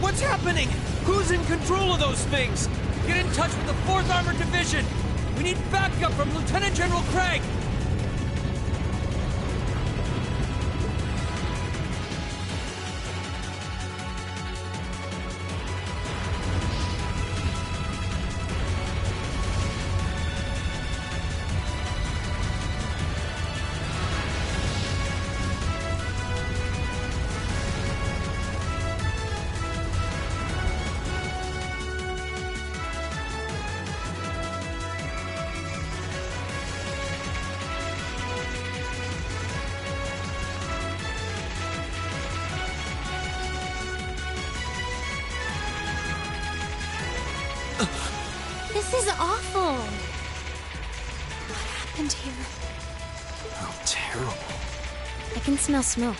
What's happening? Who's in control of those things? Get in touch with the 4th Armored Division! We need backup from Lieutenant General Craig! This is awful. What happened here? How terrible. I can smell smoke.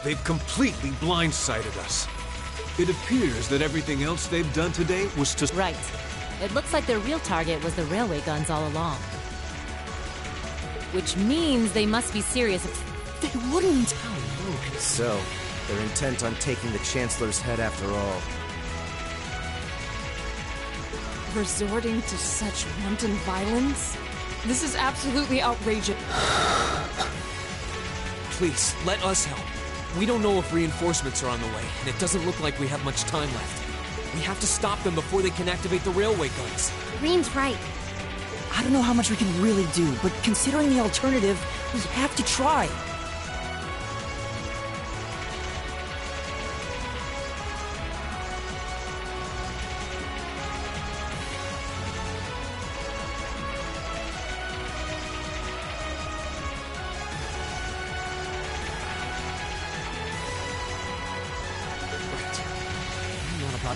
They've completely blindsided us. It appears that everything else they've done today was to... Right. It looks like their real target was the railway guns all along. Which means they must be serious. They wouldn't. So, they're intent on taking the Chancellor's head after all. Resorting to such wanton violence? This is absolutely outrageous. Please, let us help. We don't know if reinforcements are on the way, and it doesn't look like we have much time left. We have to stop them before they can activate the railway guns. Green's right. I don't know how much we can really do, but considering the alternative, we have to try.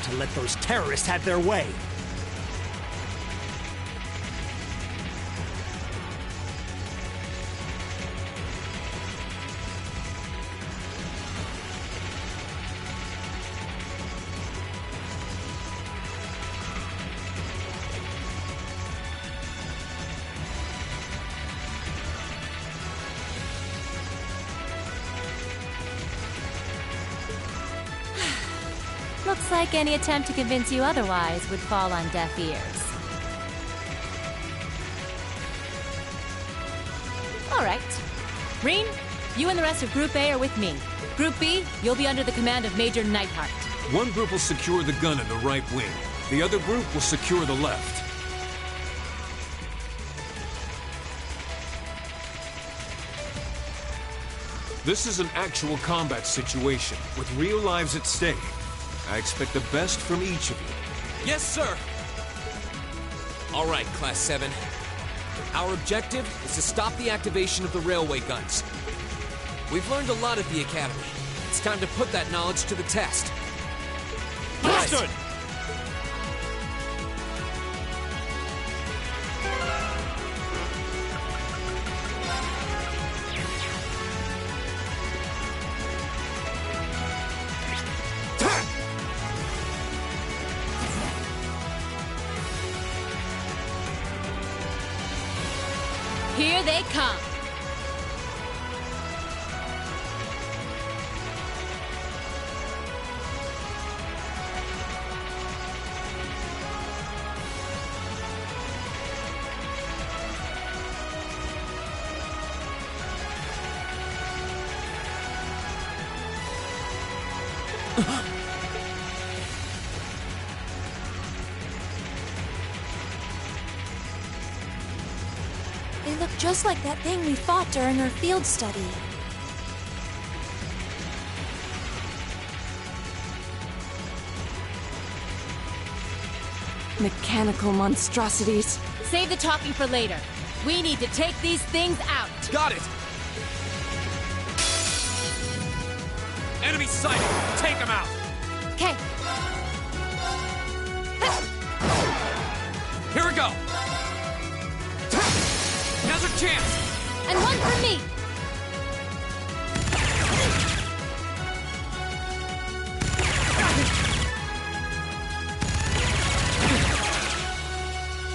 To let those terrorists have their way. Looks like any attempt to convince you otherwise would fall on deaf ears. All right. Reen, you and the rest of Group A are with me. Group B, you'll be under the command of Major Neidhart. One group will secure the gun in the right wing. The other group will secure the left. This is an actual combat situation, with real lives at stake. I expect the best from each of you. Yes, sir! All right, Class 7. Our objective is to stop the activation of the railway guns. We've learned a lot at the Academy. It's time to put that knowledge to the test. Understood! Here they come. They look just like that thing we fought during our field study. Mechanical monstrosities. Save the talking for later. We need to take these things out. Got it! Enemy sighted! Take them out! Okay. Here we go! Now's our chance! And one for me!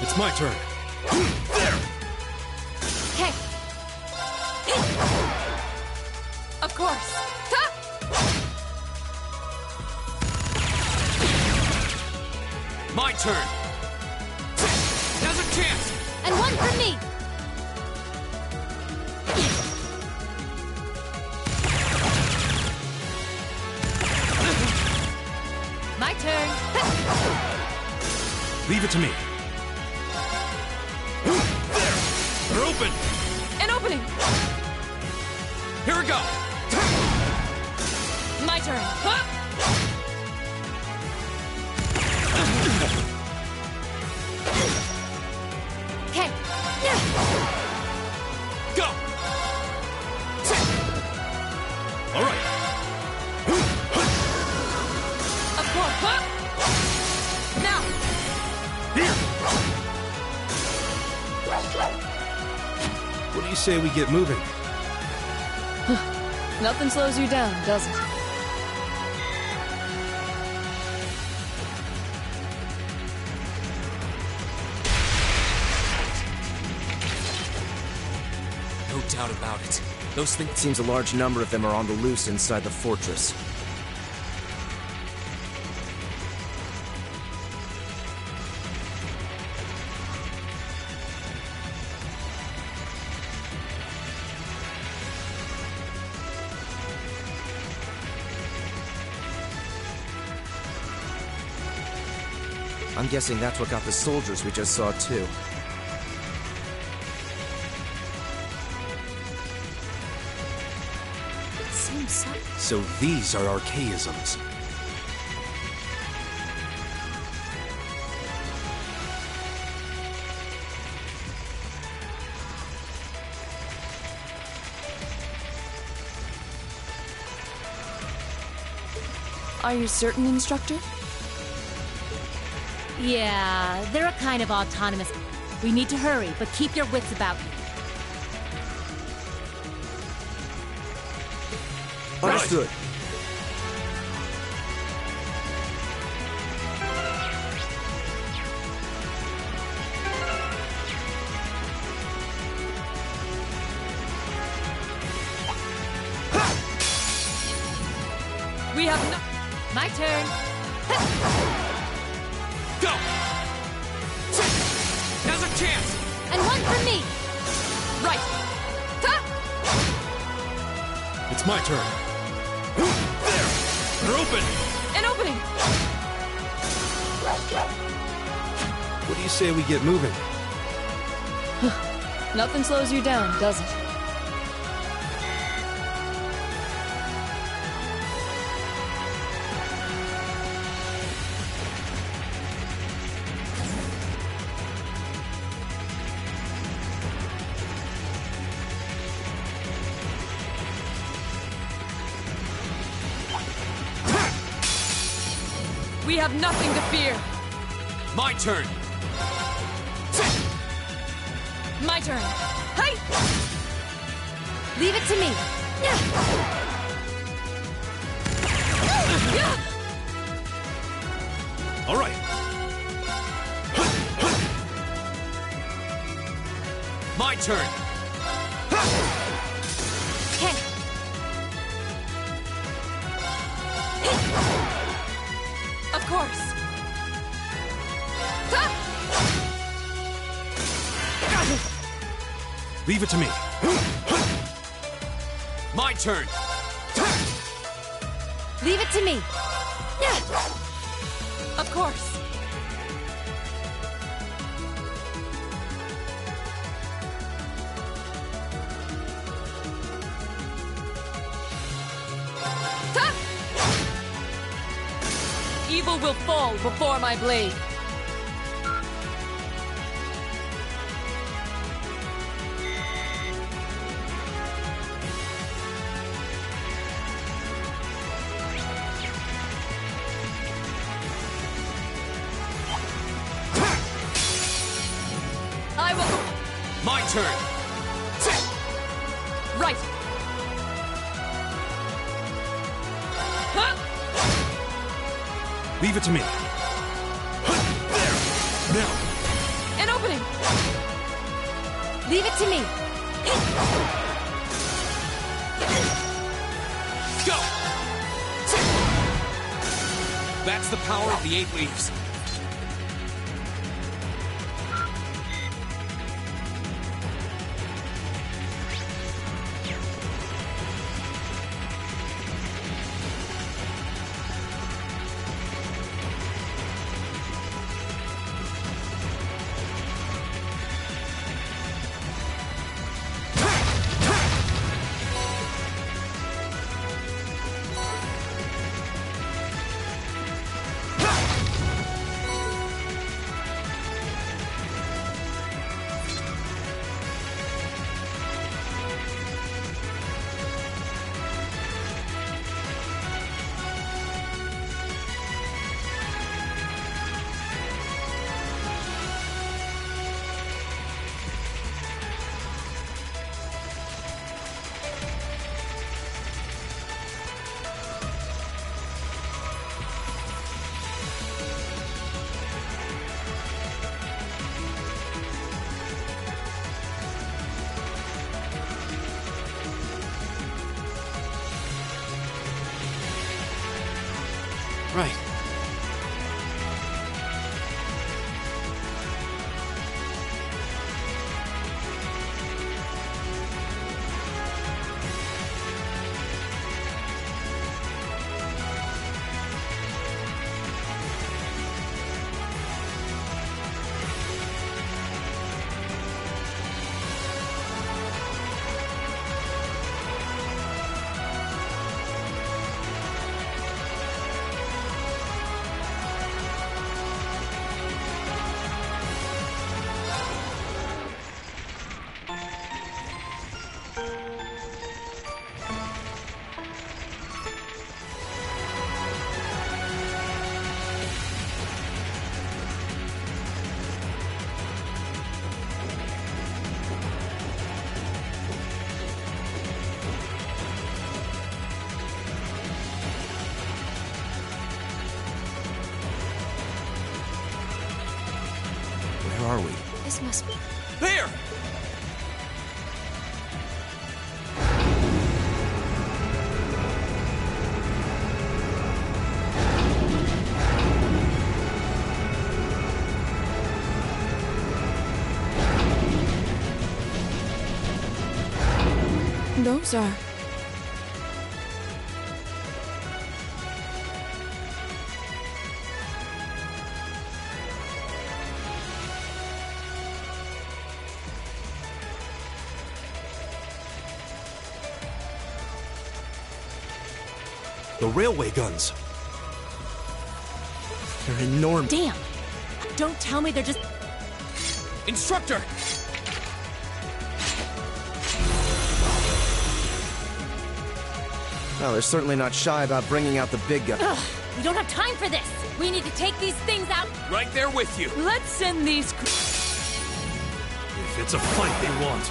It's my turn. There! Okay. Of course. My turn. Now's a chance. And one for me! My turn. Leave it to me. There! They're open! An opening! Here we go. My turn. Okay. Go. All right. Of course. Now! Here! What do you say we get moving? Nothing slows you down, does it? No doubt about it. Those things. It seems a large number of them are on the loose inside the fortress. I'm guessing that's what got the soldiers we just saw, too. Seems so. So these are archaisms. Are you certain, Instructor? Yeah, they're a kind of autonomous. We need to hurry, but keep your wits about you. Understood. We have no... My turn. Go. Now's a chance. And one for me. Right! Ha! It's my turn. There! They're open! An opening! What do you say we get moving? Nothing slows you down, does it? We have nothing to fear! My turn. My turn! Hey! Leave it to me. All right. My turn. Okay. Of course! Ha! Leave it to me. My turn. Leave it to me. Of course! Ha! Evil will fall before my blade. I will... My turn. Right! Ha! Leave it to me. There! Now! An opening! Leave it to me. Go. That's the power of the 8 leaves. Right. Where are we? This must be. There! Those are... The railway guns. They're enormous. Damn! Don't tell me they're just... Instructor! Well, they're certainly not shy about bringing out the big gun. Ugh, we don't have time for this! We need to take these things out! Right there with you! Let's send these... If it's a fight they want.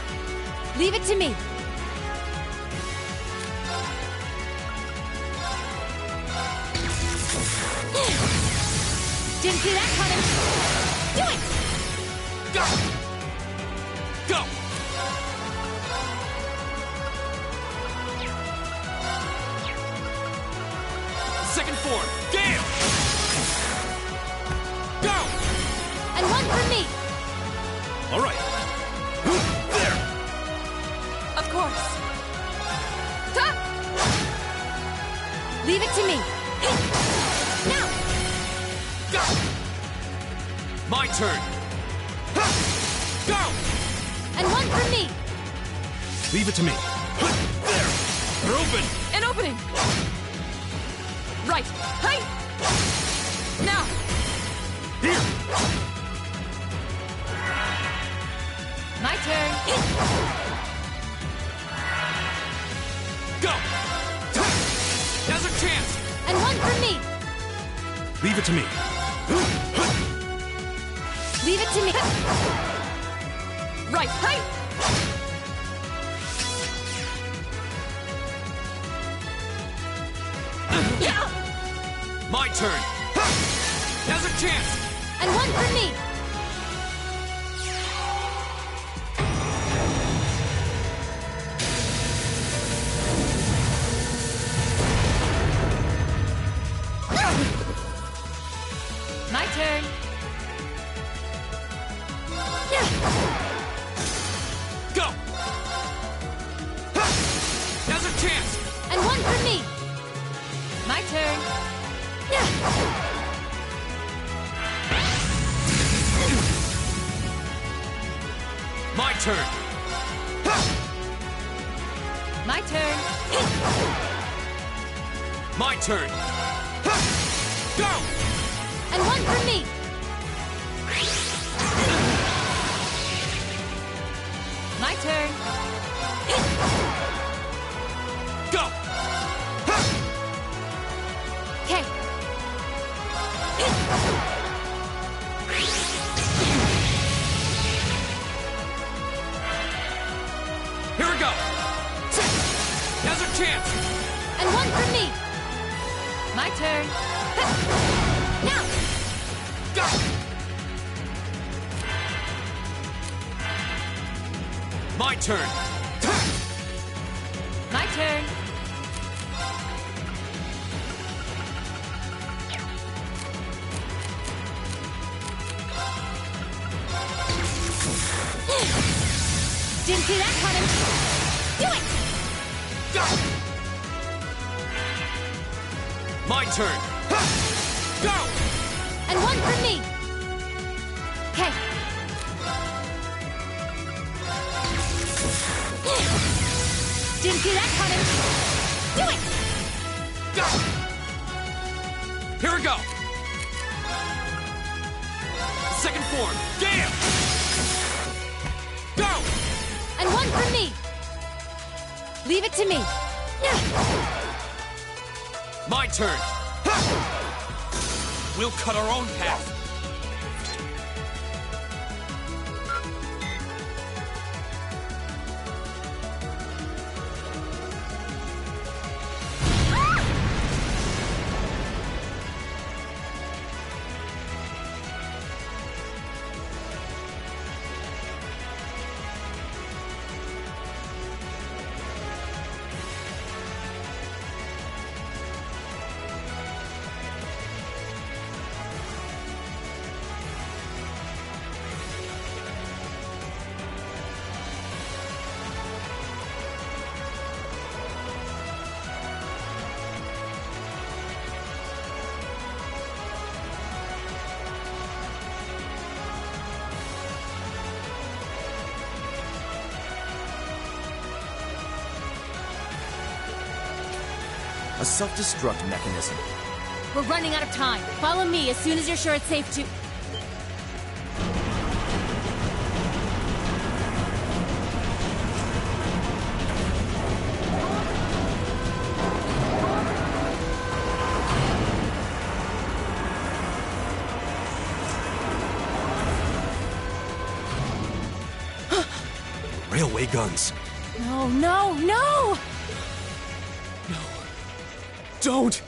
Leave it to me! Didn't see that coming! Do it! Go! Go! Second form, Gale! Go! And one for me! All right. There. Of course. Leave it to me! Now! Go! My turn! Go! And one for me! Leave it to me. There. They're open. An opening! Right. Hi! Now! Here. My turn! Go! Now's our chance! And one for me! Leave it to me. Leave it to me! Right. Hi! My turn! Now's our chance! And one for me! My turn! Go! Now's our chance! And one for me! My turn! My turn! My turn! My turn! Go! And one for me! My turn! Go! Okay. Here we go! Now's our chance! And one for me! My turn! Now! Go! My turn! My turn! Didn't see that coming. Do it! My turn. Go! And one for me. Okay. Didn't see that coming. Do it! Here we go. Second form. Gale! Go! And one for me. Leave it to me. My turn. We'll cut our own path. A self-destruct mechanism. We're running out of time. Follow me as soon as you're sure it's safe to... Railway guns. No, no, no! Don't!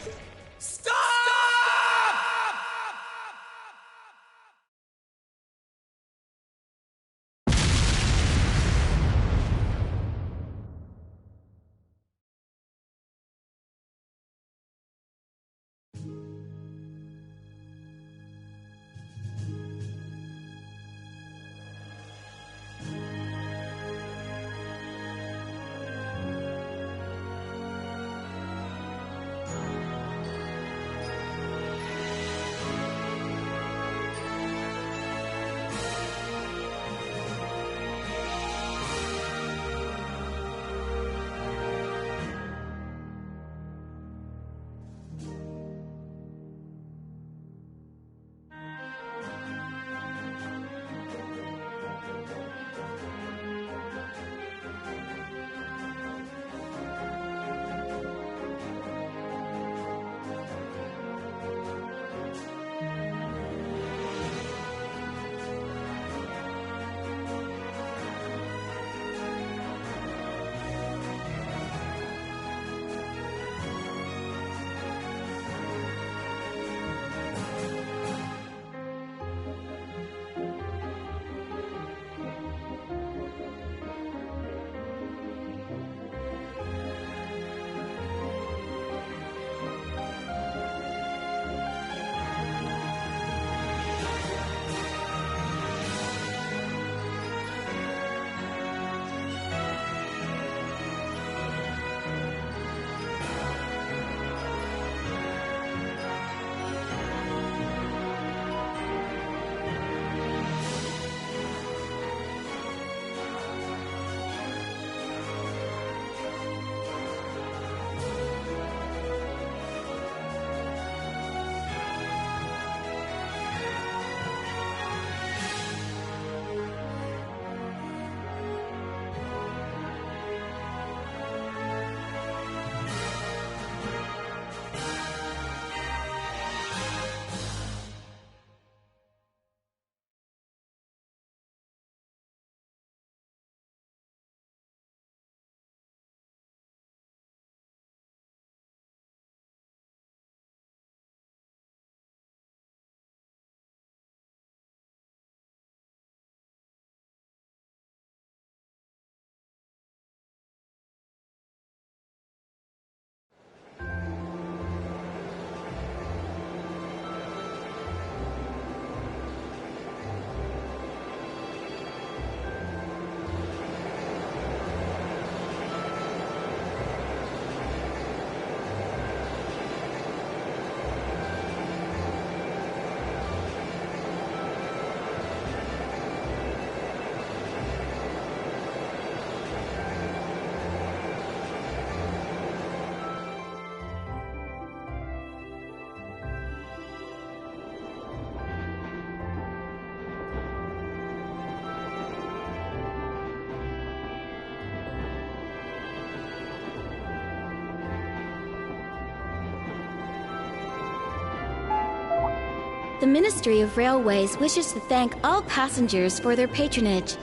The Ministry of Railways wishes to thank all passengers for their patronage.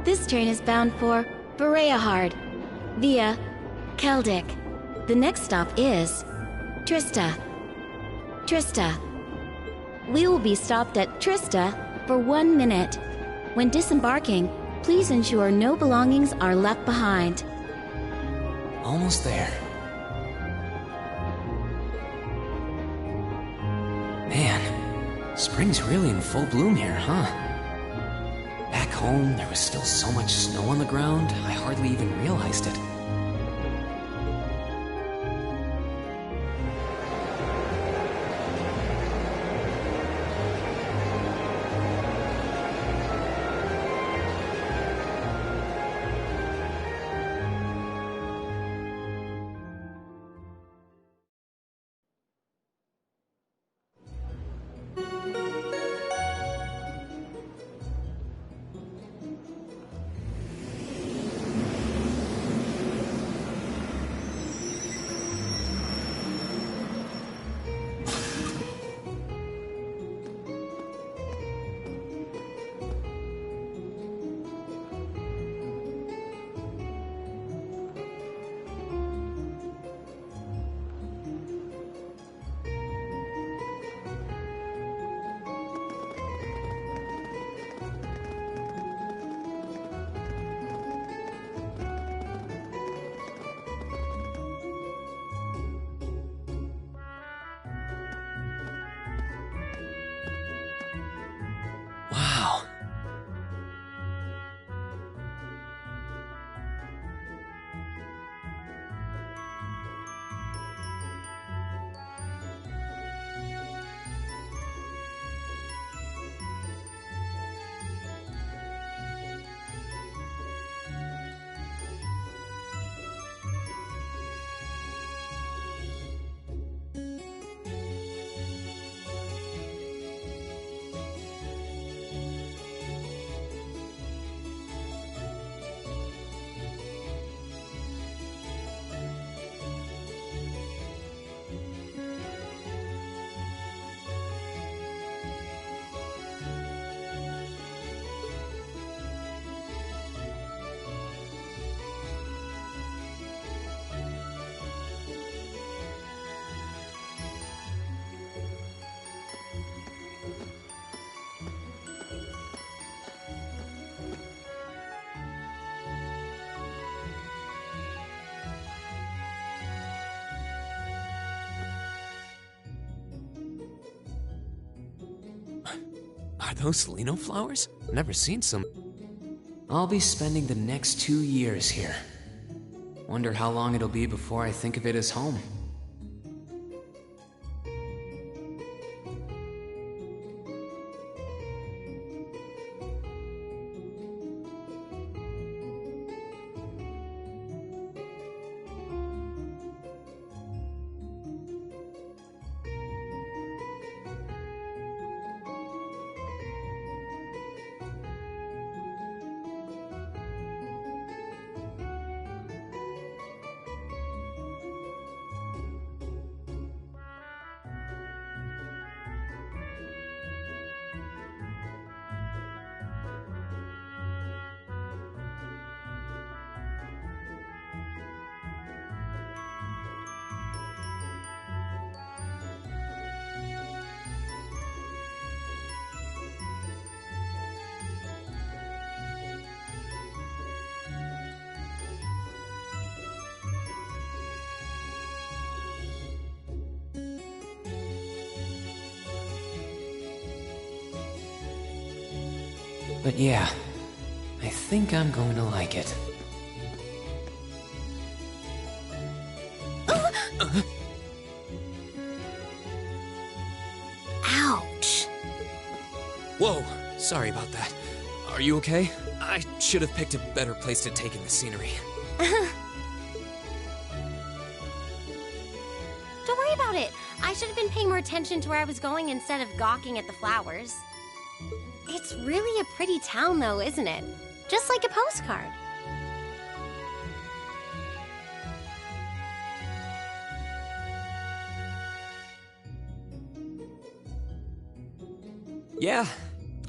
This train is bound for Bereahard via Keldic. The next stop is Trista. Trista. We will be stopped at Trista for 1 minute. When disembarking, please ensure no belongings are left behind. Almost there. Man, spring's really in full bloom here, huh? Back home, there was still so much snow on the ground, I hardly even realized it. Wow. Are those Lino flowers? Never seen some. I'll be spending the next 2 years here. Wonder how long it'll be before I think of it as home. But yeah, I think I'm going to like it. Ouch. Whoa, sorry about that. Are you okay? I should have picked a better place to take in the scenery. Don't worry about it. I should have been paying more attention to where I was going instead of gawking at the flowers. It's really a pretty town, though, isn't it? Just like a postcard. Yeah,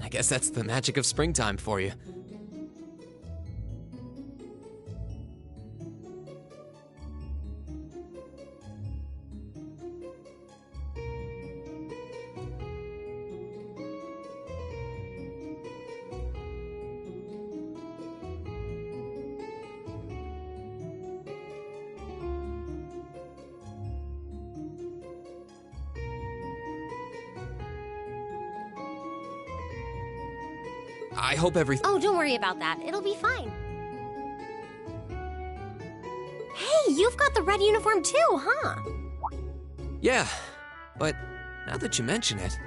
I guess that's the magic of springtime for you. I hope everything. Oh, don't worry about that. It'll be fine. Hey, you've got the red uniform too, huh? Yeah, but now that you mention it,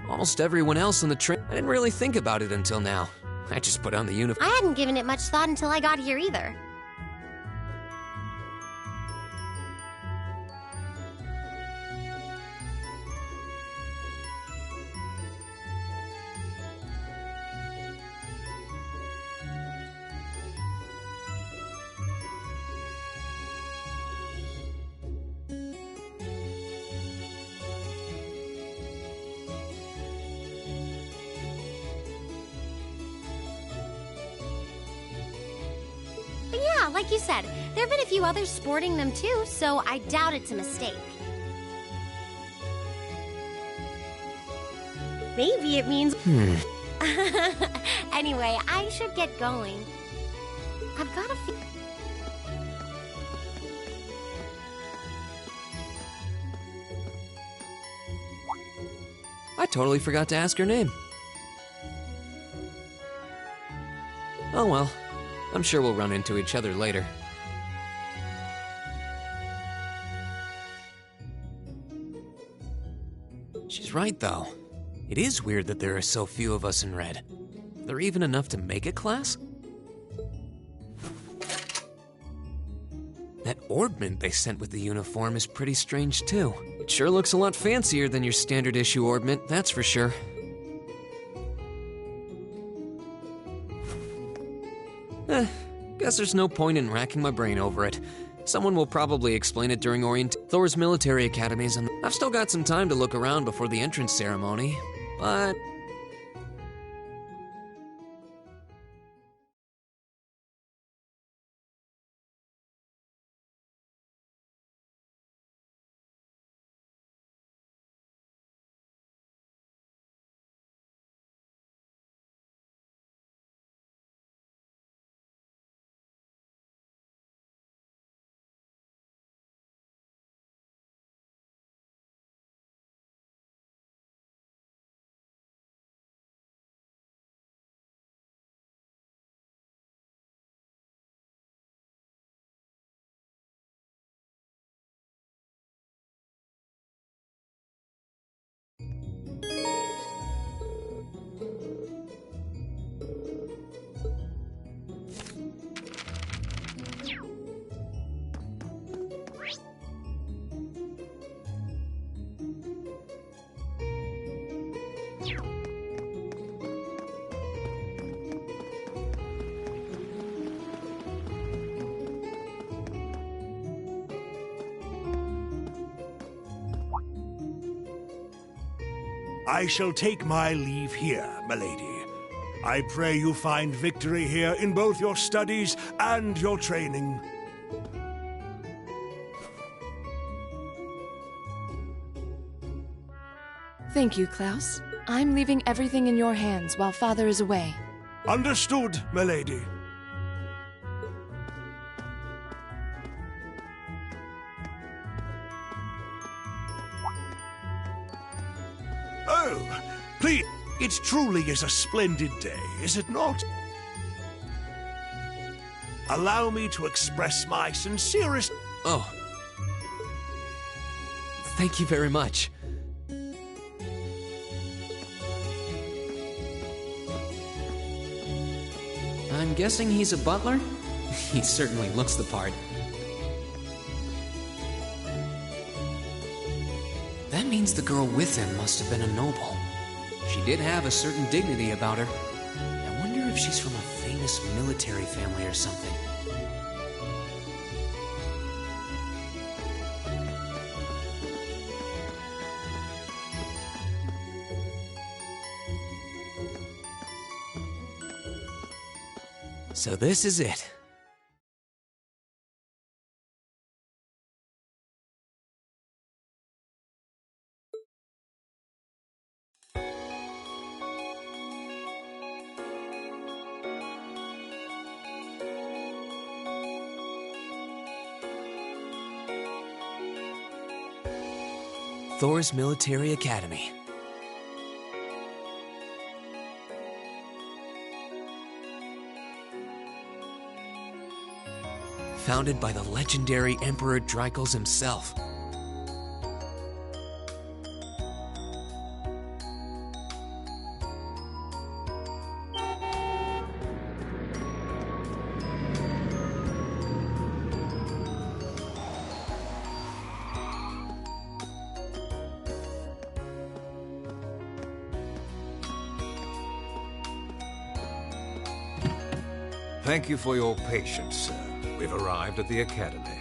almost everyone else on the train. I didn't really think about it until now. I just put on the uniform. I hadn't given it much thought until I got here either. But yeah, like you said, there have been a few others sporting them too, so I doubt it's a mistake. Maybe it means... Anyway, I should get going. I've got a few... I totally forgot to ask her name. Oh well, I'm sure we'll run into each other later. She's right, though. It is weird that there are so few of us in red. Are there even enough to make a class? That orbment they sent with the uniform is pretty strange, too. It sure looks a lot fancier than your standard issue orbment, that's for sure. Guess there's no point in racking my brain over it. Someone will probably explain it during Thor's military academies, and I've still got some time to look around before the entrance ceremony, but... I shall take my leave here, milady. I pray you find victory here in both your studies and your training. Thank you, Klaus. I'm leaving everything in your hands while Father is away. Understood, milady. Oh, please, it truly is a splendid day, is it not? Allow me to express my sincerest... Oh. Thank you very much. I'm guessing he's a butler? He certainly looks the part. That means the girl with him must have been a noble. She did have a certain dignity about her. I wonder if she's from a famous military family or something. So this is it. Thor's Military Academy. Founded by the legendary Emperor Dreichels himself. Thank you for your patience, sir. We've arrived at the Academy.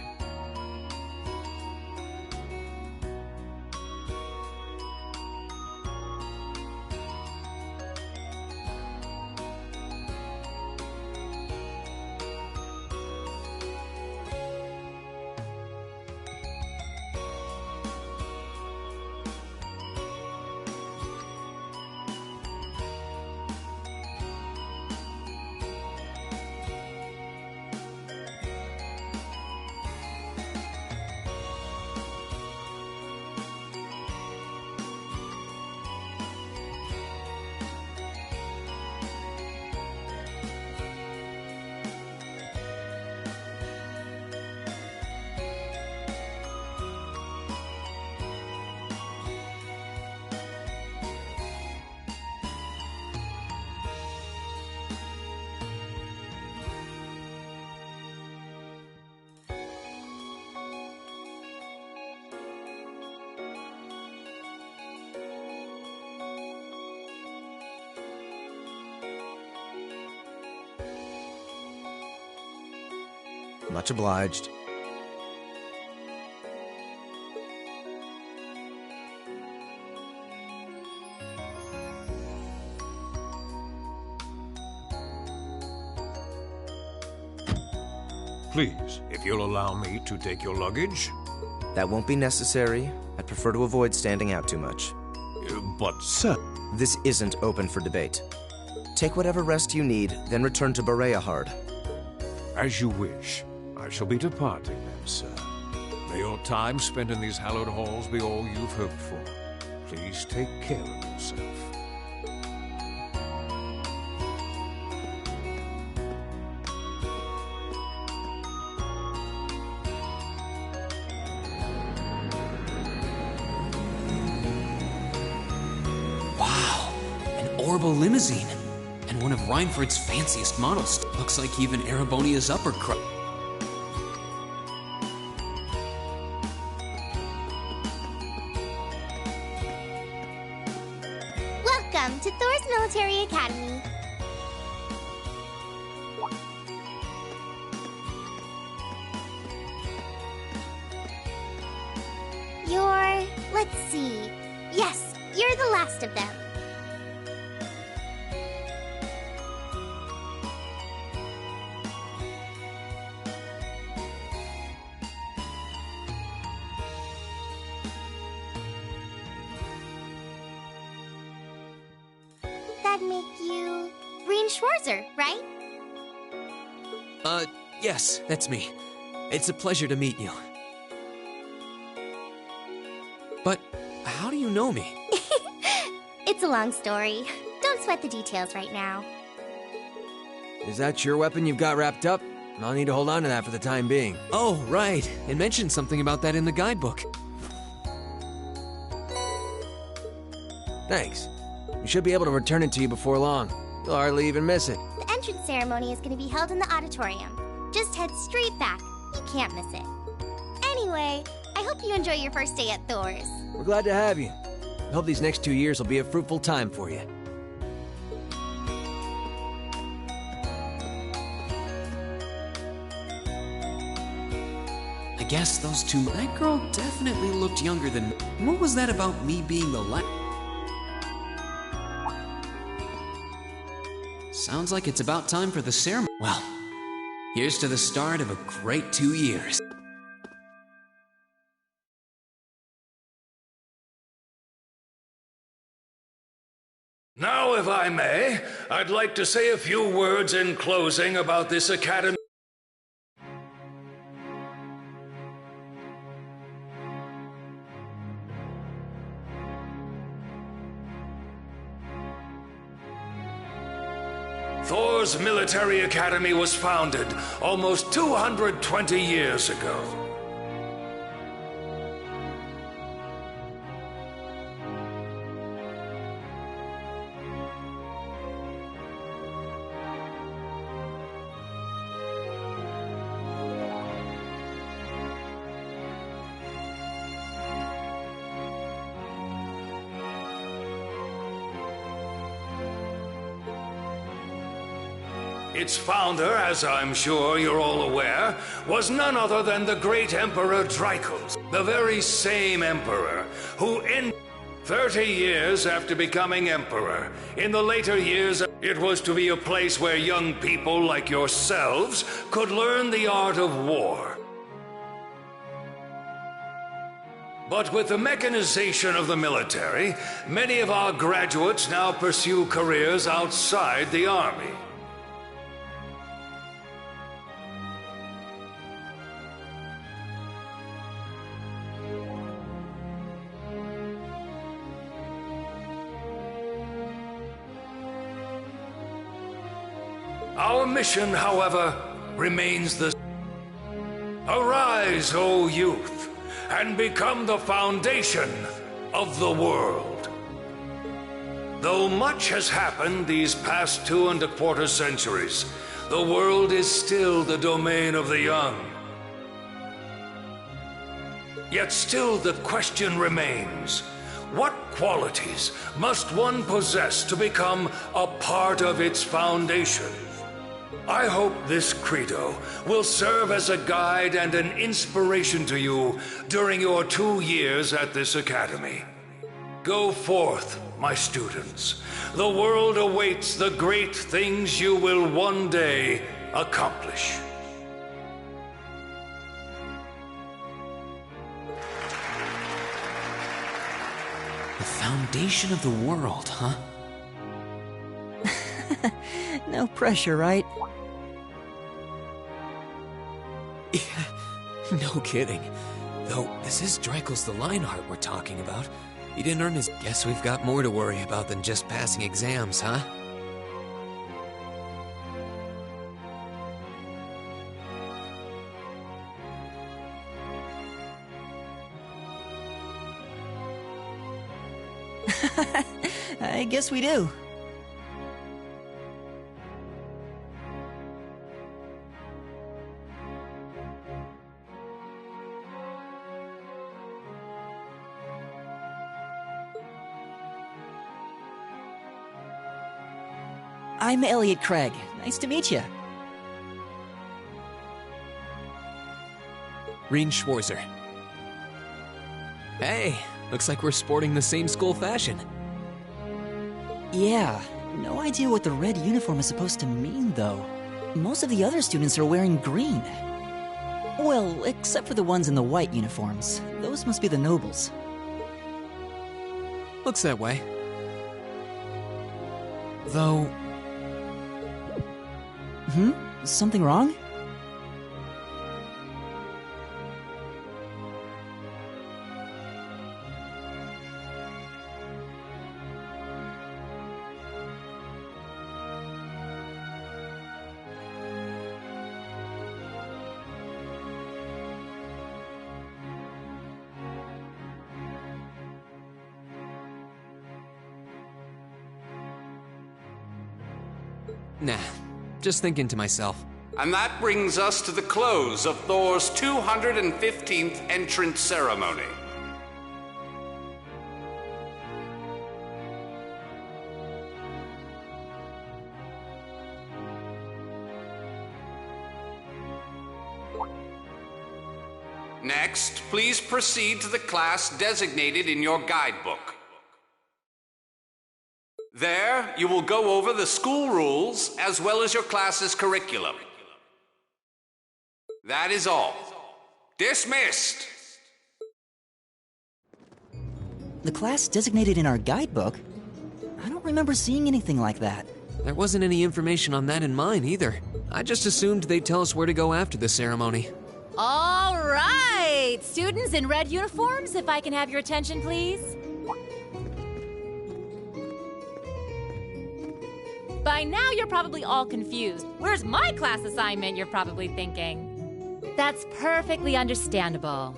Much obliged. Please, if you'll allow me to take your luggage. That won't be necessary. I'd prefer to avoid standing out too much. But, sir... This isn't open for debate. Take whatever rest you need, then return to Bereahard. As you wish. I shall be departing then, sir. May your time spent in these hallowed halls be all you've hoped for. Please take care of yourself. Wow, an orbital limousine. And one of Reinford's fanciest models. Looks like even Erebonia's upper crust. Welcome to Thor's Military Academy. Let's see. Yes, you're the last of them. That'd make you Rean Schwarzer, right? Yes, that's me. It's a pleasure to meet you. But how do you know me? It's a long story. Don't sweat the details right now. Is that your weapon you've got wrapped up? I'll need to hold on to that for the time being. Oh, right. It mentioned something about that in the guidebook. Thanks. We should be able to return it to you before long. You'll hardly even miss it. The entrance ceremony is going to be held in the auditorium. Just head straight back. You can't miss it. Anyway, I hope you enjoy your first day at Thor's. We're glad to have you. I hope these next 2 years will be a fruitful time for you. I guess those two... That girl definitely looked younger than... What was that about me being the Sounds like it's about time for the ceremony. Well, here's to the start of a great 2 years. Now, if I may, I'd like to say a few words in closing about this academy. Thor's military academy was founded almost 220 years ago. Its founder, as I'm sure you're all aware, was none other than the great Emperor Drykos, the very same emperor who, in 30 years after becoming emperor, in the later years, it was to be a place where young people like yourselves could learn the art of war. But with the mechanization of the military, many of our graduates now pursue careers outside the army. Our mission, however, remains the same. Arise, O youth, and become the foundation of the world. Though much has happened these past 2¼ centuries, the world is still the domain of the young. Yet still the question remains, what qualities must one possess to become a part of its foundation? I hope this credo will serve as a guide and an inspiration to you during your 2 years at this academy. Go forth, my students. The world awaits the great things you will one day accomplish. The foundation of the world, huh? No pressure, right? No kidding. Though, this is Drykos the Lionheart we're talking about. He didn't earn his... Guess we've got more to worry about than just passing exams, huh? I guess we do. I'm Elliot Craig. Nice to meet you. Reen Schwarzer. Hey, looks like we're sporting the same school fashion. Yeah, no idea what the red uniform is supposed to mean, though. Most of the other students are wearing green. Well, except for the ones in the white uniforms. Those must be the nobles. Looks that way. Though... Something wrong? Nah, just thinking to myself. And that brings us to the close of Thor's 215th entrance ceremony. Next, please proceed to the class designated in your guidebook. There, you will go over the school rules as well as your class's curriculum. That is all. Dismissed! The class designated in our guidebook? I don't remember seeing anything like that. There wasn't any information on that in mine either. I just assumed they'd tell us where to go after the ceremony. All right! Students in red uniforms, if I can have your attention, please. By now, you're probably all confused. Where's my class assignment, you're probably thinking. That's perfectly understandable.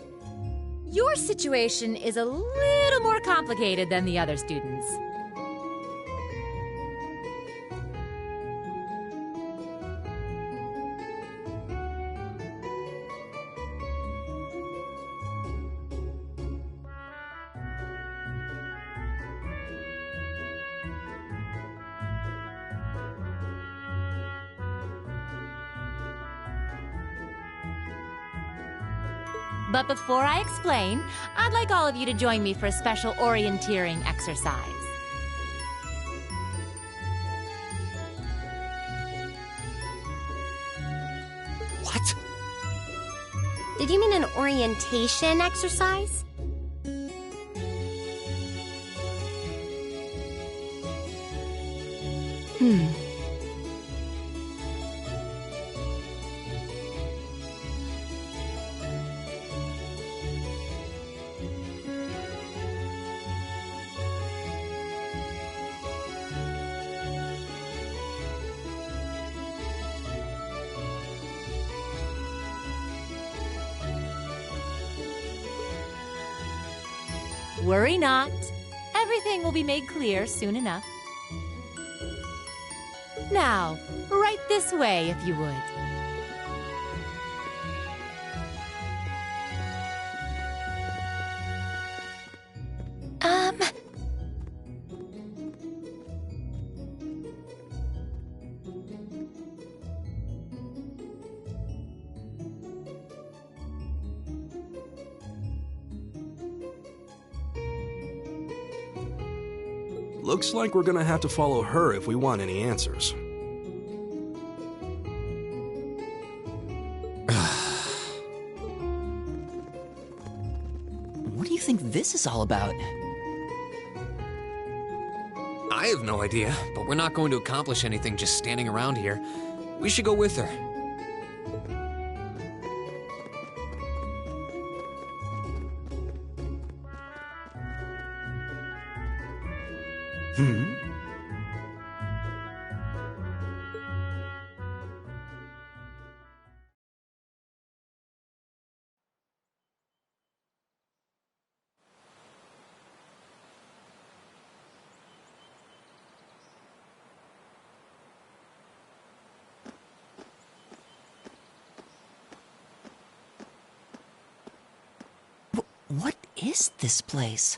Your situation is a little more complicated than the other students. But before I explain, I'd like all of you to join me for a special orienteering exercise. What? Did you mean an orientation exercise? Worry not. Everything will be made clear soon enough. Now, right this way, if you would. Looks like we're gonna have to follow her if we want any answers. What do you think this is all about? I have no idea, but we're not going to accomplish anything just standing around here. We should go with her. What is this place?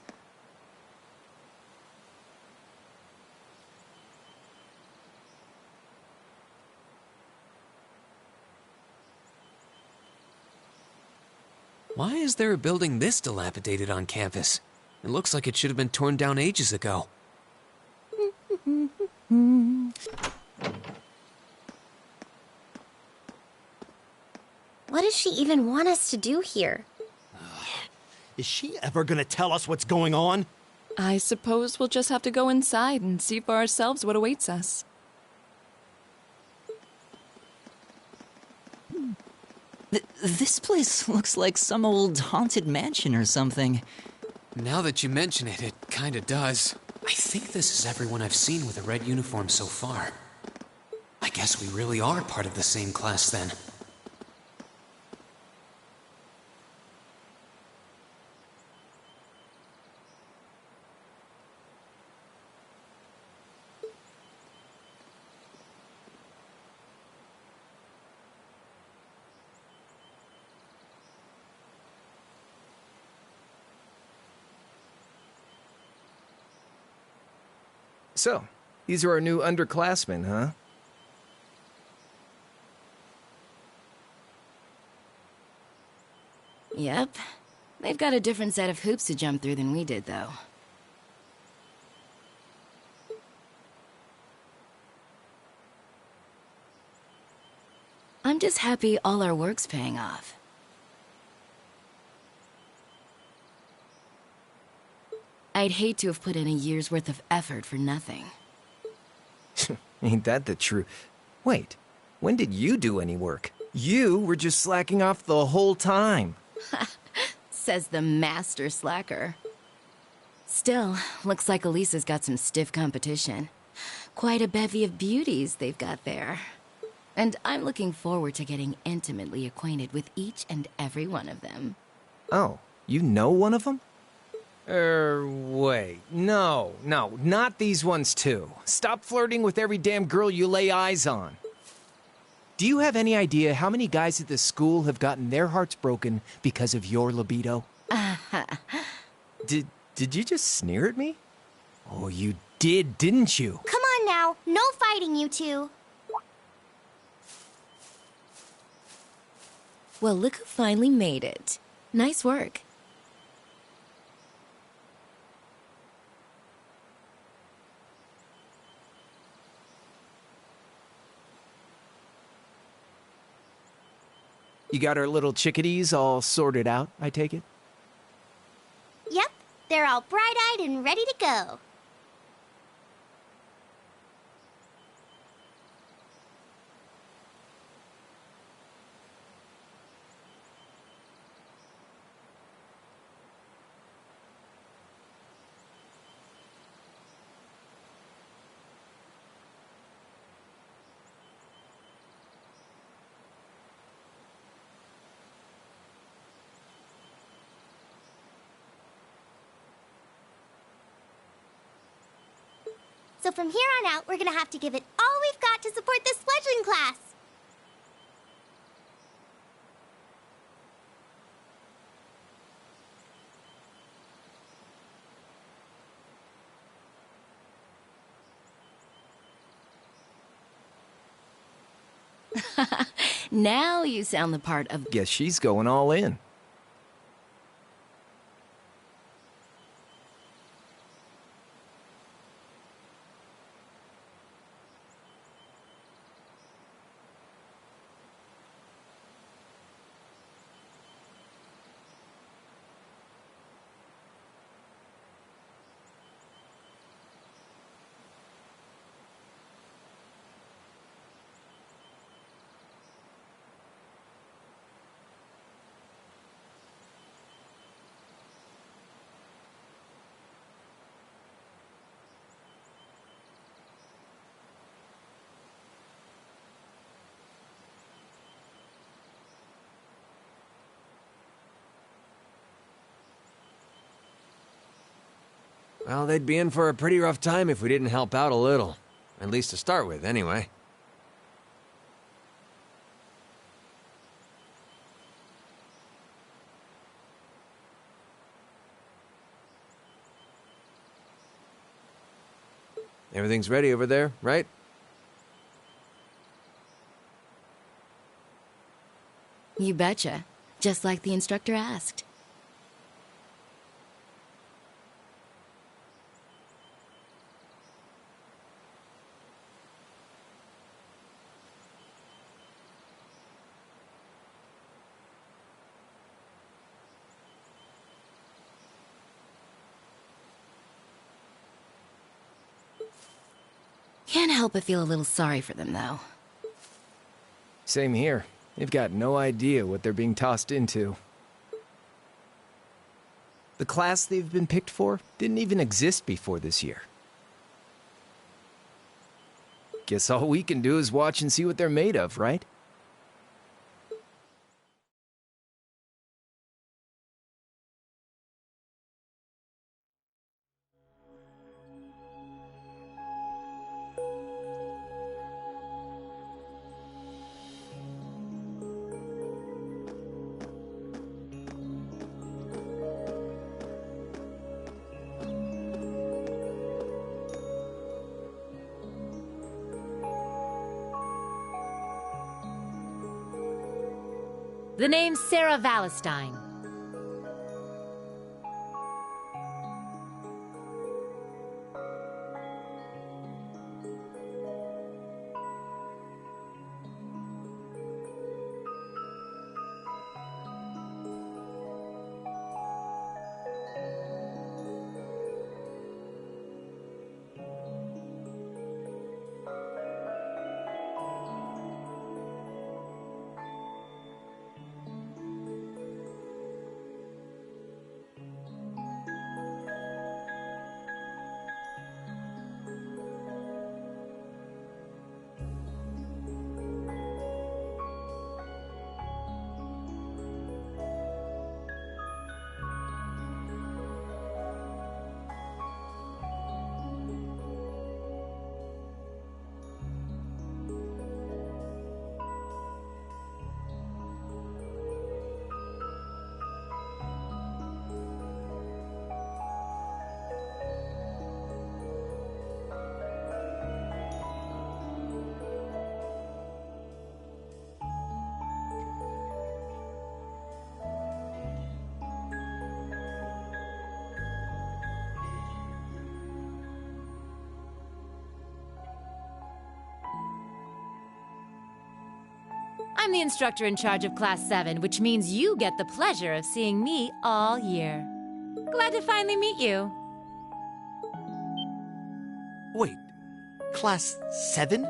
Why is there a building this dilapidated on campus? It looks like it should have been torn down ages ago. What does she even want us to do here? Is she ever gonna tell us what's going on? I suppose we'll just have to go inside and see for ourselves what awaits us. This place looks like some old haunted mansion or something. Now that you mention it, it kinda does. I think this is everyone I've seen with a red uniform so far. I guess we really are part of the same class then. So, these are our new underclassmen, huh? Yep. They've got a different set of hoops to jump through than we did, though. I'm just happy all our work's paying off. I'd hate to have put in a year's worth of effort for nothing. Ain't that the truth? Wait, when did you do any work? You were just slacking off the whole time. Says the master slacker. Still, looks like Elisa's got some stiff competition. Quite a bevy of beauties they've got there. And I'm looking forward to getting intimately acquainted with each and every one of them. Oh, you know one of them? Wait. No, not these ones too. Stop flirting with every damn girl you lay eyes on. Do you have any idea how many guys at this school have gotten their hearts broken because of your libido? Did you just sneer at me? Oh, you did, didn't you? Come on now, no fighting, you two. Well, look who finally made it. Nice work. You got our little chickadees all sorted out, I take it? Yep, they're all bright-eyed and ready to go. So from here on out, we're gonna have to give it all we've got to support this fledgling class. Now you sound the part of... Guess she's going all in. Well, they'd be in for a pretty rough time if we didn't help out a little. At least to start with, anyway. Everything's ready over there, right? You betcha. Just like the instructor asked. Can't help but feel a little sorry for them, though. Same here. They've got no idea what they're being tossed into. The class they've been picked for didn't even exist before this year. Guess all we can do is watch and see what they're made of, right? The name's Sarah Valestine. I'm the instructor in charge of Class 7, which means you get the pleasure of seeing me all year. Glad to finally meet you. Wait, Class 7?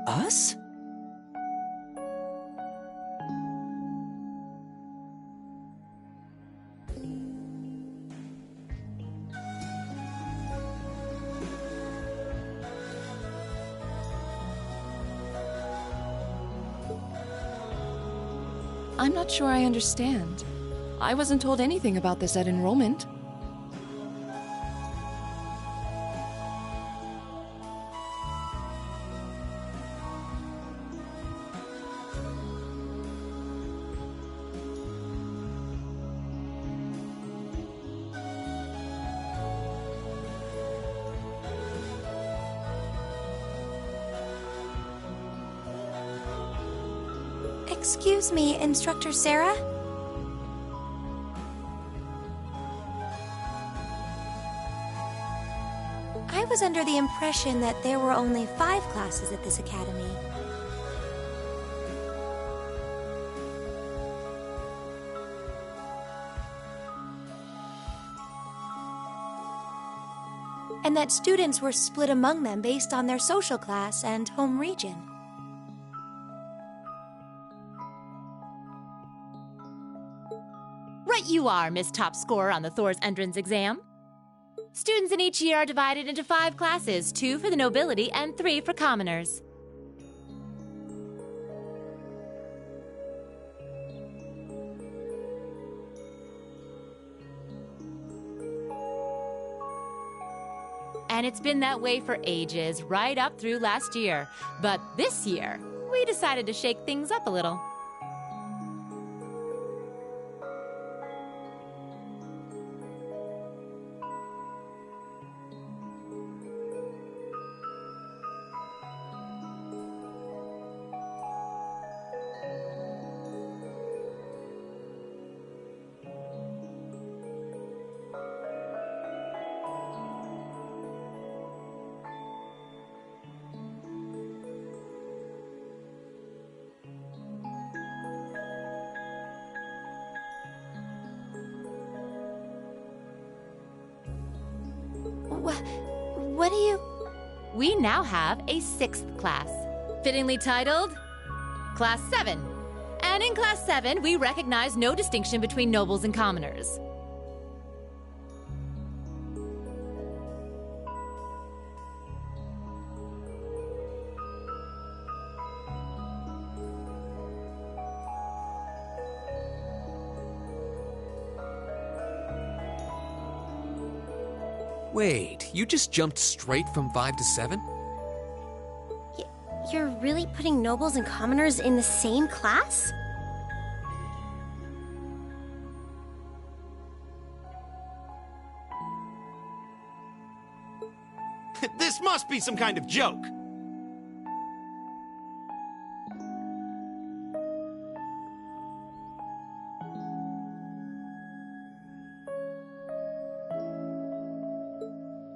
Us? I'm not sure I understand. I wasn't told anything about this at enrollment. Excuse me, Instructor Sarah? I was under the impression that there were only 5 classes at this academy. And that students were split among them based on their social class and home region. Right you are, Miss Top Scorer on the Thor's entrance exam. Students in each year are divided into 5 classes, 2 for the nobility and 3 for commoners. And it's been that way for ages, right up through last year. But this year, we decided to shake things up a little. What do you... We now have a 6th class, fittingly titled Class 7. And in Class 7, we recognize no distinction between nobles and commoners. Wait, you just jumped straight from 5 to 7? You're really putting nobles and commoners in the same class? This must be some kind of joke.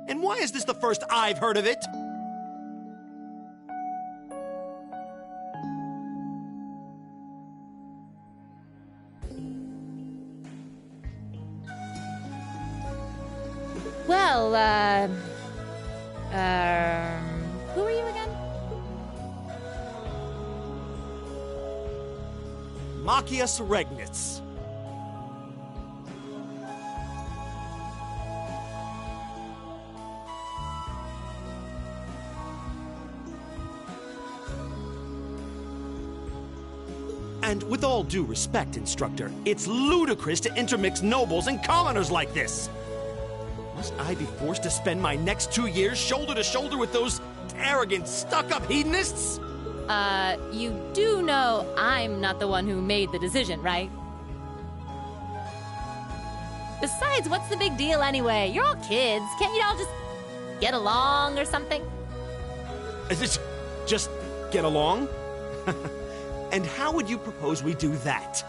And why is this the first I've heard of it? Well, who are you again? Machias Regnitz. And with all due respect, Instructor, it's ludicrous to intermix nobles and commoners like this. Must I be forced to spend my next 2 years shoulder to shoulder with those arrogant, stuck-up hedonists? You do know I'm not the one who made the decision, right? Besides, what's the big deal anyway? You're all kids. Can't you all just get along or something? Just get along? And how would you propose we do that?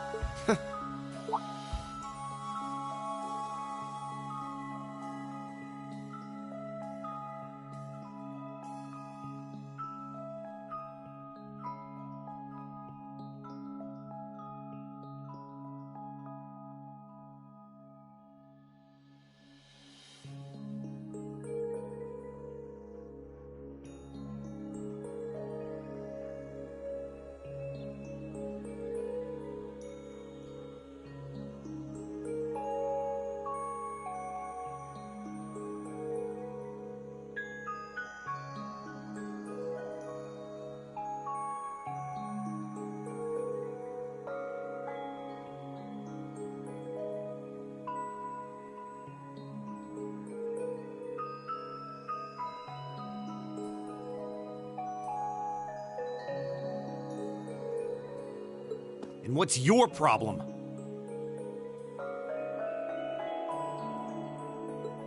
And what's your problem?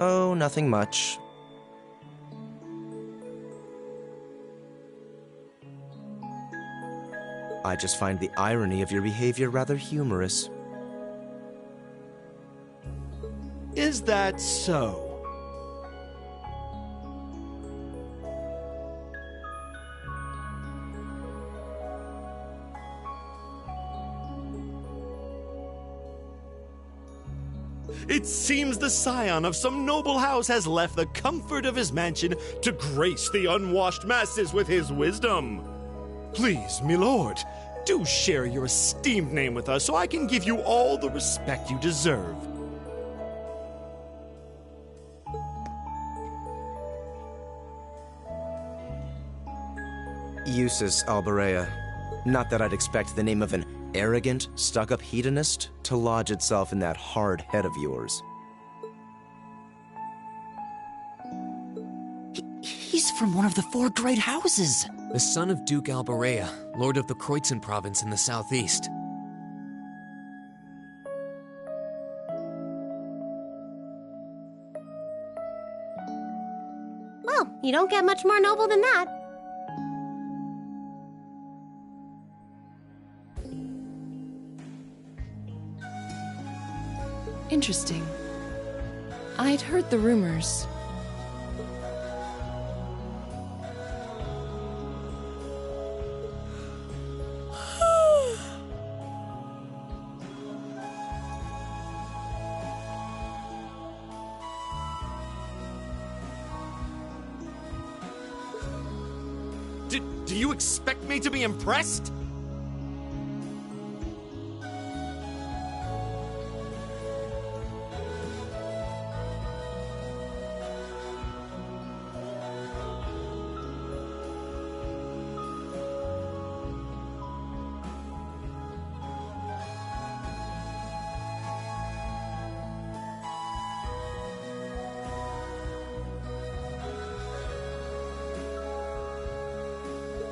Oh, nothing much. I just find the irony of your behavior rather humorous. Is that so? It seems the scion of some noble house has left the comfort of his mansion to grace the unwashed masses with his wisdom. Please, milord, do share your esteemed name with us so I can give you all the respect you deserve. Eustace Alberea. Not that I'd expect the name of an arrogant, stuck-up hedonist to lodge itself in that hard head of yours. He's from one of the 4 great houses. The son of Duke Alberea, lord of the Kreutzen province in the southeast. Well, you don't get much more noble than that. Interesting. I'd heard the rumors. Do you expect me to be impressed?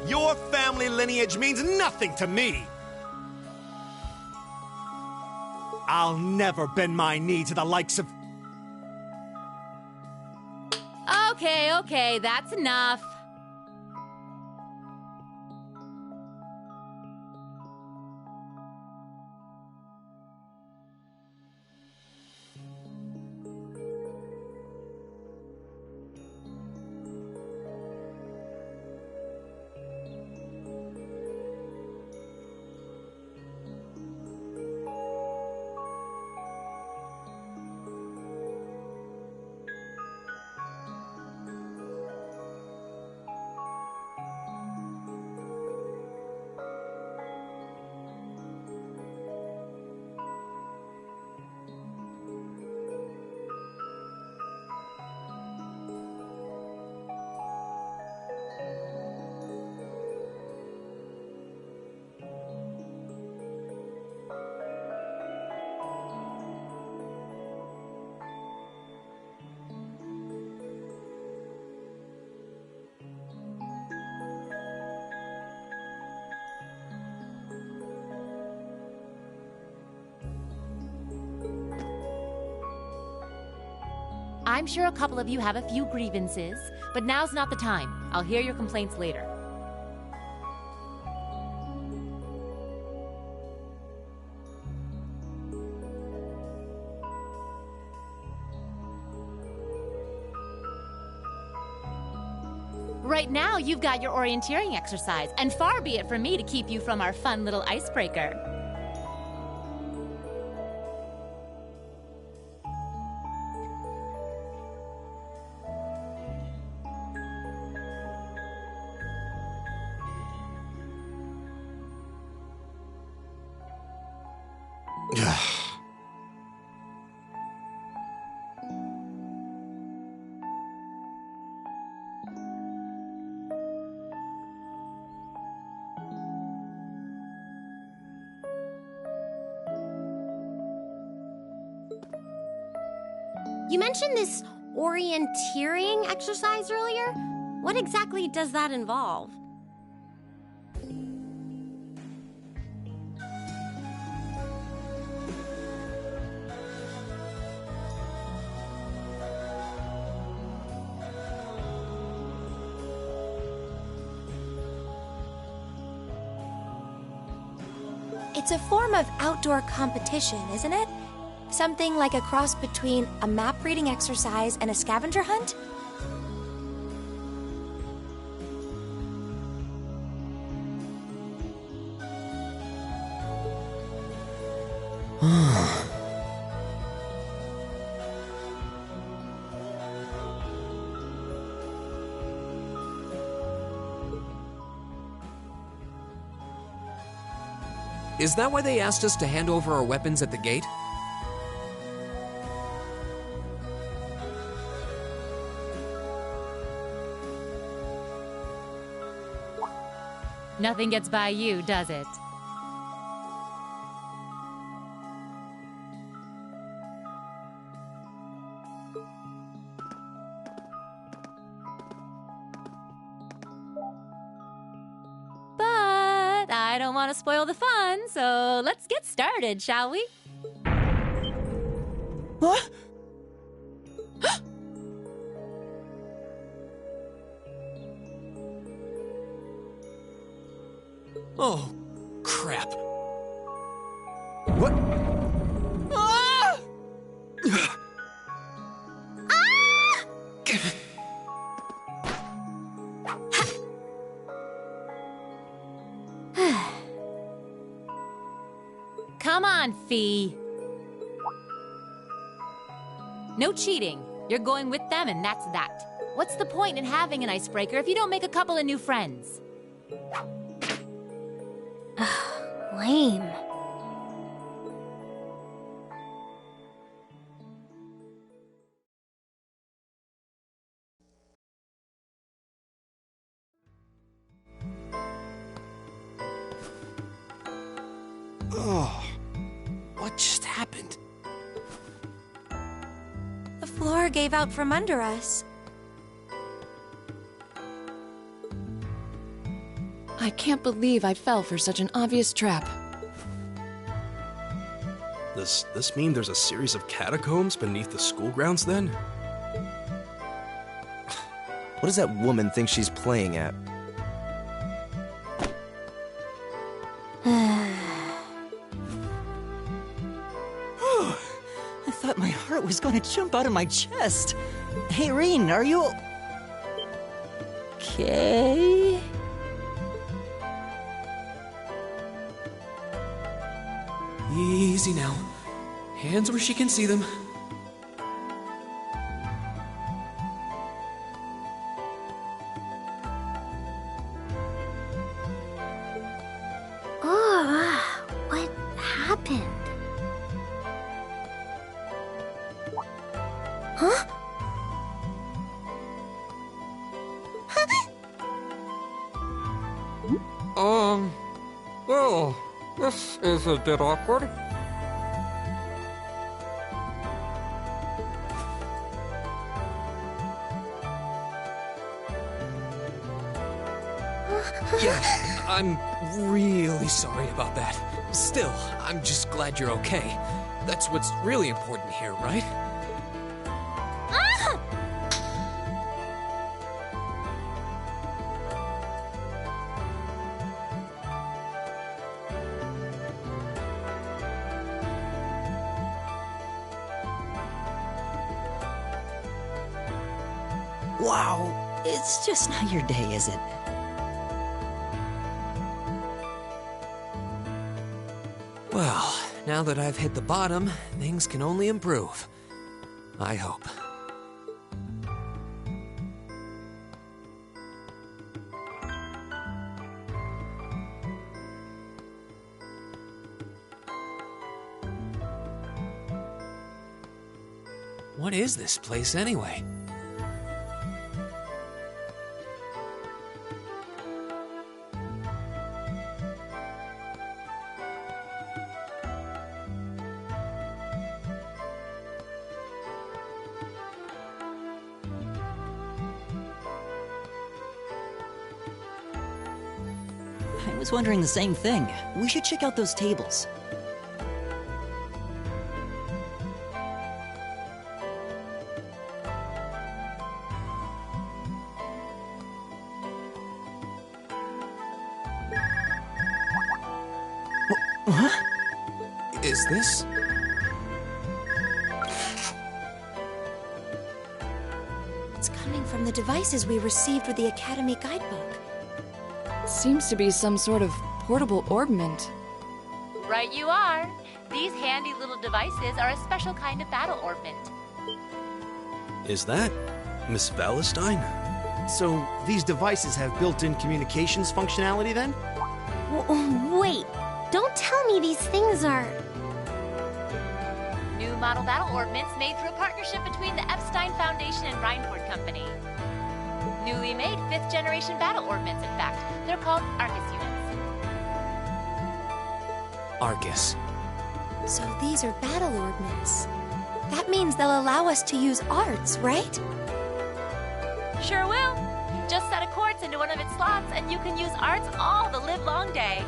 Your family lineage means nothing to me! I'll never bend my knee to the likes of... Okay, that's enough. I'm sure a couple of you have a few grievances, but now's not the time. I'll hear your complaints later. Right now, you've got your orienteering exercise, and far be it from me to keep you from our fun little icebreaker. You mentioned this orienteering exercise earlier. What exactly does that involve? It's a form of outdoor competition, isn't it? Something like a cross between a map reading exercise and a scavenger hunt? Is that why they asked us to hand over our weapons at the gate? Nothing gets by you, does it? But I don't want to spoil the fun, so let's get started, shall we? What? Oh, crap. What? Ah! Come on, Fee. No cheating. You're going with them, and that's that. What's the point in having an icebreaker if you don't make a couple of new friends? Lame. Oh, what just happened? The floor gave out from under us. I can't believe I fell for such an obvious trap. Does this mean there's a series of catacombs beneath the school grounds then? What does that woman think she's playing at? I thought my heart was going to jump out of my chest. Hey, Reen, are you... okay? Easy now. Hands where she can see them. Oh, what happened? Huh? Well, this is a bit awkward. Yeah, I'm really sorry about that. Still, I'm just glad you're okay. That's what's really important here, right? Ah! Wow, it's just not your day, is it? Well, now that I've hit the bottom, things can only improve. I hope. What is this place anyway? I was wondering the same thing. We should check out those tables. Huh? Is this? It's coming from the devices we received with the Academy guidebook. Seems to be some sort of portable orbment. Right you are. These handy little devices are a special kind of battle orbment. Is that Miss Valentine? So, these devices have built-in communications functionality then? Wait, don't tell me these things are... New model battle orbments made through a partnership between the Epstein Foundation and Reinford Company. Newly made 5th generation battle orbments, in fact. They're called Arcus units. Arcus. So these are battle orbments. That means they'll allow us to use arts, right? Sure will. Just set a quartz into one of its slots and you can use arts all the livelong day.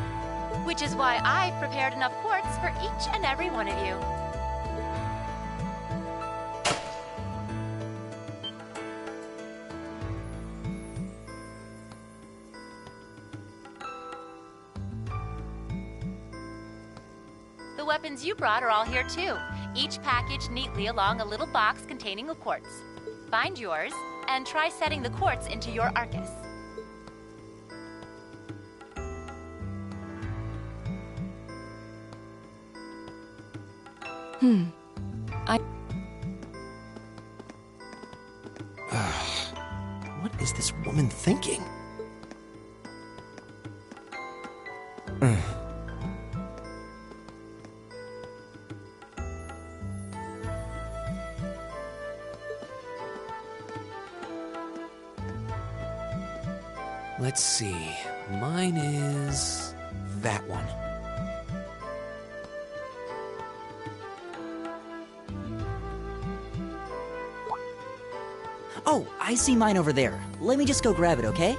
Which is why I've prepared enough quartz for each and every one of you. The weapons you brought are all here too, each packaged neatly along a little box containing a quartz. Find yours, and try setting the quartz into your Arcus. What is this woman thinking? Let's see. Mine is that one. Oh, I see mine over there. Let me just go grab it, okay?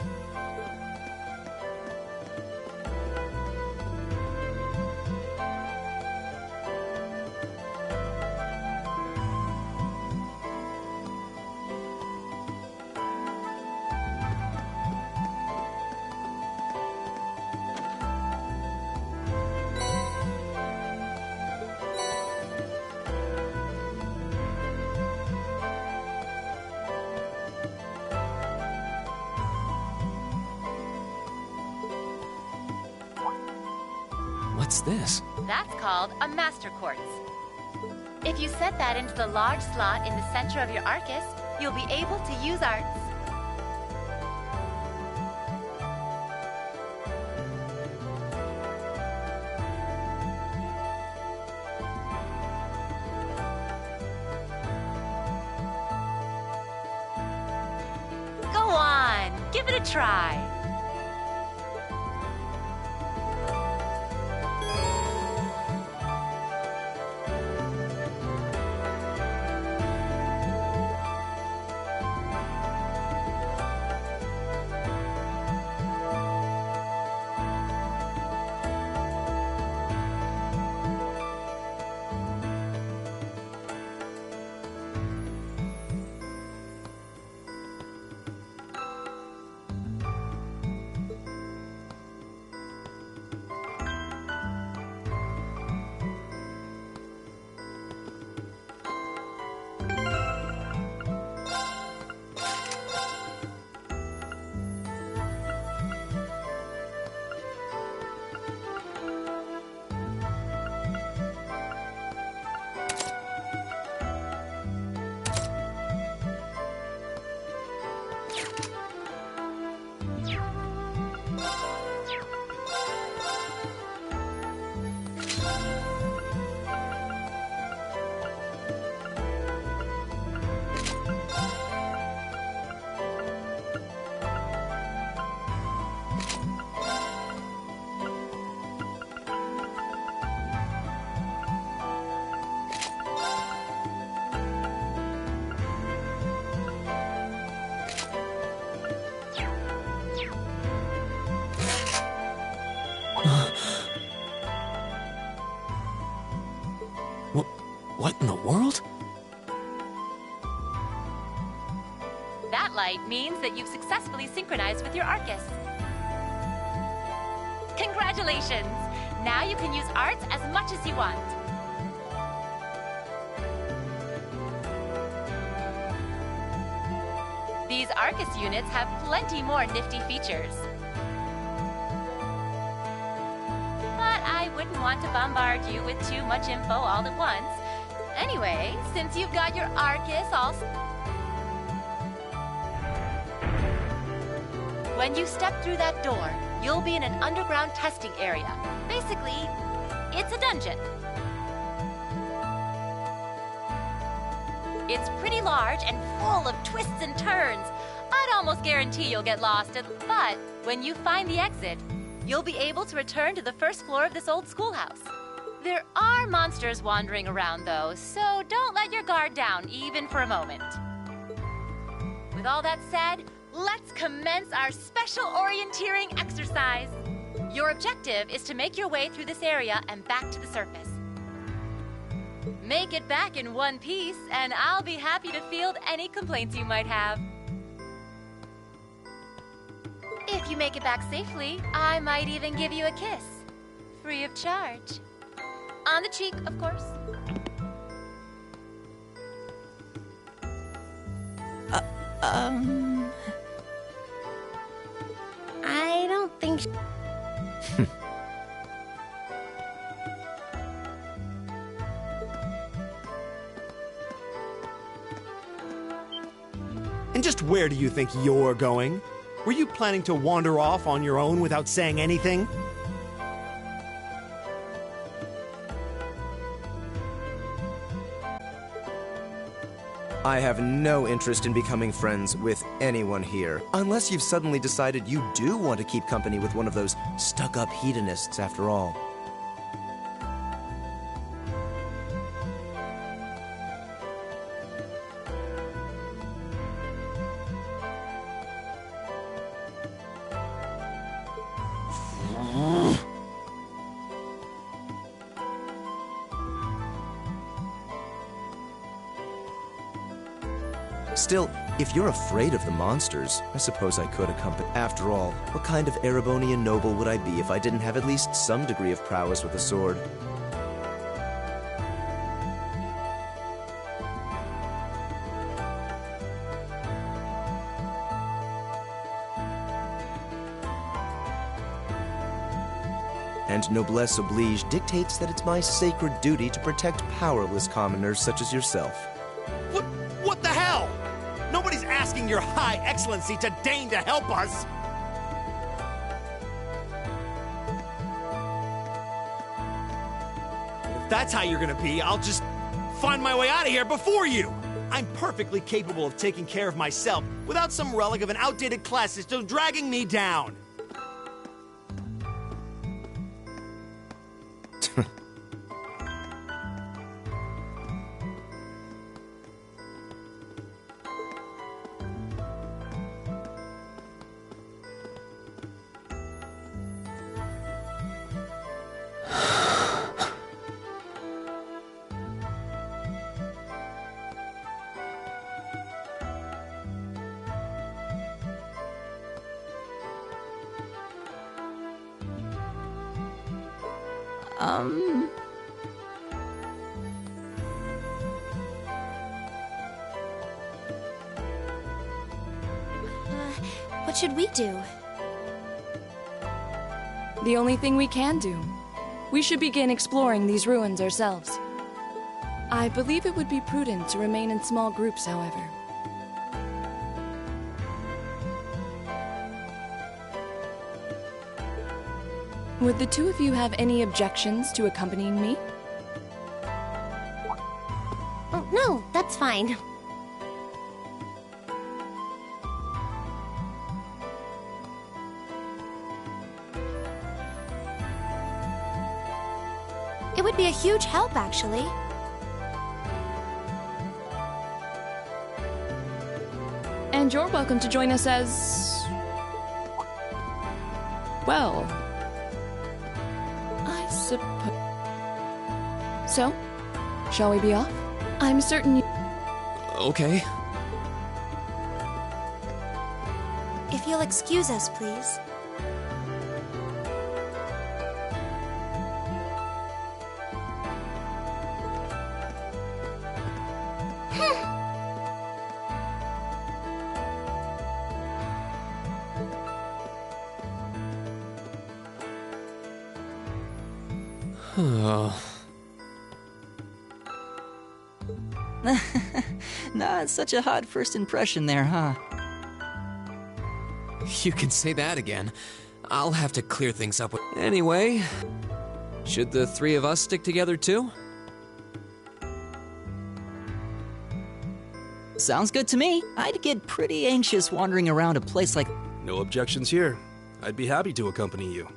What's this? That's called a Master Quartz. If you set that into the large slot in the center of your Arcus, you'll be able to use arts. Go on, give it a try. What in the world? That light means that you've successfully synchronized with your Arcus. Congratulations! Now you can use arts as much as you want. These Arcus units have plenty more nifty features. But I wouldn't want to bombard you with too much info all at once. Anyway, since you've got your Arcus all... When you step through that door, you'll be in an underground testing area. Basically, it's a dungeon. It's pretty large and full of twists and turns. I'd almost guarantee you'll get lost, but when you find the exit, you'll be able to return to the first floor of this old schoolhouse. There are monsters wandering around, though, so don't let your guard down, even for a moment. With all that said, let's commence our special orienteering exercise. Your objective is to make your way through this area and back to the surface. Make it back in one piece, and I'll be happy to field any complaints you might have. If you make it back safely, I might even give you a kiss. Free of charge. On the cheek, of course. I don't think... And just where do you think you're going? Were you planning to wander off on your own without saying anything? I have no interest in becoming friends with anyone here, unless you've suddenly decided you do want to keep company with one of those stuck-up hedonists after all. Still, if you're afraid of the monsters, I suppose I could accompany. After all, what kind of Erebonian noble would I be if I didn't have at least some degree of prowess with a sword? And noblesse oblige dictates that it's my sacred duty to protect powerless commoners such as yourself. What the hell? Nobody's asking your high excellency to deign to help us! If that's how you're gonna be, I'll just find my way out of here before you! I'm perfectly capable of taking care of myself without some relic of an outdated class system dragging me down! What should we do? The only thing we can do. We should begin exploring these ruins ourselves. I believe it would be prudent to remain in small groups, however. Would the two of you have any objections to accompanying me? Oh, no, that's fine. It would be a huge help, actually. And you're welcome to join us as... well... I suppose... So, shall we be off? I'm certain you... Okay. If you'll excuse us, please. Oh. Not such a hot first impression there, huh? You can say that again. I'll have to clear things up with... Anyway, should the three of us stick together too? Sounds good to me. I'd get pretty anxious wandering around a place like... No objections here. I'd be happy to accompany you.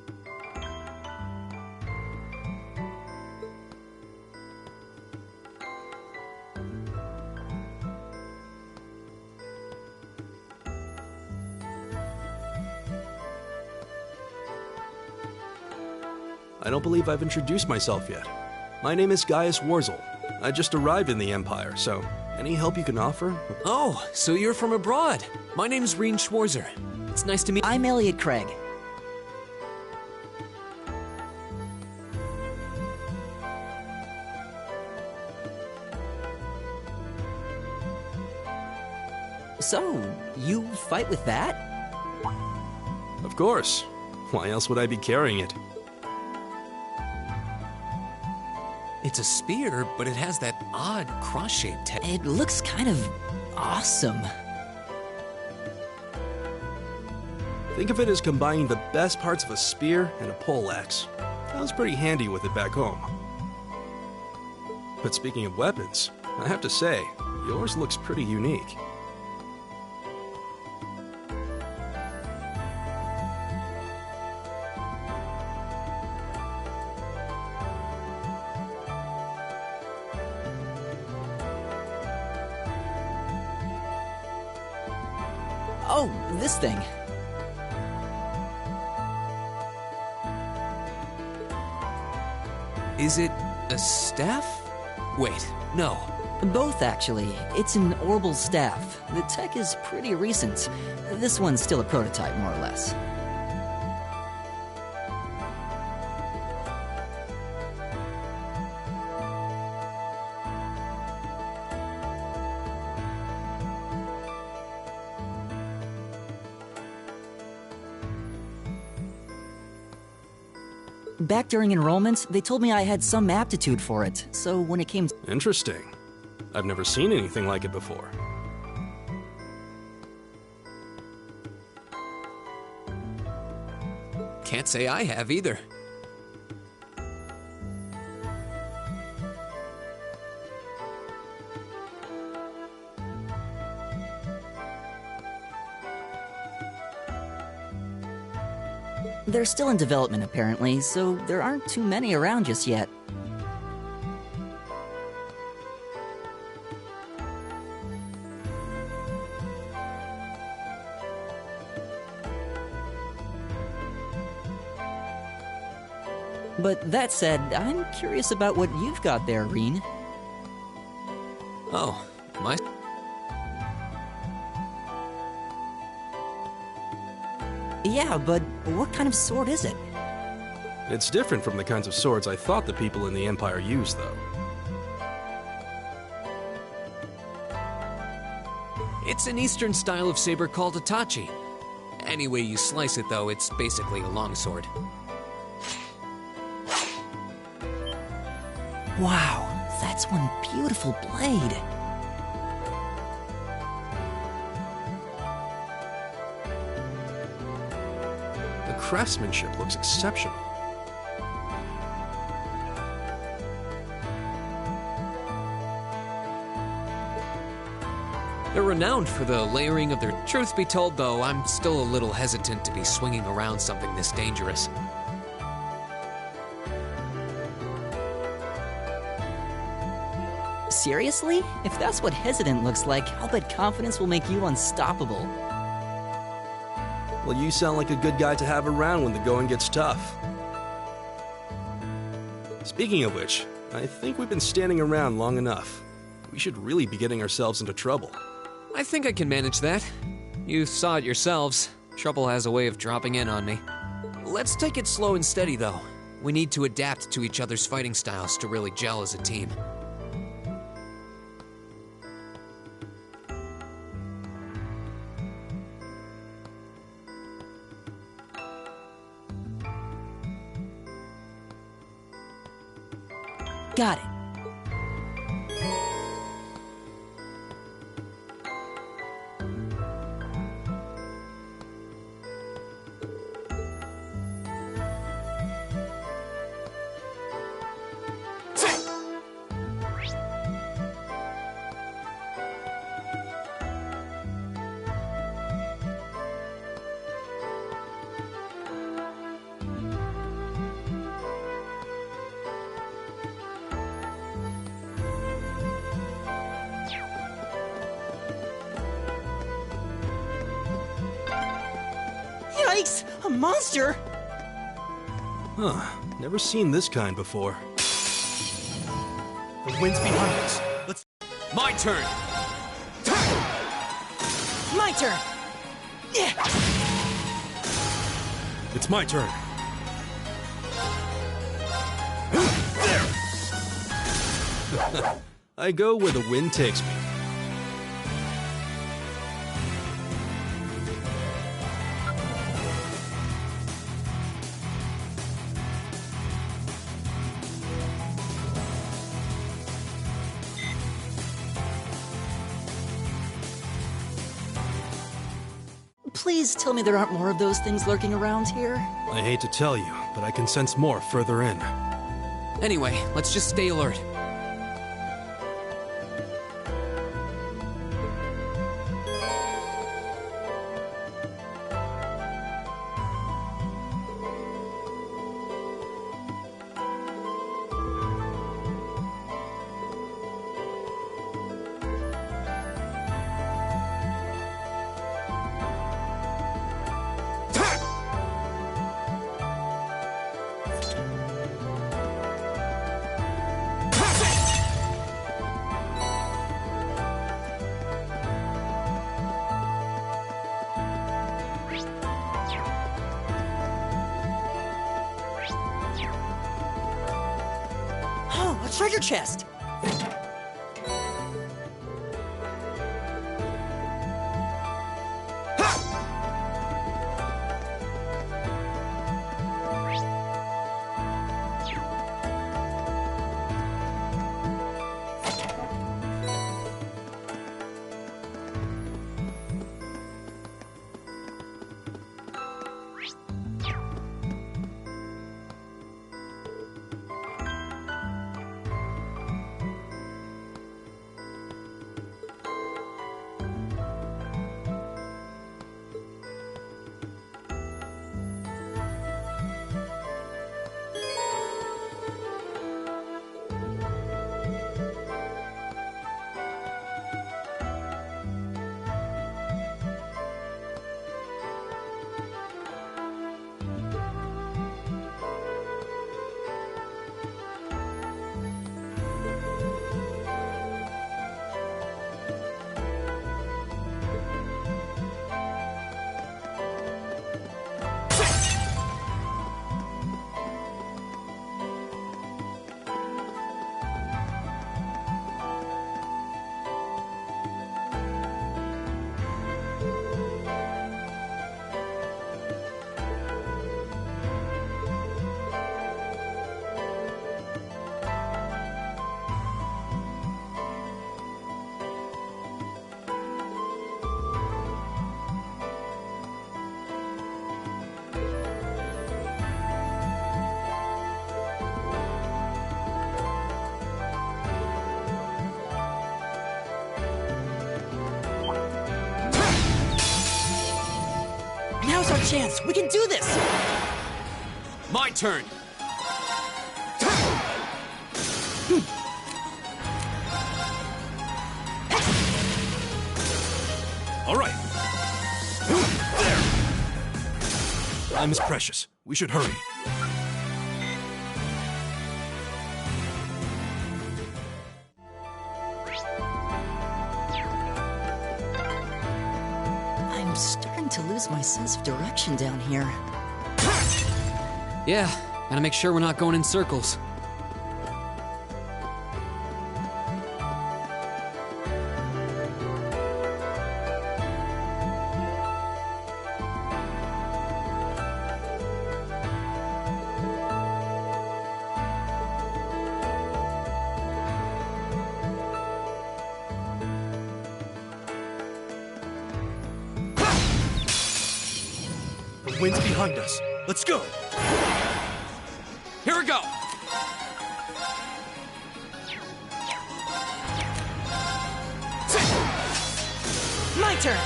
I don't believe I've introduced myself yet. My name is Gaius Warzel. I just arrived in the Empire, so any help you can offer? Oh, so you're from abroad. My name's Reen Schwarzer. It's nice to meet... I'm Elliot Craig. So, you fight with that? Of course. Why else would I be carrying it? It's a spear, but it has that odd cross-shaped head. It looks kind of awesome. Think of it as combining the best parts of a spear and a poleaxe. I was pretty handy with it back home. But speaking of weapons, I have to say, yours looks pretty unique. Oh, this thing. Is it a staff? Wait, no. Both, actually. It's an orbital staff. The tech is pretty recent. This one's still a prototype, more or less. Back during enrollment, they told me I had some aptitude for it, so when it came... Interesting. I've never seen anything like it before. Can't say I have either. They're still in development, apparently, so there aren't too many around just yet. But that said, I'm curious about what you've got there, Reen. Oh, my... Yeah, but what kind of sword is it? It's different from the kinds of swords I thought the people in the Empire used, though. It's an Eastern style of saber called a tachi. Any way you slice it, though, it's basically a longsword. Wow, that's one beautiful blade. The craftsmanship looks exceptional. They're renowned for the layering of their... Truth be told, though, I'm still a little hesitant to be swinging around something this dangerous. Seriously? If that's what hesitant looks like, I'll bet confidence will make you unstoppable. Well, you sound like a good guy to have around when the going gets tough. Speaking of which, I think we've been standing around long enough. We should really be getting ourselves into trouble. I think I can manage that. You saw it yourselves. Trouble has a way of dropping in on me. Let's take it slow and steady, though. We need to adapt to each other's fighting styles to really gel as a team. Got it. Yikes! A monster? Huh. Never seen this kind before. The wind's behind us. Let's... My turn! My turn! It's my turn. I go where the wind takes me. Please tell me there aren't more of those things lurking around here. I hate to tell you, but I can sense more further in. Anyway, let's just stay alert. Oh, a treasure chest! Now's our chance! We can do this! My turn! All right. There. Time is precious. We should hurry. I'm starting to lose my sense of direction down here. Yeah, gotta make sure we're not going in circles. wind's behind us. Let's go! Here we go! My turn!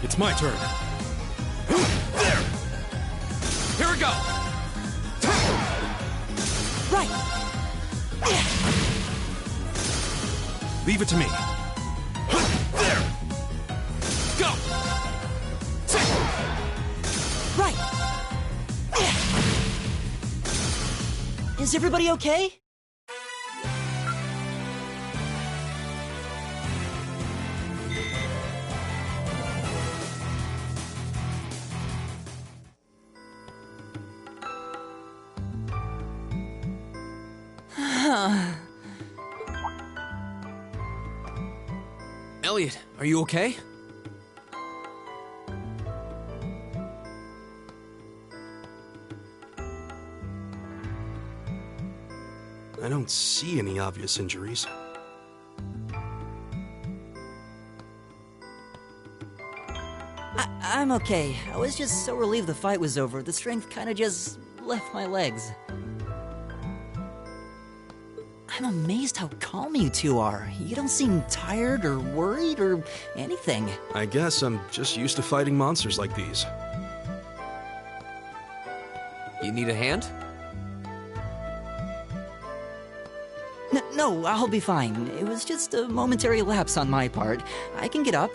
It's my turn. There! Here we go! Right! Leave it to me. There! Go! Right! Is everybody okay? Elliot, are you okay? I don't see any obvious injuries. I'm okay. I was just so relieved the fight was over. The strength kinda just left my legs. I'm amazed how calm you two are. You don't seem tired or worried or anything. I guess I'm just used to fighting monsters like these. You need a hand? No, I'll be fine. It was just a momentary lapse on my part. I can get up.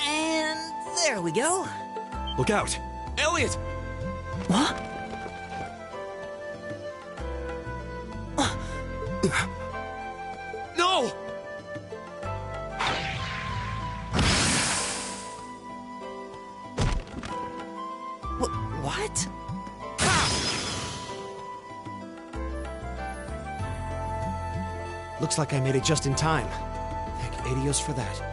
And there we go. Look out! Elliot! What? No! What? Looks like I made it just in time. Thank Adios for that.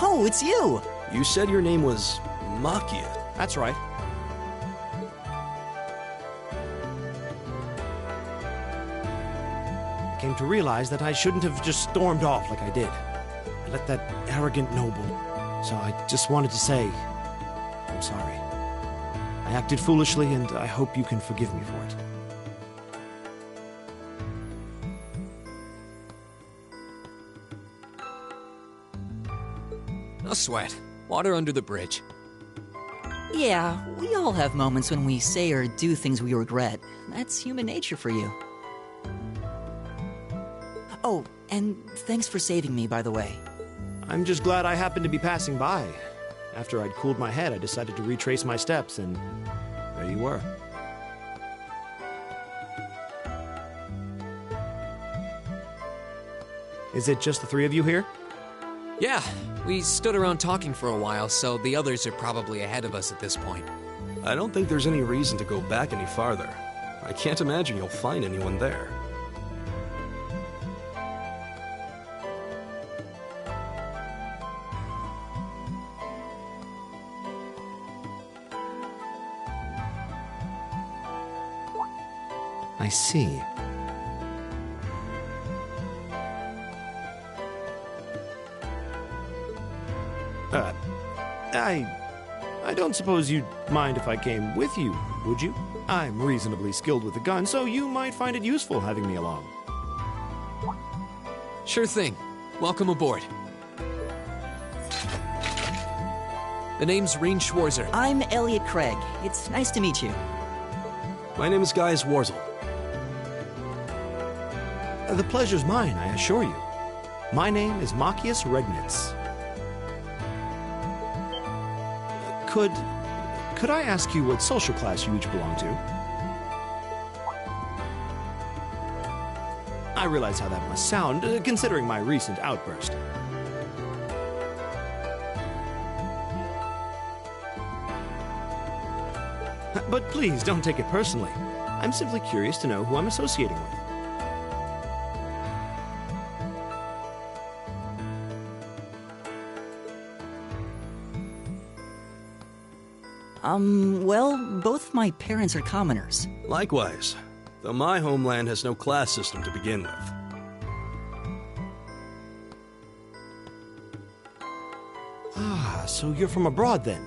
Oh, it's you! You said your name was Makia. That's right. I came to realize that I shouldn't have just stormed off like I did. I let that arrogant noble. So I just wanted to say, I'm sorry. I acted foolishly, and I hope you can forgive me for it. No sweat. Water under the bridge. Yeah, we all have moments when we say or do things we regret. That's human nature for you. Oh, and thanks for saving me, by the way. I'm just glad I happened to be passing by. After I'd cooled my head, I decided to retrace my steps, and there you were. Is it just the three of you here? Yeah, we stood around talking for a while, so the others are probably ahead of us at this point. I don't think there's any reason to go back any farther. I can't imagine you'll find anyone there. I see. I don't suppose you'd mind if I came with you, would you? I'm reasonably skilled with a gun, so you might find it useful having me along. Sure thing. Welcome aboard. The name's Reen Schwarzer. I'm Elliot Craig. It's nice to meet you. My name is Gaius Warzel. The pleasure's mine, I assure you. My name is Machias Regnitz. Could I ask you what social class you each belong to? I realize how that must sound, considering my recent outburst. But please, don't take it personally. I'm simply curious to know who I'm associating with. Well, both my parents are commoners. Likewise, though my homeland has no class system to begin with. Ah, so you're from abroad then?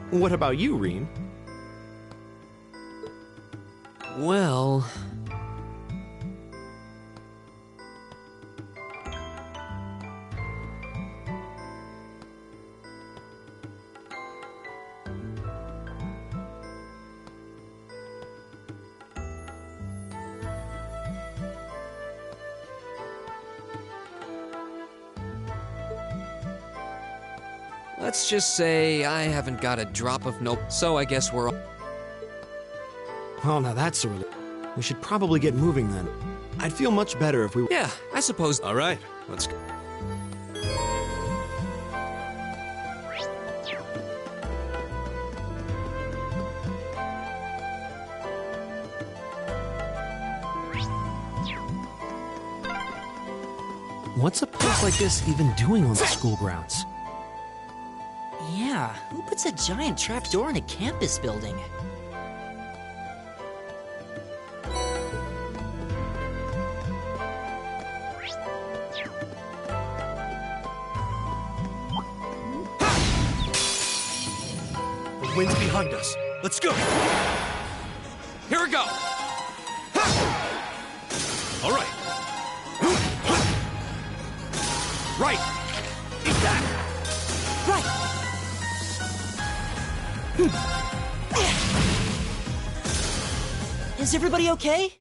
What about you, Reem? Well... Let's just say I haven't got a drop of nope, so I guess we're all... Well, now that's a relief. We should probably get moving then. I'd feel much better if we... Yeah, I suppose... All right, let's go. What's a place like this even doing on the school grounds? Yeah, who puts a giant trapdoor in a campus building? The wind's behind us. Let's go! Here we go! All right. Right! Eat that! Right! Is everybody okay?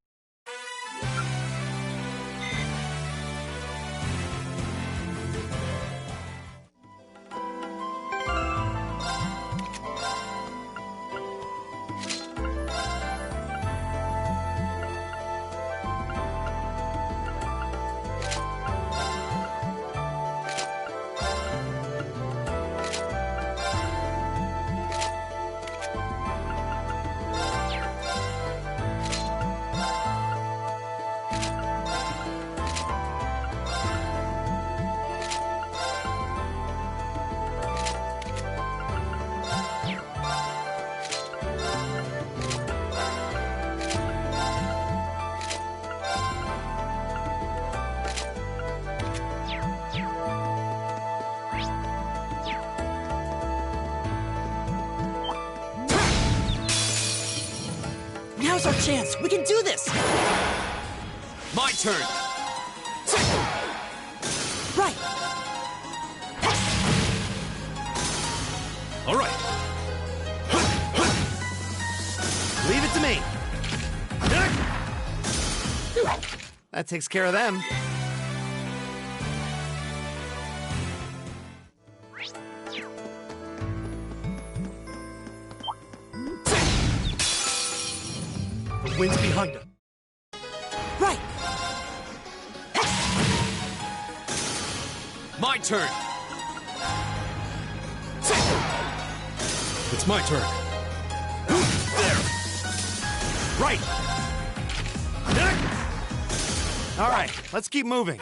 Now's our chance. We can do this. My turn. Right. All right. Leave it to me. That takes care of them. The wind's behind us. Right. My turn. It's my turn. There. Right. All right, let's keep moving.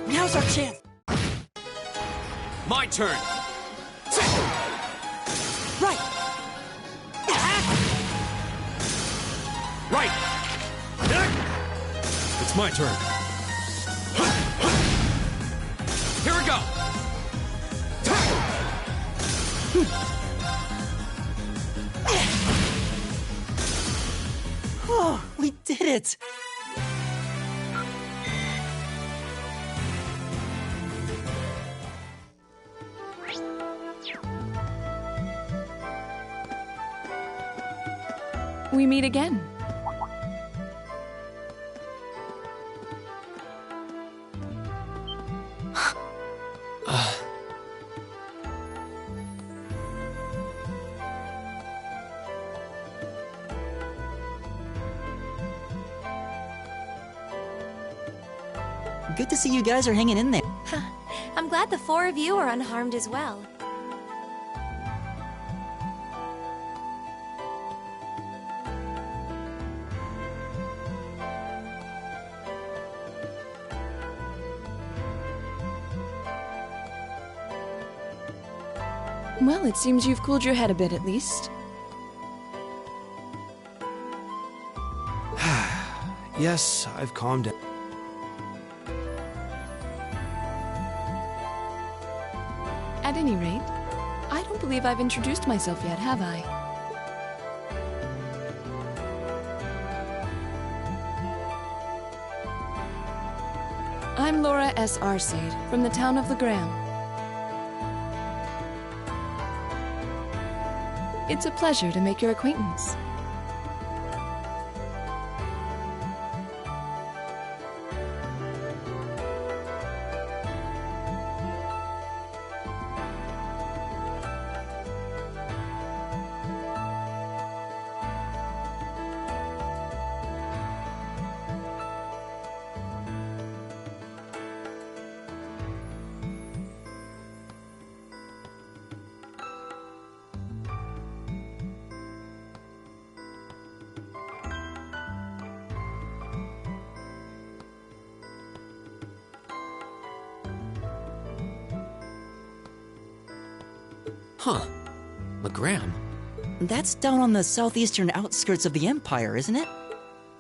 Now's our chance. My turn. Right. Right. It's my turn. Here we go. Oh, we did it. we meet again. Good to see you guys are hanging in there. I'm glad the four of you are unharmed as well. Well, it seems you've cooled your head a bit at least. Yes, I've calmed down. At any rate, I don't believe I've introduced myself yet, have I? I'm Laura S. Arcade, from the town of Legram. It's a pleasure to make your acquaintance. Huh. Legram? That's down on the southeastern outskirts of the Empire, isn't it?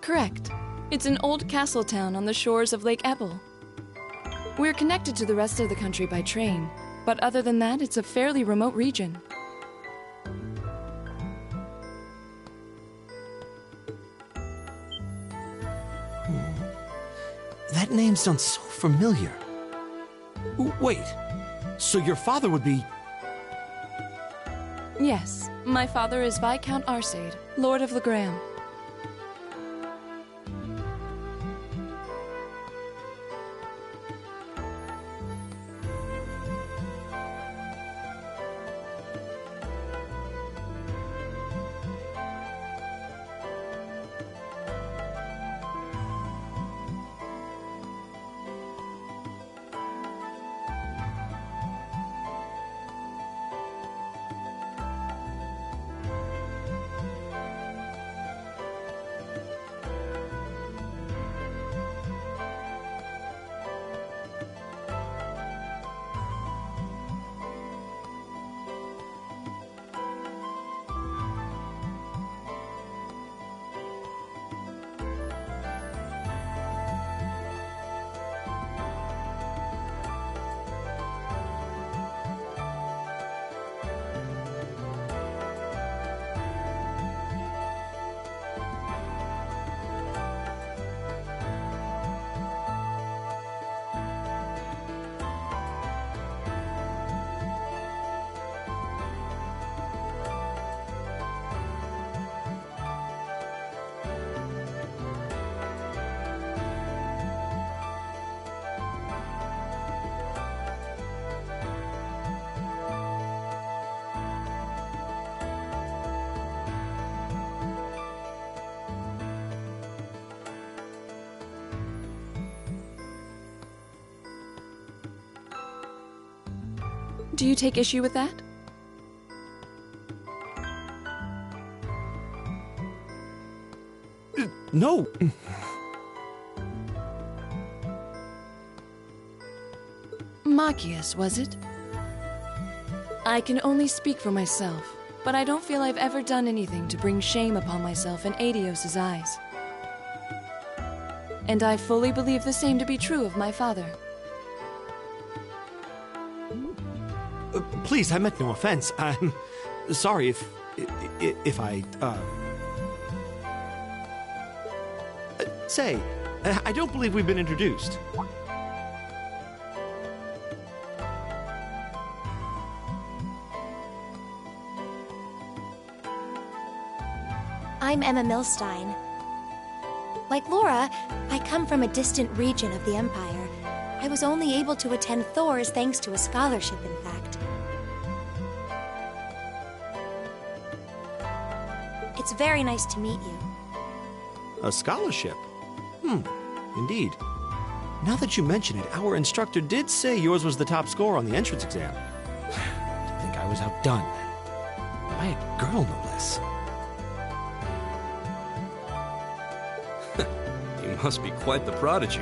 Correct. It's an old castle town on the shores of Lake Ebble. We're connected to the rest of the country by train, but other than that, it's a fairly remote region. That name sounds so familiar. Wait, so your father would be... Yes, my father is Viscount Arcade, Lord of Legram. Do you take issue with that? No. Machias, was it? I can only speak for myself, but I don't feel I've ever done anything to bring shame upon myself in Adios's eyes. And I fully believe the same to be true of my father. Please, I meant no offense. I'm sorry if I, Say, I don't believe we've been introduced. I'm Emma Milstein. Like Laura, I come from a distant region of the Empire. I was only able to attend Thor's thanks to a scholarship, in fact. It's very nice to meet you. A scholarship? Indeed. Now that you mention it, our instructor did say yours was the top score on the entrance exam. I think I was outdone. By a girl, no less. You must be quite the prodigy.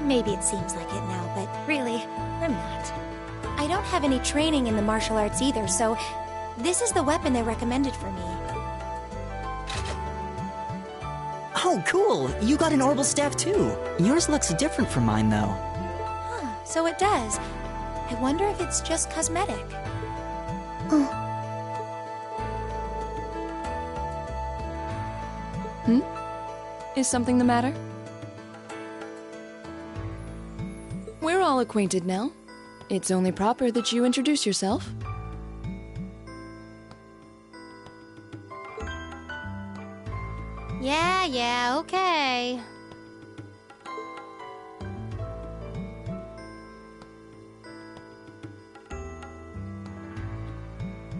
Maybe it seems like it now, but really, I'm not. I don't have any training in the martial arts either, so this is the weapon they recommended for me. Oh, cool! You got an orbital staff too. Yours looks different from mine, though. Huh, so it does. I wonder if it's just cosmetic. Is something the matter? We're all acquainted now. It's only proper that you introduce yourself. Yeah, okay.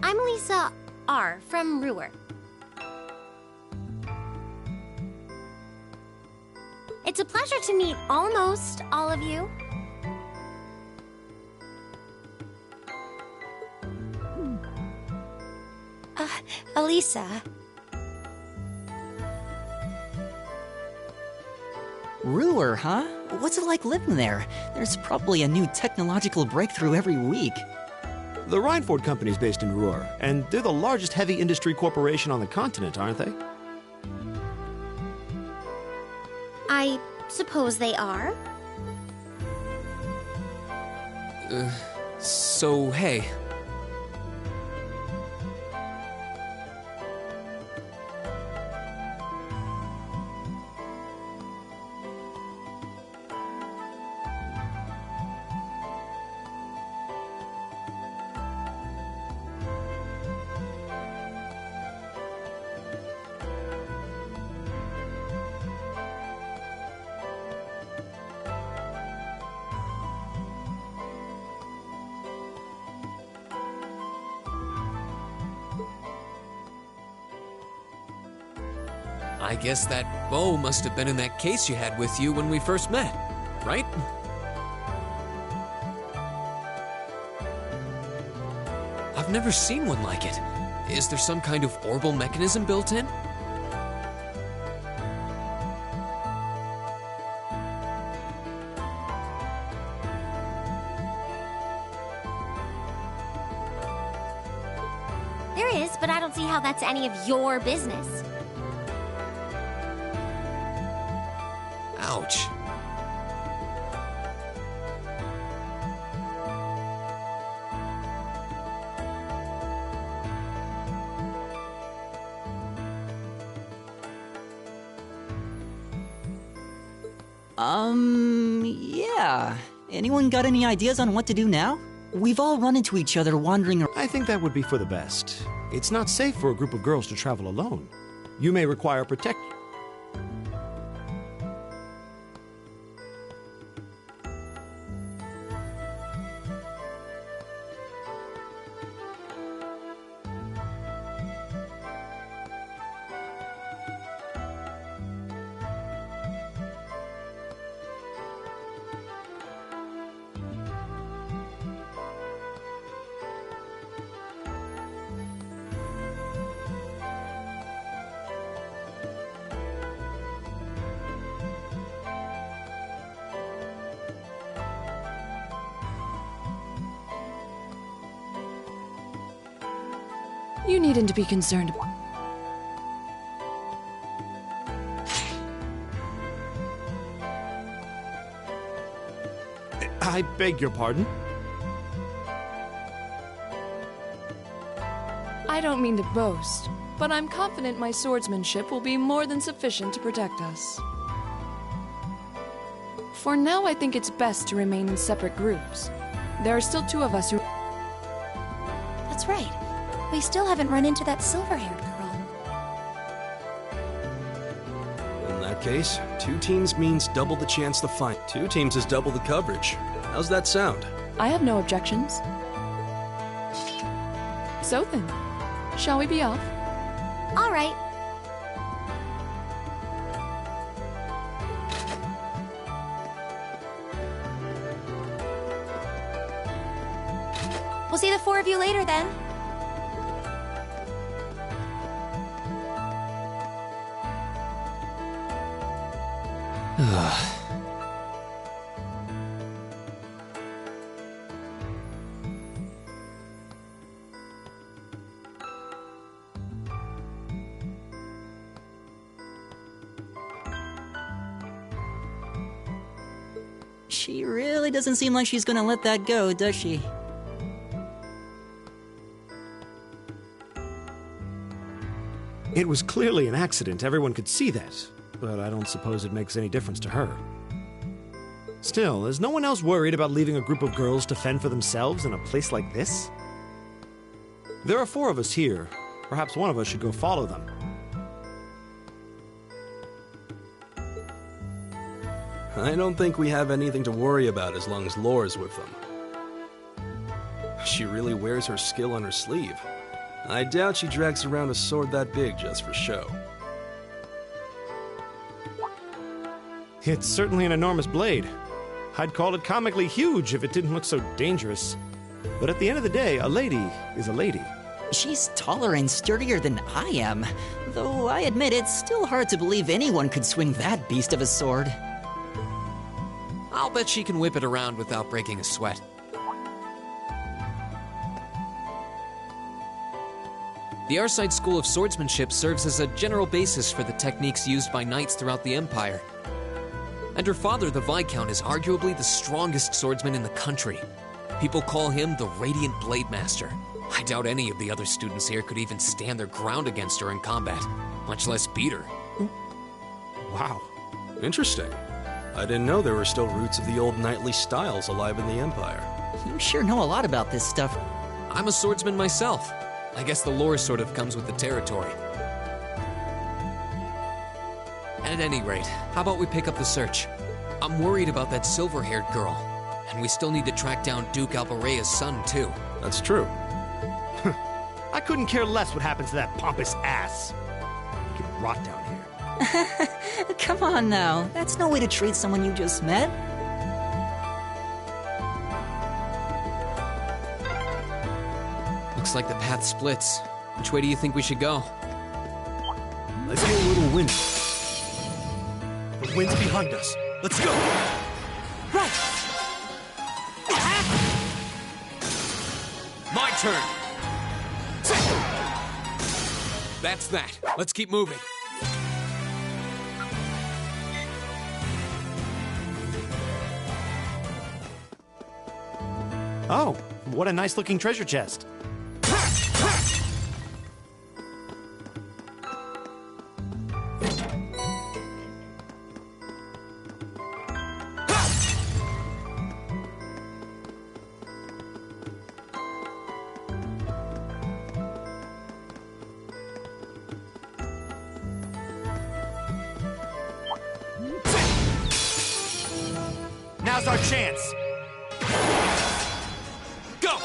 I'm Lisa R. from Ruhr. It's a pleasure to meet almost all of you. Elisa. Ruhr, huh? What's it like living there? There's probably a new technological breakthrough every week. The Reinford Company's based in Ruhr, and they're the largest heavy industry corporation on the continent, aren't they? I suppose they are. So, hey. I guess that bow must have been in that case you had with you when we first met, right? I've never seen one like it. Is there some kind of orbital mechanism built in? There is, but I don't see how that's any of your business. Ouch. Yeah. Anyone got any ideas on what to do now? We've all run into each other wandering around. I think that would be for the best. It's not safe for a group of girls to travel alone. You may require protection. You needn't to be concerned. I beg your pardon? I don't mean to boast, but I'm confident my swordsmanship will be more than sufficient to protect us. For now, I think it's best to remain in separate groups. There are still two of us who... still haven't run into that silver-haired girl. In that case, 2 teams means double the chance to find. 2 teams is double the coverage. How's that sound? I have no objections. So then, shall we be off? All right. We'll see the 4 of you later then. She really doesn't seem like she's gonna let that go, does she? It was clearly an accident, everyone could see that, but I don't suppose it makes any difference to her. Still, is no one else worried about leaving a group of girls to fend for themselves in a place like this? There are 4 of us here. Perhaps one of us should go follow them. I don't think we have anything to worry about as long as Lore's with them. She really wears her skill on her sleeve. I doubt she drags around a sword that big just for show. It's certainly an enormous blade. I'd call it comically huge if it didn't look so dangerous. But at the end of the day, a lady is a lady. She's taller and sturdier than I am, though I admit it's still hard to believe anyone could swing that beast of a sword. I'll bet she can whip it around without breaking a sweat. The Arside School of Swordsmanship serves as a general basis for the techniques used by knights throughout the Empire. And her father, the Viscount, is arguably the strongest swordsman in the country. People call him the Radiant Blade Master. I doubt any of the other students here could even stand their ground against her in combat, much less beat her. Wow. Interesting. I didn't know there were still roots of the old knightly styles alive in the Empire. You sure know a lot about this stuff. I'm a swordsman myself. I guess the lore sort of comes with the territory. At any rate, how about we pick up the search? I'm worried about that silver-haired girl. And we still need to track down Duke Albarea's son, too. That's true. I couldn't care less what happens to that pompous ass. He can rot down here. Come on now, that's no way to treat someone you just met. Looks like the path splits. Which way do you think we should go? Let's get a little wind. The wind's behind us. Let's go! Right! My turn! That's that. Let's keep moving. Oh, what a nice looking treasure chest. Now's our chance. Go!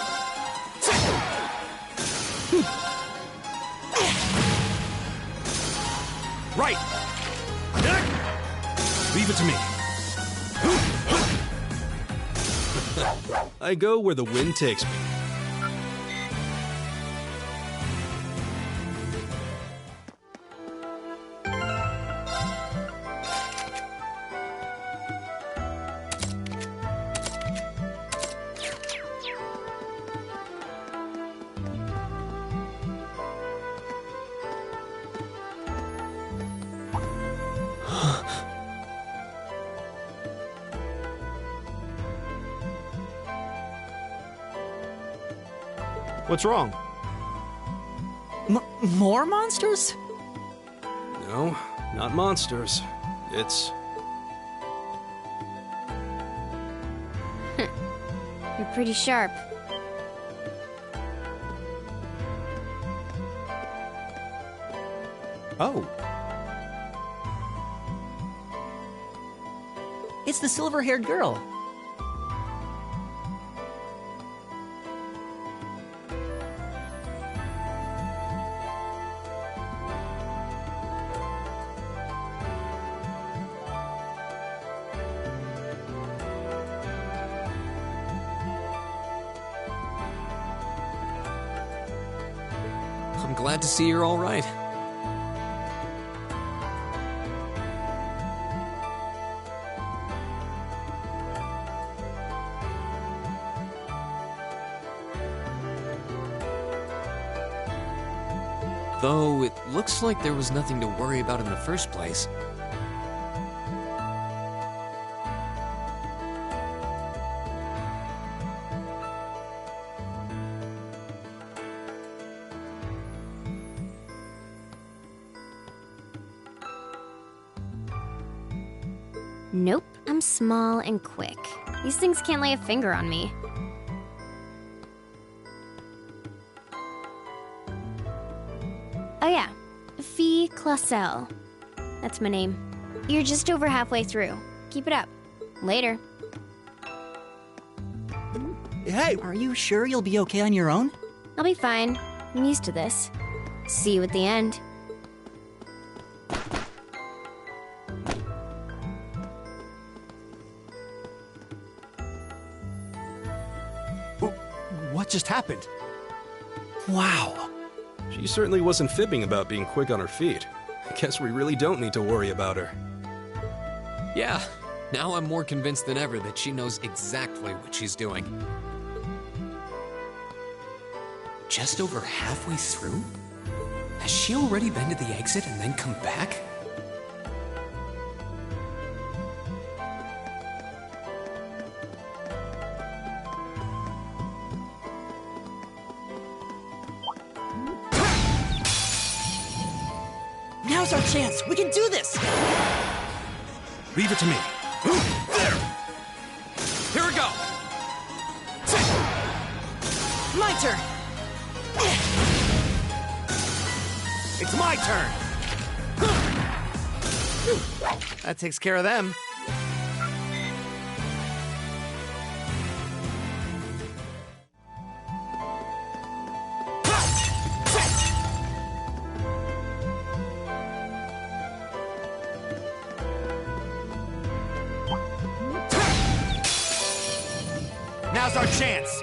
Right! Leave it to me. I go where the wind takes me. What's wrong? More monsters? No, not monsters. It's... You're pretty sharp. Oh. It's the silver-haired girl. I'm glad to see you're all right. Though it looks like there was nothing to worry about in the first place. Nope, I'm small and quick. These things can't lay a finger on me. Oh yeah, Fee Clausel. That's my name. You're just over halfway through. Keep it up. Later. Hey! Are you sure you'll be okay on your own? I'll be fine. I'm used to this. See you at the end. What just happened? Wow. She certainly wasn't fibbing about being quick on her feet. Guess we really don't need to worry about her. Yeah, now I'm more convinced than ever that she knows exactly what she's doing. Just over halfway through? Has she already been to the exit and then come back? Now's our chance. We can do this. Leave it to me. There. Here we go. My turn. It's my turn. That takes care of them. Now's our chance.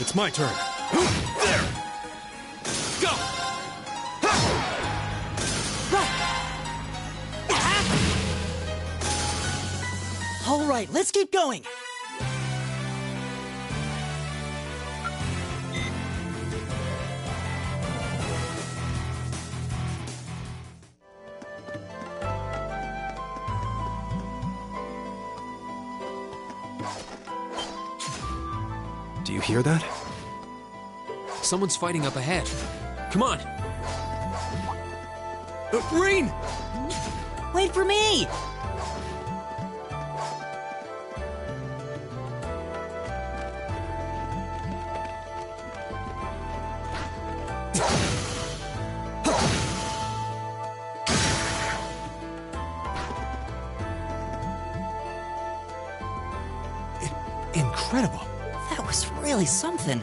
It's my turn. There. Go. All right, let's keep going. Do you hear that? Someone's fighting up ahead. Come on. Green! Wait for me! Incredible. That was really something.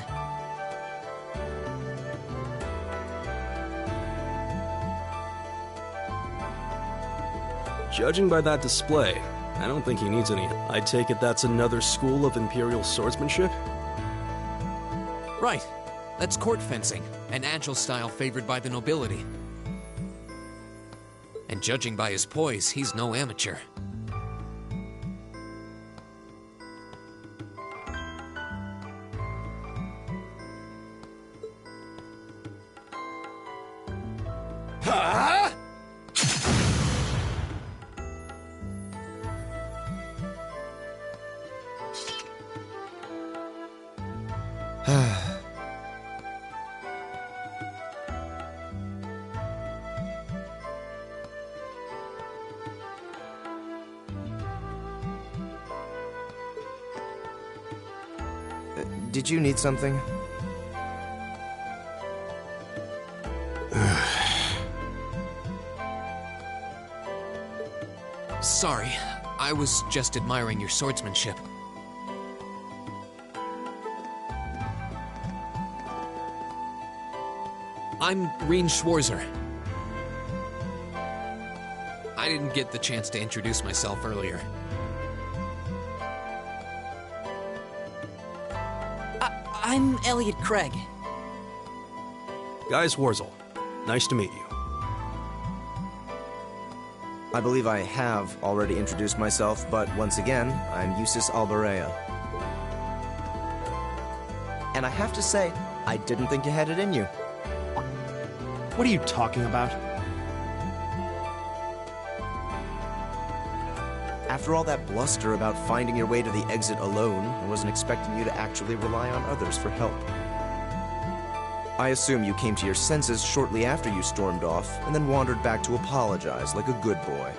Judging by that display, I don't think he needs any. I take it that's another school of Imperial swordsmanship? Right. That's court fencing, an agile style favored by the nobility. And judging by his poise, he's no amateur. Did you need something? Sorry, I was just admiring your swordsmanship. I'm Reen Schwarzer. I didn't get the chance to introduce myself earlier. I'm Elliot Craig. Gaius Warzel. Nice to meet you. I believe I have already introduced myself, but once again, I'm Eustace Alberea. And I have to say, I didn't think you had it in you. What are you talking about? After all that bluster about finding your way to the exit alone, I wasn't expecting you to actually rely on others for help. I assume you came to your senses shortly after you stormed off, and then wandered back to apologize like a good boy.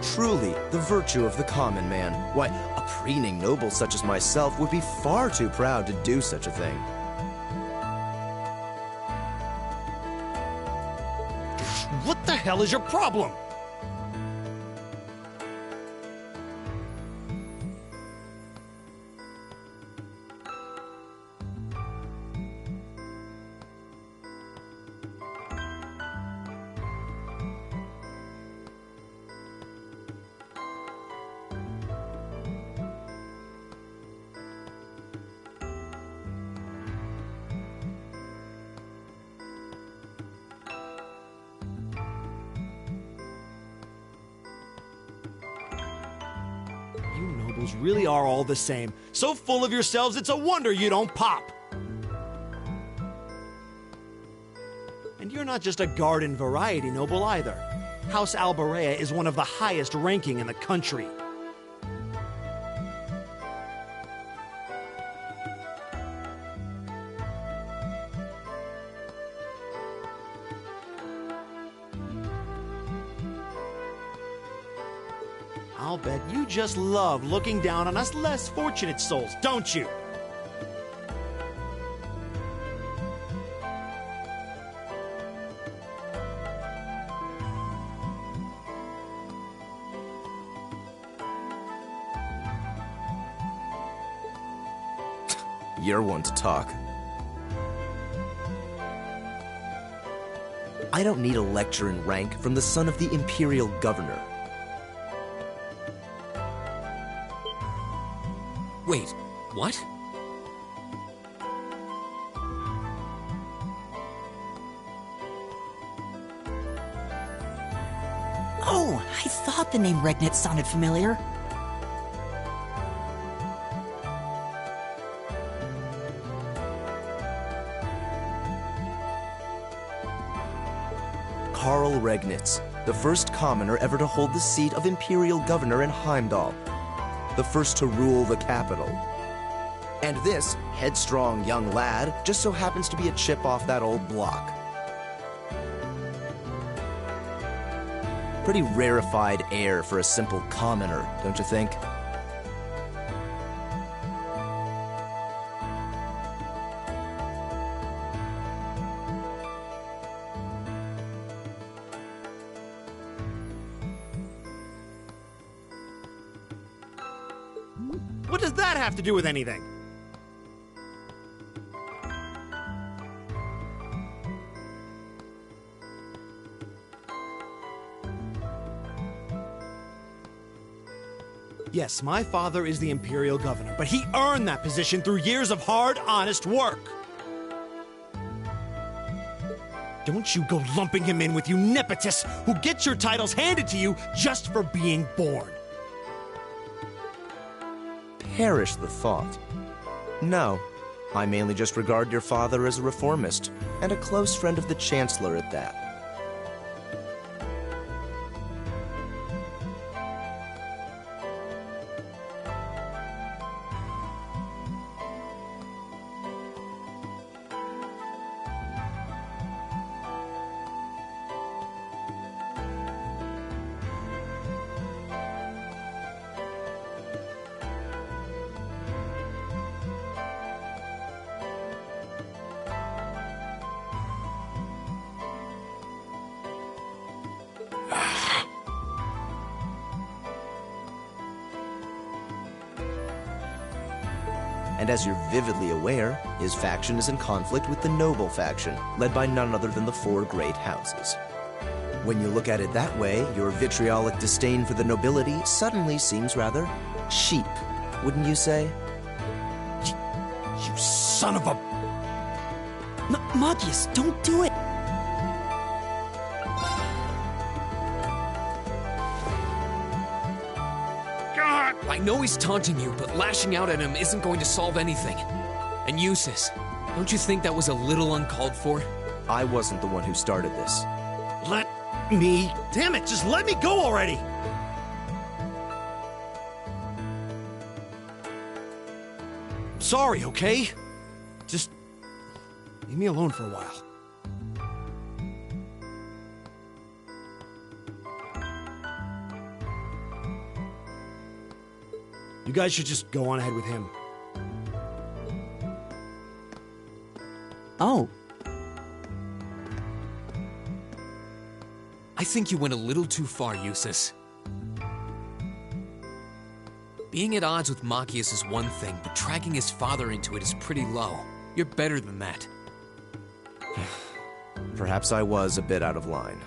Truly, the virtue of the common man. Why, a preening noble such as myself would be far too proud to do such a thing. What the hell is your problem? Really are all the same. So full of yourselves, it's a wonder you don't pop. And you're not just a garden variety noble either. House Alberea is one of the highest ranking in the country. I'll bet you just love looking down on us less fortunate souls, don't you? You're one to talk. I don't need a lecture in rank from the son of the Imperial Governor. Wait, what? Oh, I thought the name Regnitz sounded familiar. Karl Regnitz, the first commoner ever to hold the seat of Imperial Governor in Heimdall. The first to rule the capital. And this headstrong young lad just so happens to be a chip off that old block. Pretty rarefied air for a simple commoner, don't you think? What does that have to do with anything? Yes, my father is the Imperial Governor, but he earned that position through years of hard, honest work. Don't you go lumping him in with you nepotists who get your titles handed to you just for being born. Perish the thought. No, I mainly just regard your father as a reformist, and a close friend of the Chancellor at that. And as you're vividly aware, his faction is in conflict with the noble faction, led by none other than the four great houses. When you look at it that way, your vitriolic disdain for the nobility suddenly seems rather cheap, wouldn't you say? You son of a... Magius, don't do it! God! I know he's taunting you, but lashing out at him isn't going to solve anything. And Eustace, don't you think that was a little uncalled for? I wasn't the one who started this. Let me... Damn it, just let me go already! Sorry, okay? Just leave me alone for a while. You guys should just go on ahead with him. Oh. I think you went a little too far, Eustace. Being at odds with Machias is one thing, but dragging his father into it is pretty low. You're better than that. Perhaps I was a bit out of line.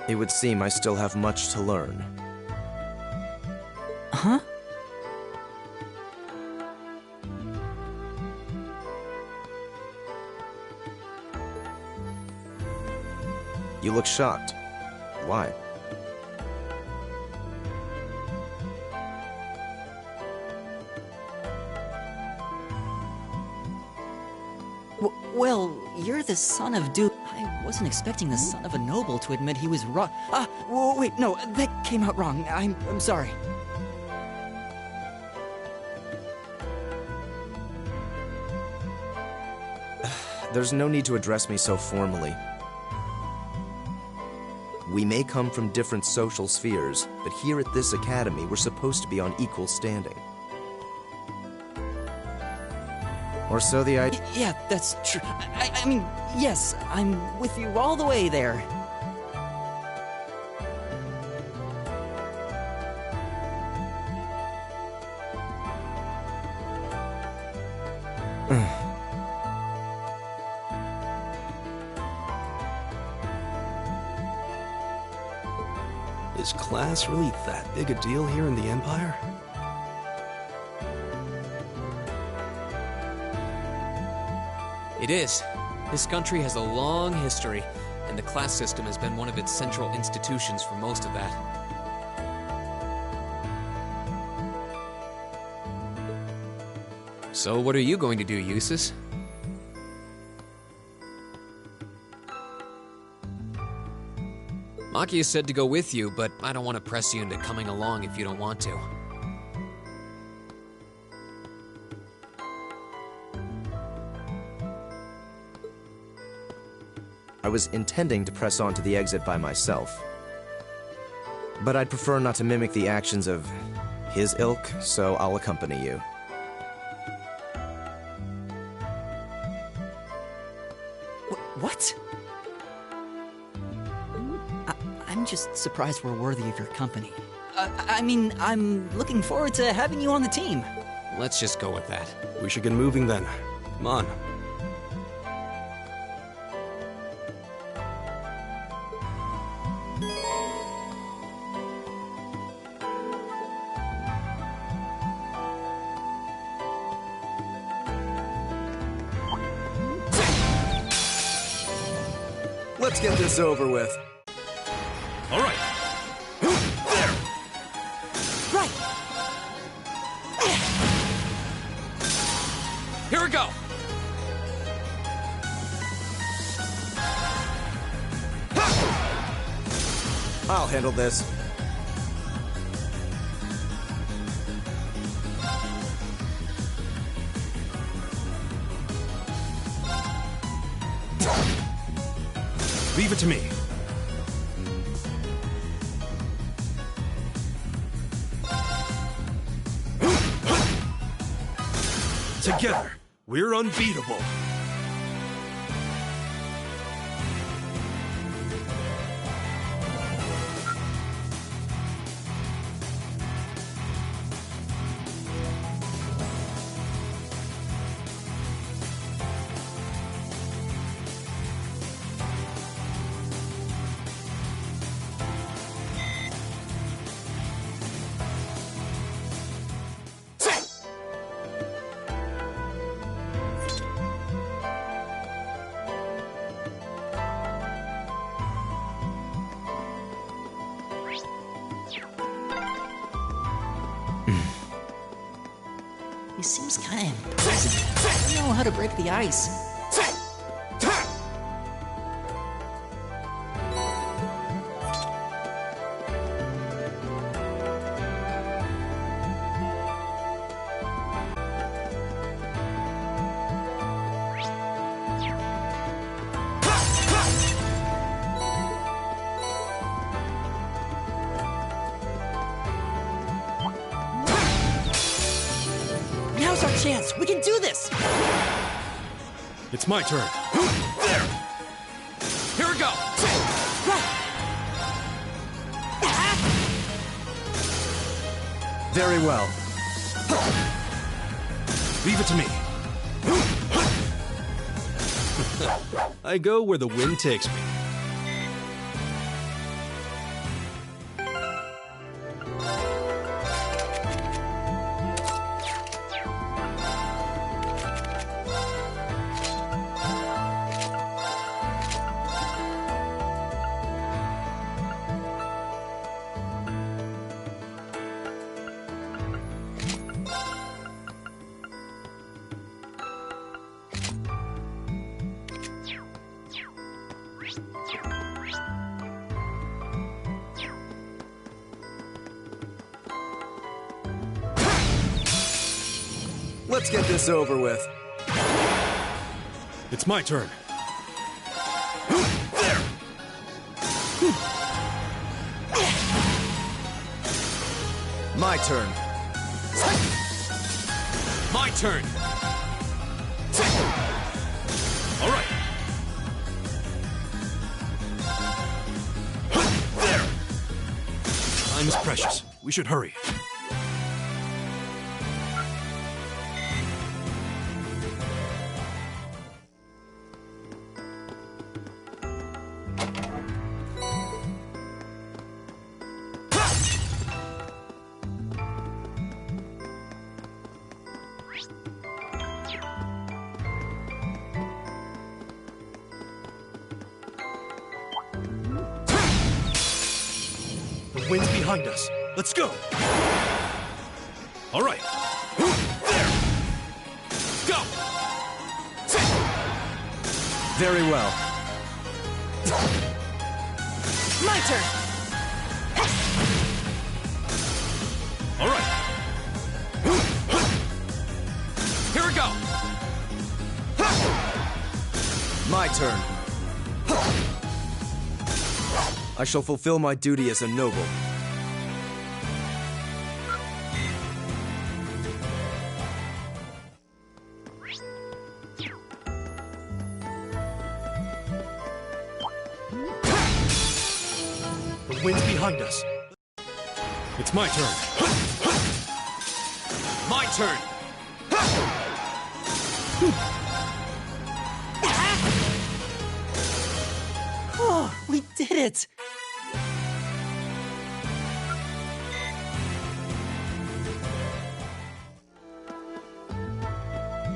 It would seem I still have much to learn. Huh? You look shocked. Why? Well, you're the son of Duke. I wasn't expecting the son of a noble to admit he was wrong. Wait, no, that came out wrong. I'm sorry. There's no need to address me so formally. We may come from different social spheres, but here at this academy, we're supposed to be on equal standing. Or so the idea. Yeah, that's true. I mean, yes, I'm with you all the way there. Is class really that big a deal here in the Empire? It is. This country has a long history, and the class system has been one of its central institutions for most of that. So what are you going to do, Eustace? Machias said to go with you, but I don't want to press you into coming along if you don't want to. I was intending to press on to the exit by myself. But I'd prefer not to mimic the actions of his ilk, so I'll accompany you. What? I'm just surprised we're worthy of your company. I mean, I'm looking forward to having you on the team. Let's just go with that. We should get moving then. Come on. Let's get this over with. All right. There. Right. Here we go. I'll handle this. Leave it to me. Together, we're unbeatable. He seems kind of impressive. I don't know how to break the ice. Now's our chance. We can do this. It's my turn. There! Here we go! Very well. Leave it to me. I go where the wind takes me. Let's get this over with. It's my turn. There! My turn. My turn! All right. There! Time is precious. We should hurry. The wind's behind us. Let's go. All right. There! Go! Very well. My turn. All right. Here we go! My turn. I shall fulfill my duty as a noble. The wind's behind us. It's my turn. My turn! Oh, we did it.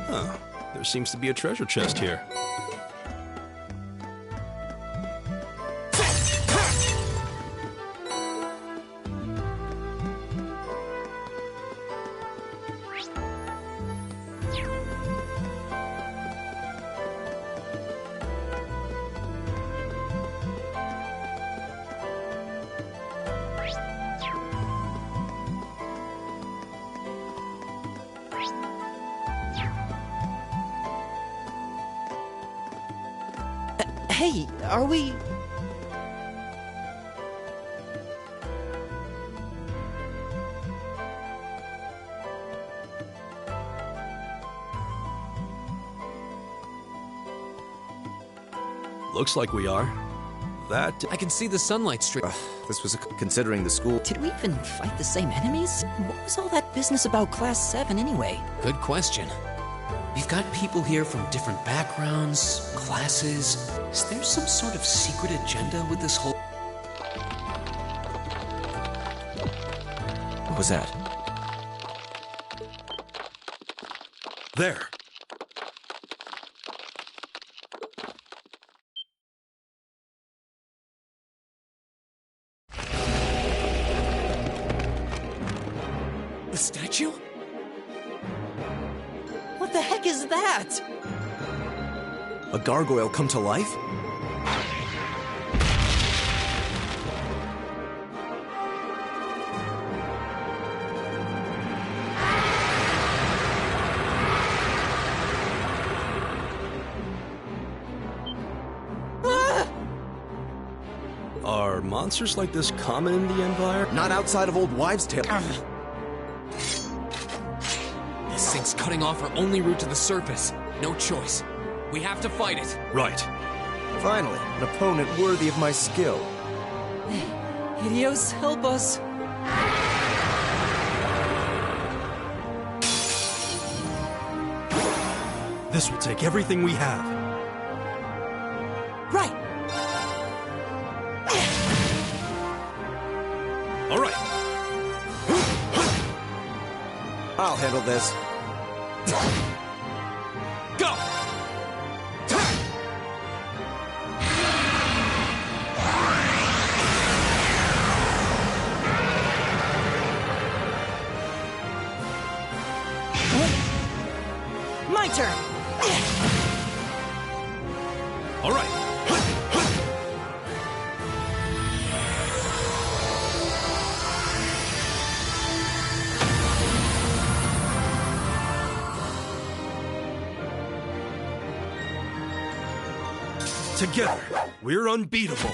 Huh. There seems to be a treasure chest here. Hey, are we... Looks like we are. That... I can see the sunlight straight. This was considering the school. Did we even fight the same enemies? What was all that business about Class 7 anyway? Good question. We've got people here from different backgrounds, classes. Is there some sort of secret agenda with this whole... What was that? There. statue? What the heck is that? A gargoyle come to life? Are monsters like this common in the Empire? Not outside of Old Wives' Tale. This thing's cutting off our only route to the surface. No choice. We have to fight it. Right. Finally, an opponent worthy of my skill. Hideos, help us. This will take everything we have. Right. All right. I'll handle this. Go! My turn. All right. Together, we're unbeatable.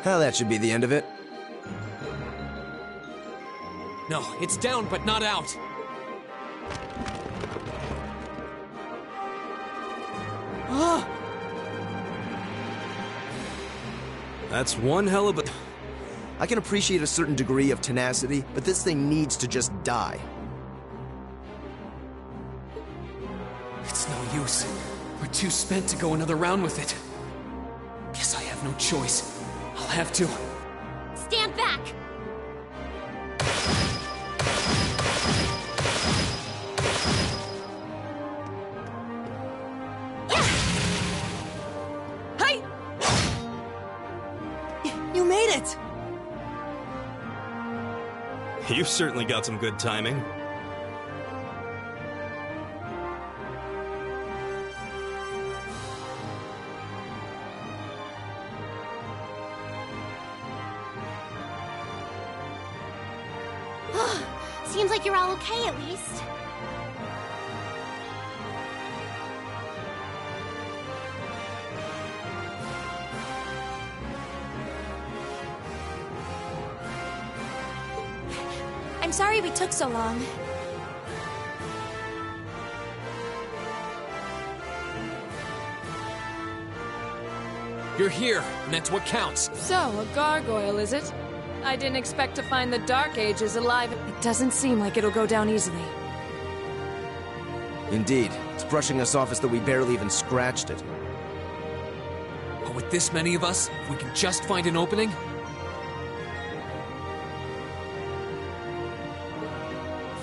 Well, that should be the end of it. No, it's down but not out. Ah! That's one hell of a... I can appreciate a certain degree of tenacity, but this thing needs to just die. It's no use. We're too spent to go another round with it. Guess I have no choice. I'll have to. Stand back! Hey! You made it! You've certainly got some good timing. Seems like you're all okay, at least. I'm sorry we took so long. You're here, and that's what counts. So, a gargoyle, is it? I didn't expect to find the Dark Ages alive. It doesn't seem like it'll go down easily. Indeed. It's brushing us off as though we barely even scratched it. But with this many of us, if we can just find an opening...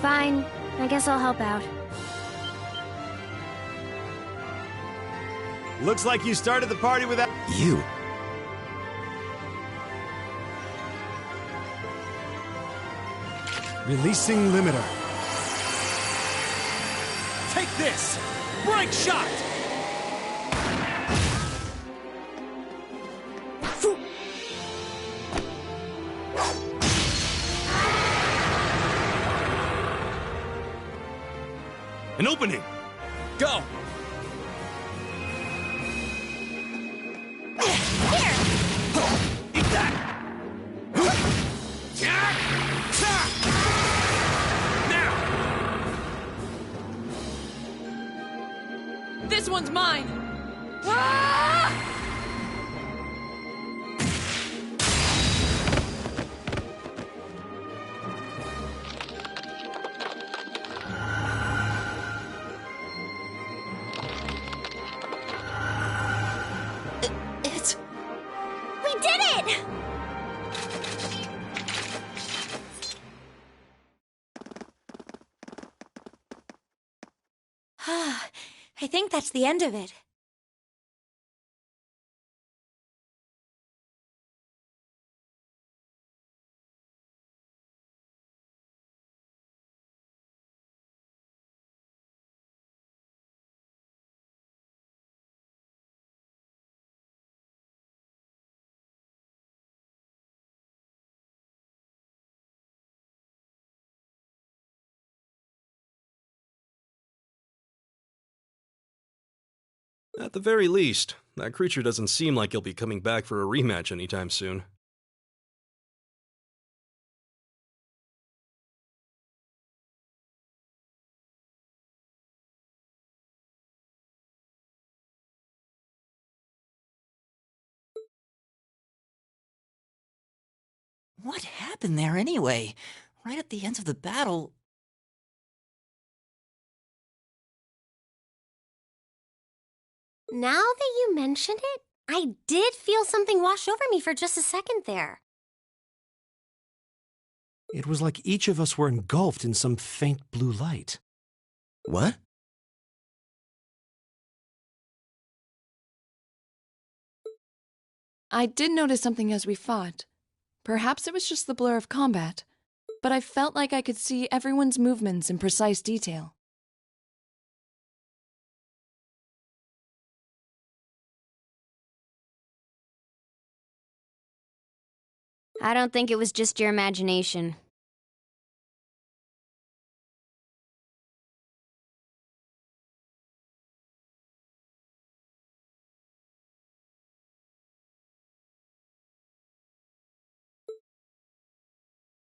Fine. I guess I'll help out. Looks like you started the party without... You? Releasing limiter. Take this! Break shot! An opening! Go! Eat that! This one's mine! Ah! We did it! I think that's the end of it. At the very least, that creature doesn't seem like he'll be coming back for a rematch anytime soon. What happened there anyway? Right at the end of the battle... Now that you mention it, I did feel something wash over me for just a second there. It was like each of us were engulfed in some faint blue light. What? I did notice something as we fought. Perhaps it was just the blur of combat, but I felt like I could see everyone's movements in precise detail. I don't think it was just your imagination.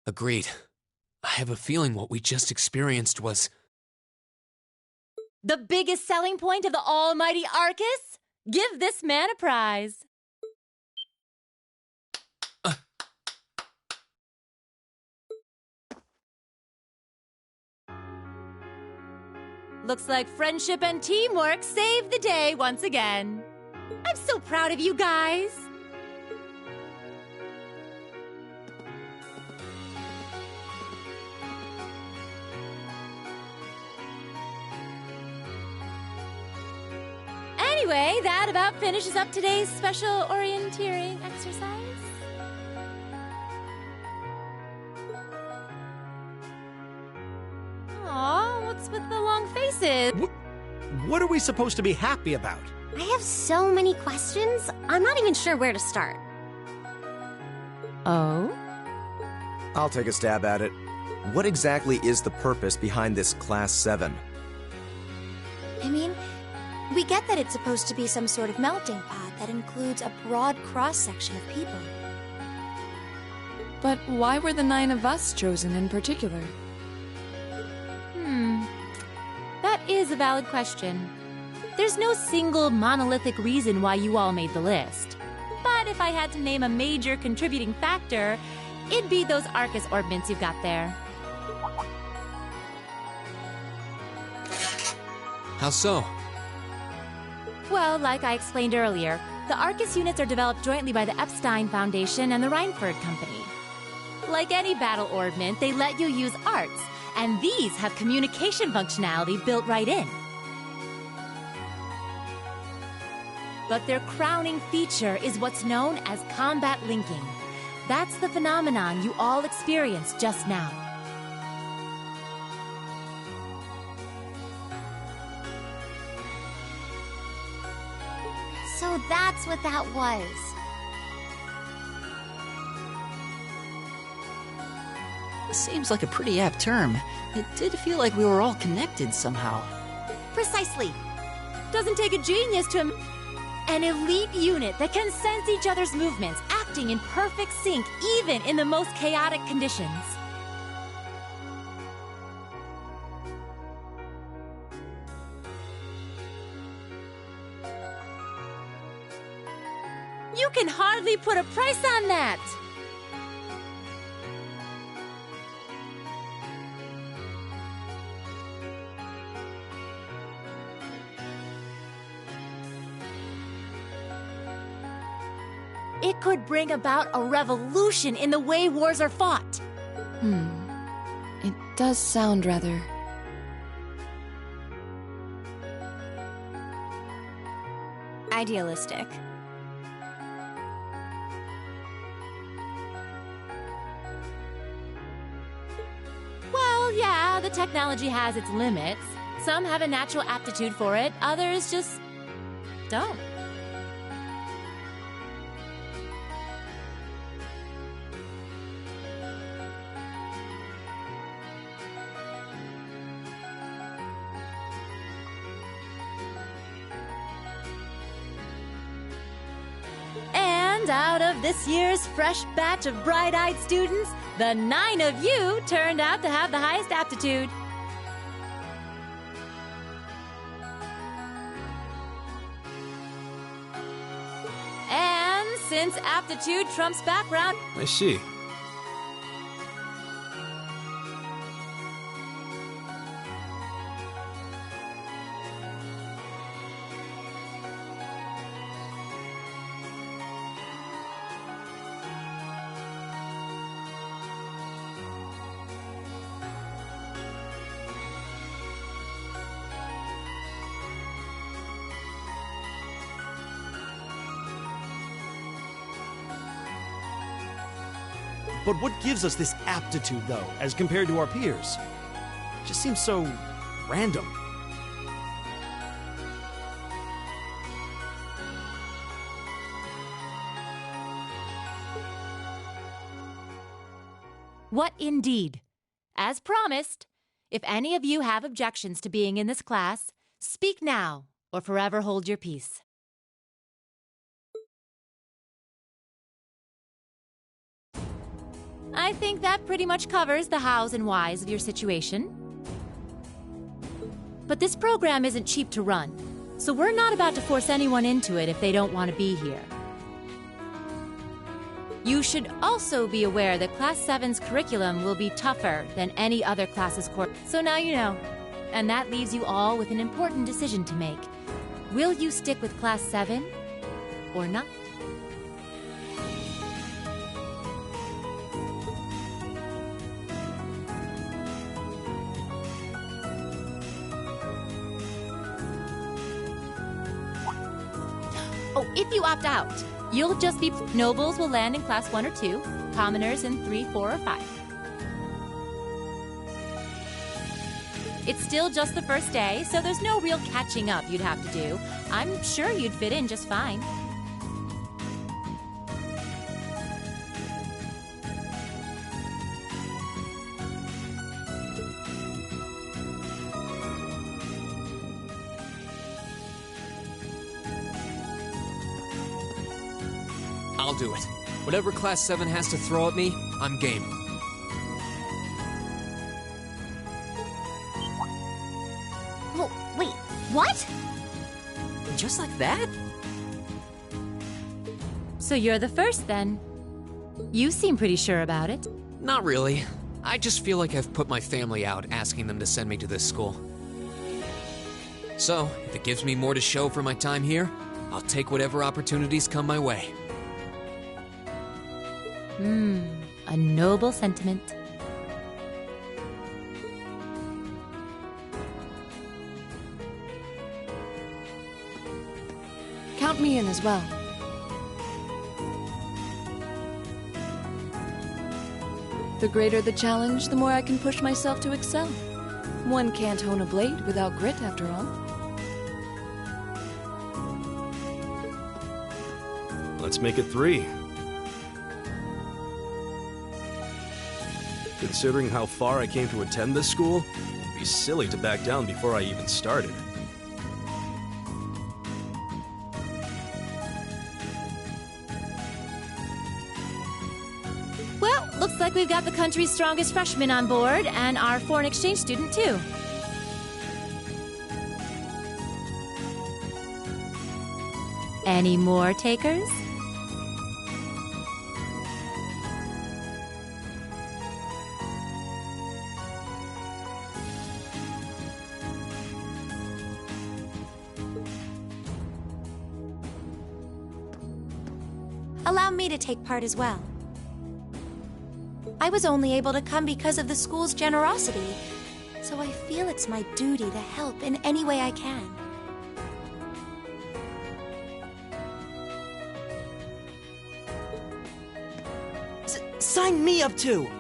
Agreed. I have a feeling what we just experienced was... The biggest selling point of the almighty Arcus? Give this man a prize. Looks like friendship and teamwork saved the day once again. I'm so proud of you guys. Anyway, that about finishes up today's special orienteering exercise. Aw, what's with the long faces? What are we supposed to be happy about? I have so many questions, I'm not even sure where to start. Oh? I'll take a stab at it. What exactly is the purpose behind this Class 7? I mean, we get that it's supposed to be some sort of melting pot that includes a broad cross-section of people. But why were the 9 of us chosen in particular? That is a valid question. There's no single monolithic reason why you all made the list. But if I had to name a major contributing factor, it'd be those Arcus orbments you've got there. How so? Well, like I explained earlier, the Arcus units are developed jointly by the Epstein Foundation and the Reinford Company. Like any battle orbment, they let you use arts, and these have communication functionality built right in. But their crowning feature is what's known as combat linking. That's the phenomenon you all experienced just now. So that's what that was. Seems like a pretty apt term. It did feel like we were all connected somehow. Precisely. Doesn't take a genius to... An elite unit that can sense each other's movements, acting in perfect sync even in the most chaotic conditions. You can hardly put a price on that! It could bring about a revolution in the way wars are fought. It does sound rather... idealistic. Well, yeah, the technology has its limits. Some have a natural aptitude for it, others just don't. And out of this year's fresh batch of bright-eyed students, the 9 of you turned out to have the highest aptitude. And since aptitude trumps background... I see. But what gives us this aptitude, though, as compared to our peers? It just seems so random. What indeed? As promised, if any of you have objections to being in this class, speak now or forever hold your peace. I think that pretty much covers the hows and whys of your situation. But this program isn't cheap to run, so we're not about to force anyone into it if they don't want to be here. You should also be aware that Class 7's curriculum will be tougher than any other class's course. So now you know. And that leaves you all with an important decision to make. Will you stick with Class 7 or not? Oh, if you opt out, you'll just be... Nobles will land in Class 1 or 2, commoners in 3, 4, or 5. It's still just the first day, so there's no real catching up you'd have to do. I'm sure you'd fit in just fine. I'll do it. Whatever Class 7 has to throw at me, I'm game. Well, wait, what? Just like that? So you're the first, then. You seem pretty sure about it. Not really. I just feel like I've put my family out asking them to send me to this school. So, if it gives me more to show for my time here, I'll take whatever opportunities come my way. A noble sentiment. Count me in as well. The greater the challenge, the more I can push myself to excel. One can't hone a blade without grit, after all. Let's make it 3. Considering how far I came to attend this school, it'd be silly to back down before I even started. Well, looks like we've got the country's strongest freshman on board, and our foreign exchange student, too. Any more takers? Allow me to take part as well. I was only able to come because of the school's generosity, so I feel it's my duty to help in any way I can. Sign me up too!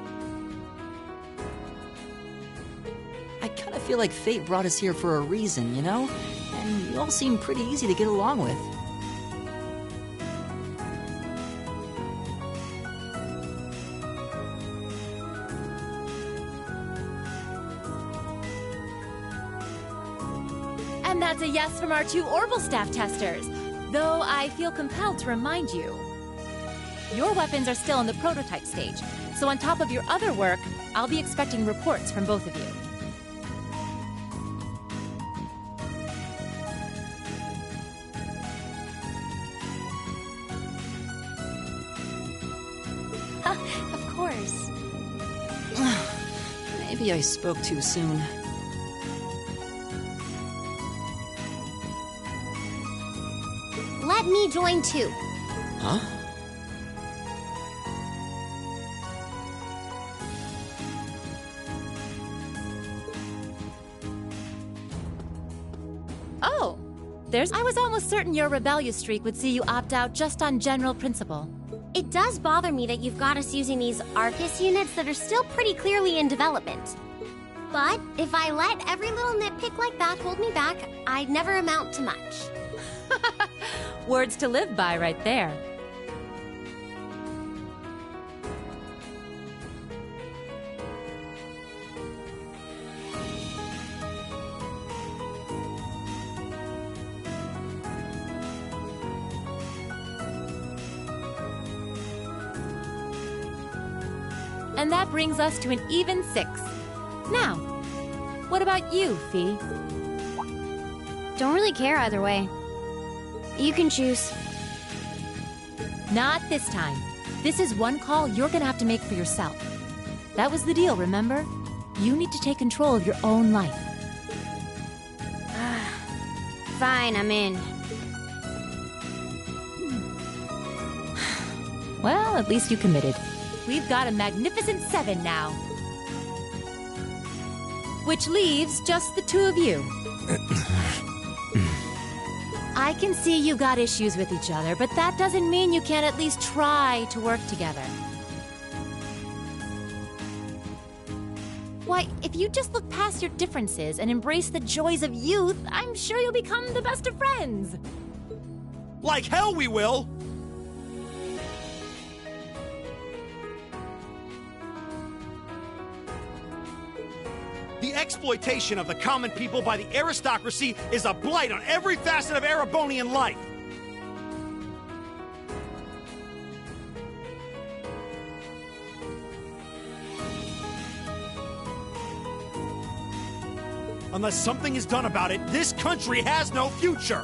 I kinda feel like fate brought us here for a reason, you know? And you all seem pretty easy to get along with. And that's a yes from our 2 Orbital staff testers. Though I feel compelled to remind you, your weapons are still in the prototype stage. So on top of your other work, I'll be expecting reports from both of you. Of course. Maybe I spoke too soon. Let me join too. Huh? Oh, I was almost certain your rebellious streak would see you opt out just on general principle. It does bother me that you've got us using these Arcus units that are still pretty clearly in development. But if I let every little nitpick like that hold me back, I'd never amount to much. Words to live by right there. And that brings us to an even 6. Now, what about you, Fee? Don't really care either way. You can choose. Not this time. This is one call you're gonna have to make for yourself. That was the deal, remember? You need to take control of your own life. Fine, I'm in. Well, at least you committed. We've got a magnificent 7 now. Which leaves just the 2 of you. I can see you got issues with each other, but that doesn't mean you can't at least try to work together. Why, if you just look past your differences and embrace the joys of youth, I'm sure you'll become the best of friends. Like hell we will! The exploitation of the common people by the aristocracy is a blight on every facet of Erebonian life. Unless something is done about it, this country has no future.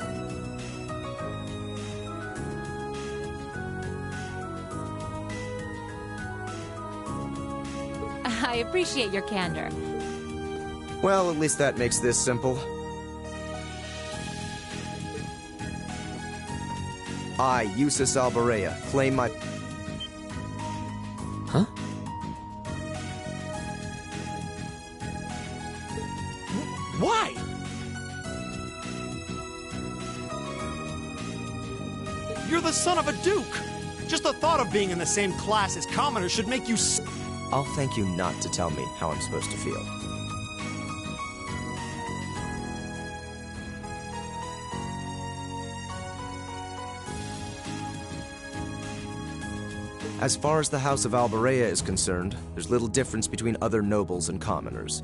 I appreciate your candor. Well, at least that makes this simple. I, Eustace Alberea, claim my... Huh? Why? You're the son of a duke! Just the thought of being in the same class as commoners should make you I'll thank you not to tell me how I'm supposed to feel. As far as the House of Alberea is concerned, there's little difference between other nobles and commoners.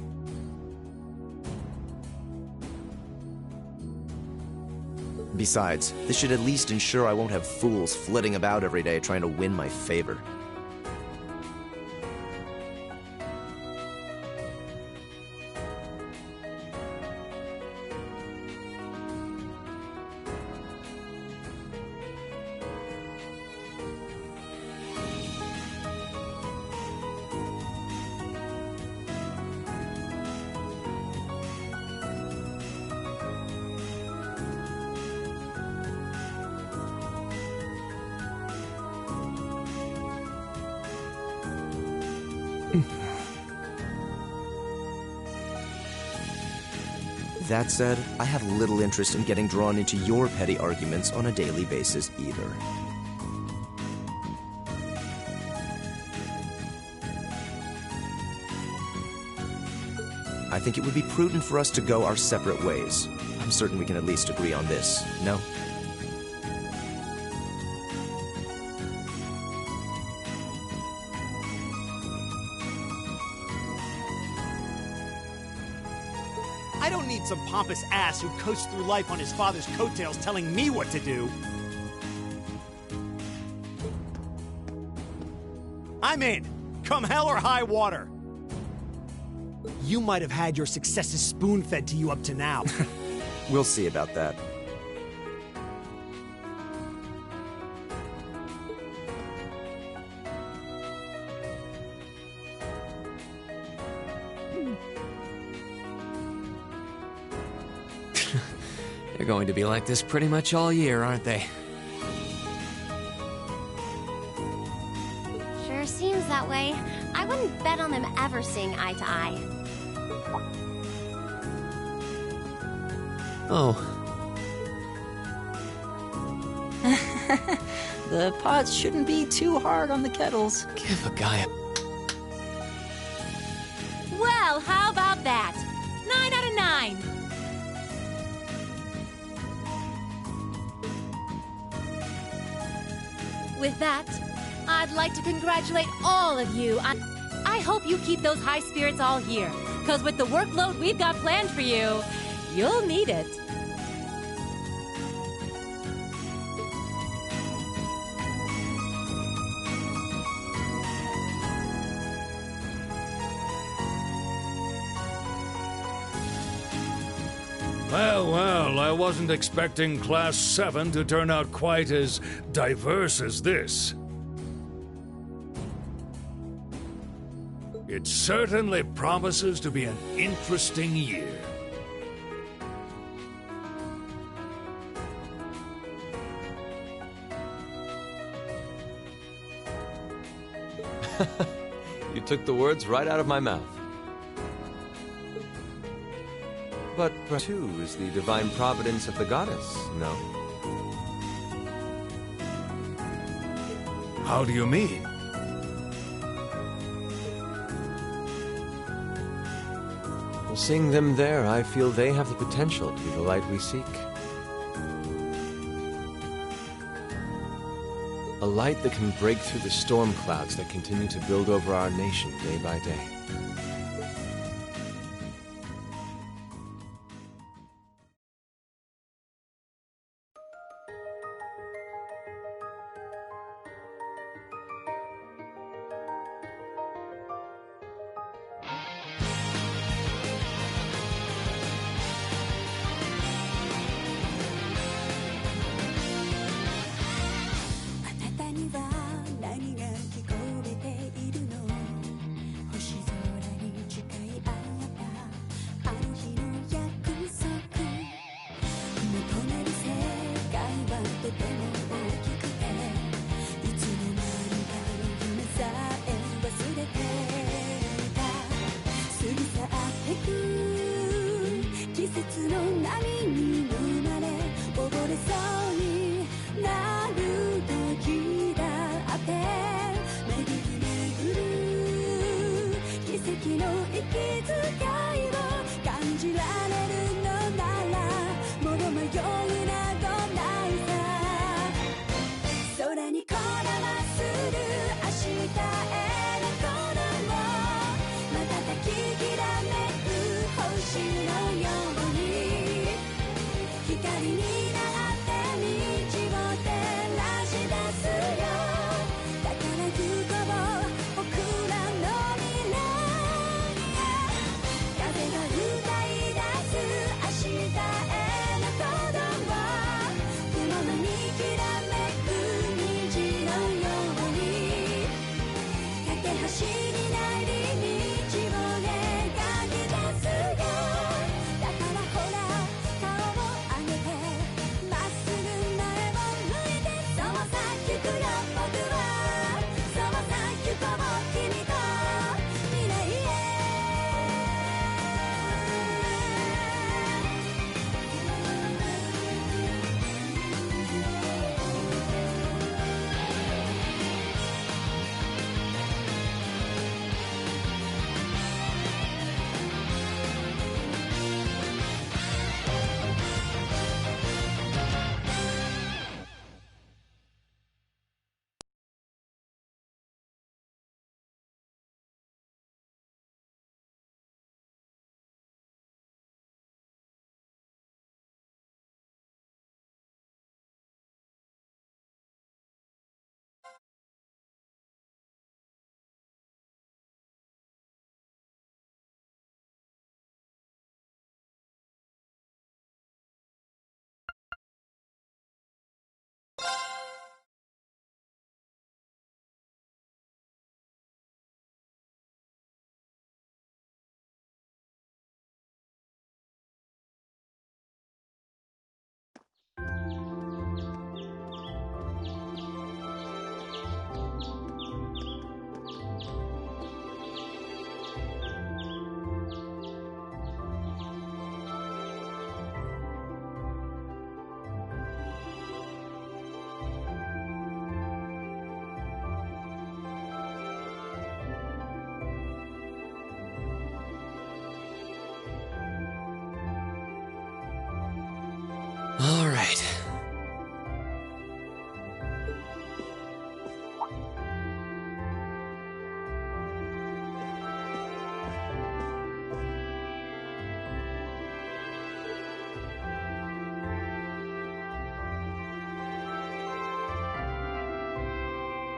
Besides, this should at least ensure I won't have fools flitting about every day trying to win my favor. That said, I have little interest in getting drawn into your petty arguments on a daily basis either. I think it would be prudent for us to go our separate ways. I'm certain we can at least agree on this, no? I don't need some pompous ass who coasts through life on his father's coattails telling me what to do. I'm in. Come hell or high water. You might have had your successes spoon-fed to you up to now. We'll see about that. They're going to be like this pretty much all year, aren't they? Sure seems that way. I wouldn't bet on them ever seeing eye to eye. Oh. The pots shouldn't be too hard on the kettles. Give a guy a... Well, how about that? 9 out of 9. With that, I'd like to congratulate all of you on... I hope you keep those high spirits all year, because with the workload we've got planned for you, you'll need it. Well, I wasn't expecting Class 7 to turn out quite as diverse as this. It certainly promises to be an interesting year. You took the words right out of my mouth. But too is the divine providence of the goddess, no? How do you mean? Well, seeing them there, I feel they have the potential to be the light we seek. A light that can break through the storm clouds that continue to build over our nation day by day. All right.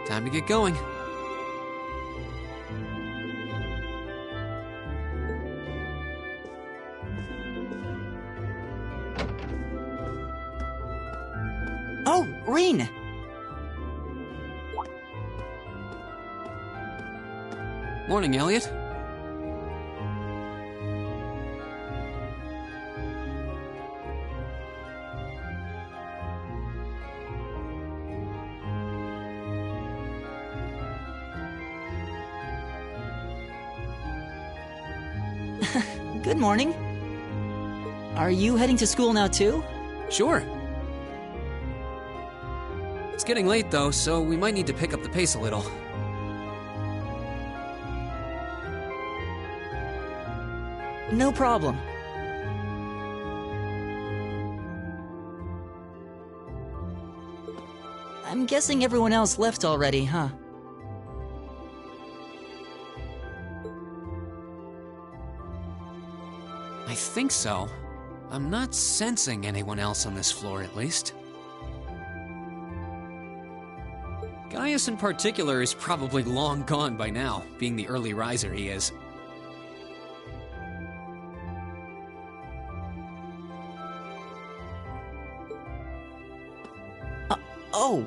Time to get going. Oh, Reen! Morning, Elliot. Good morning. Are you heading to school now too? Sure. It's getting late though, so we might need to pick up the pace a little. No problem. I'm guessing everyone else left already, huh? I think so. I'm not sensing anyone else on this floor, at least. Gaius in particular is probably long gone by now, being the early riser he is. Oh,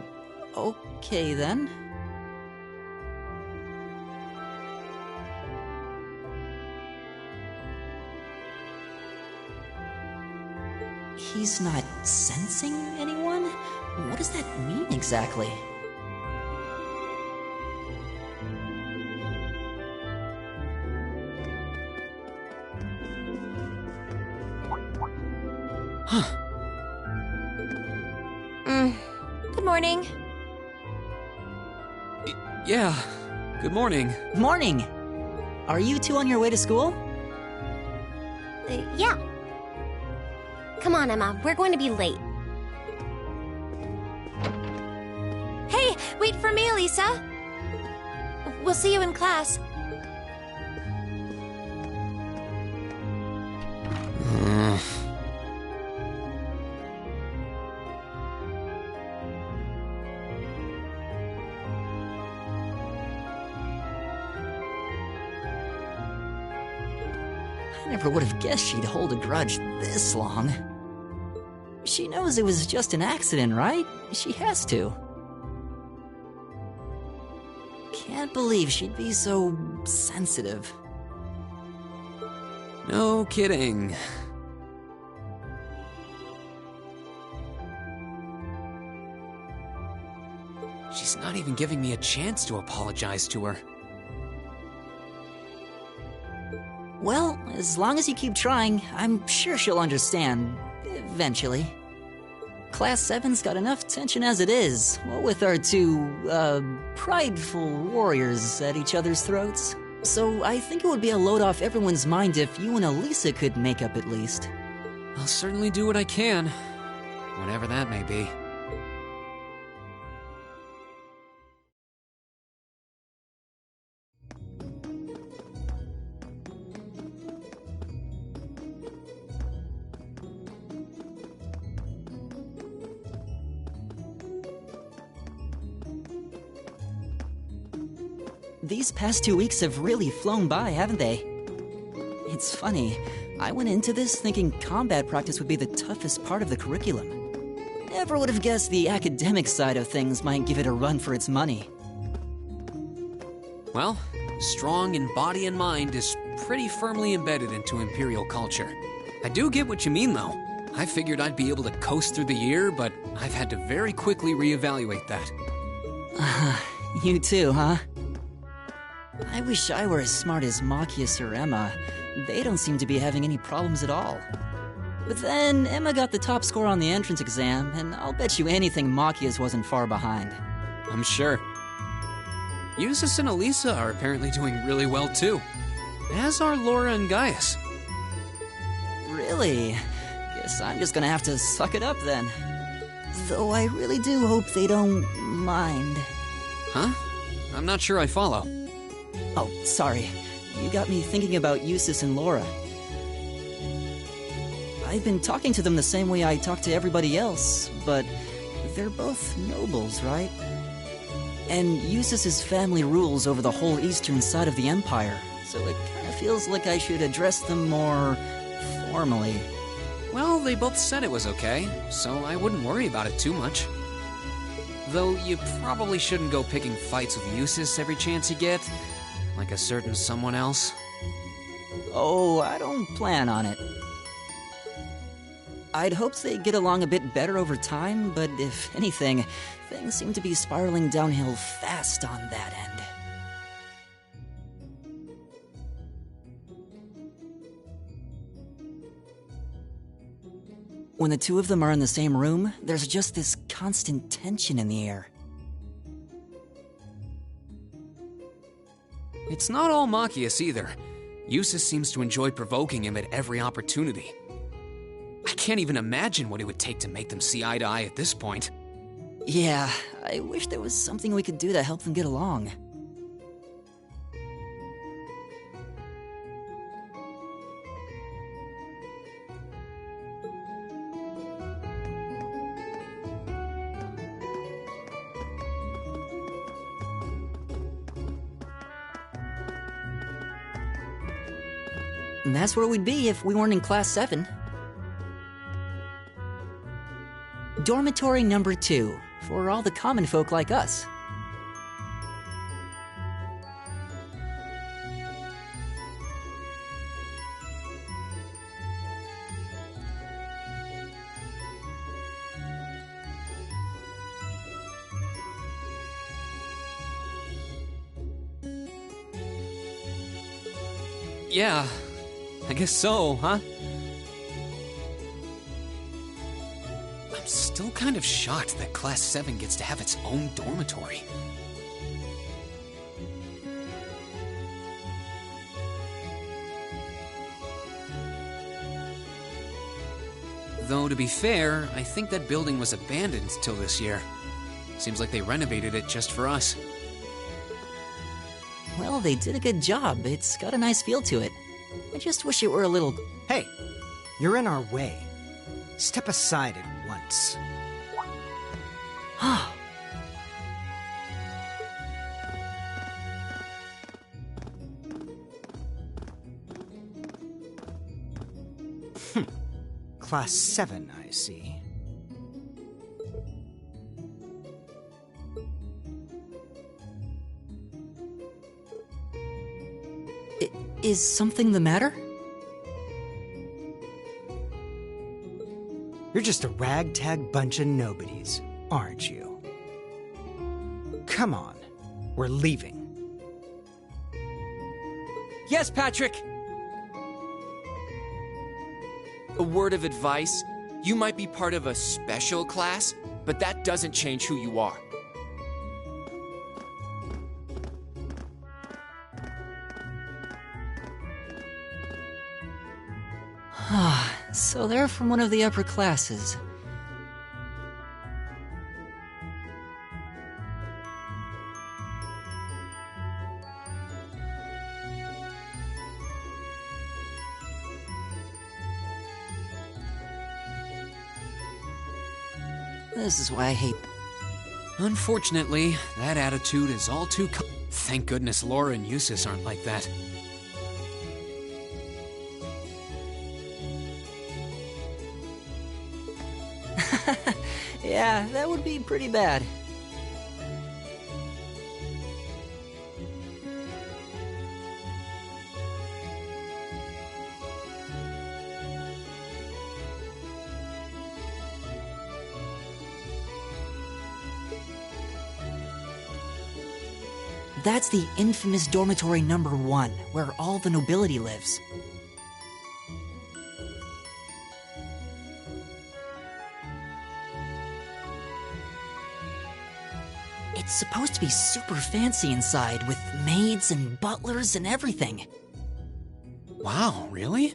okay then. He's not sensing anyone? What does that mean exactly? Huh. Good morning. Yeah, good morning. Morning! Are you two on your way to school? Yeah. Come on, Emma. We're going to be late. Hey, wait for me, Elisa. We'll see you in class. I never would have guessed she'd hold a grudge this long. She knows it was just an accident, right? She has to. Can't believe she'd be so sensitive. No kidding. She's not even giving me a chance to apologize to her. Well, as long as you keep trying, I'm sure she'll understand. Eventually. Class 7's got enough tension as it is, what with our two, prideful warriors at each other's throats. So I think it would be a load off everyone's mind if you and Elisa could make up at least. I'll certainly do what I can, whatever that may be. These past 2 weeks have really flown by, haven't they? It's funny, I went into this thinking combat practice would be the toughest part of the curriculum. Never would have guessed the academic side of things might give it a run for its money. Well, strong in body and mind is pretty firmly embedded into Imperial culture. I do get what you mean, though. I figured I'd be able to coast through the year, but I've had to very quickly reevaluate that. You too, huh? I wish I were as smart as Machias or Emma. They don't seem to be having any problems at all. But then, Emma got the top score on the entrance exam, and I'll bet you anything Machias wasn't far behind. I'm sure. Eustace and Elisa are apparently doing really well too. As are Laura and Gaius. Really? Guess I'm just gonna have to suck it up then. Though I really do hope they don't mind. Huh? I'm not sure I follow. Oh, sorry. You got me thinking about Eustace and Laura. I've been talking to them the same way I talk to everybody else, but they're both nobles, right? And Eustace's family rules over the whole eastern side of the Empire, so it kind of feels like I should address them more formally. Well, they both said it was okay, so I wouldn't worry about it too much. Though you probably shouldn't go picking fights with Eustace every chance you get, like a certain someone else. Oh, I don't plan on it. I'd hoped they'd get along a bit better over time, but if anything, things seem to be spiraling downhill fast on that end. When the two of them are in the same room, there's just this constant tension in the air. It's not all Machias either. Eustace seems to enjoy provoking him at every opportunity. I can't even imagine what it would take to make them see eye to eye at this point. Yeah, I wish there was something we could do to help them get along. And that's where we'd be if we weren't in Class 7. Dormitory number 2, for all the common folk like us. Yeah, I guess so, huh? I'm still kind of shocked that Class 7 gets to have its own dormitory. Though, to be fair, I think that building was abandoned till this year. Seems like they renovated it just for us. Well, they did a good job. It's got a nice feel to it. I just wish it were a little... Hey, you're in our way. Step aside at once. Class 7, I see. Is something the matter? You're just a ragtag bunch of nobodies, aren't you? Come on, we're leaving. Yes, Patrick! A word of advice. You might be part of a special class, but that doesn't change who you are. So they're from one of the upper classes. This is why I hate... Unfortunately, that attitude is all too Thank goodness Laura and Eustace aren't like that. Yeah, that would be pretty bad. That's the infamous dormitory number 1, where all the nobility lives. It's supposed to be super fancy inside, with maids and butlers and everything. Wow, really?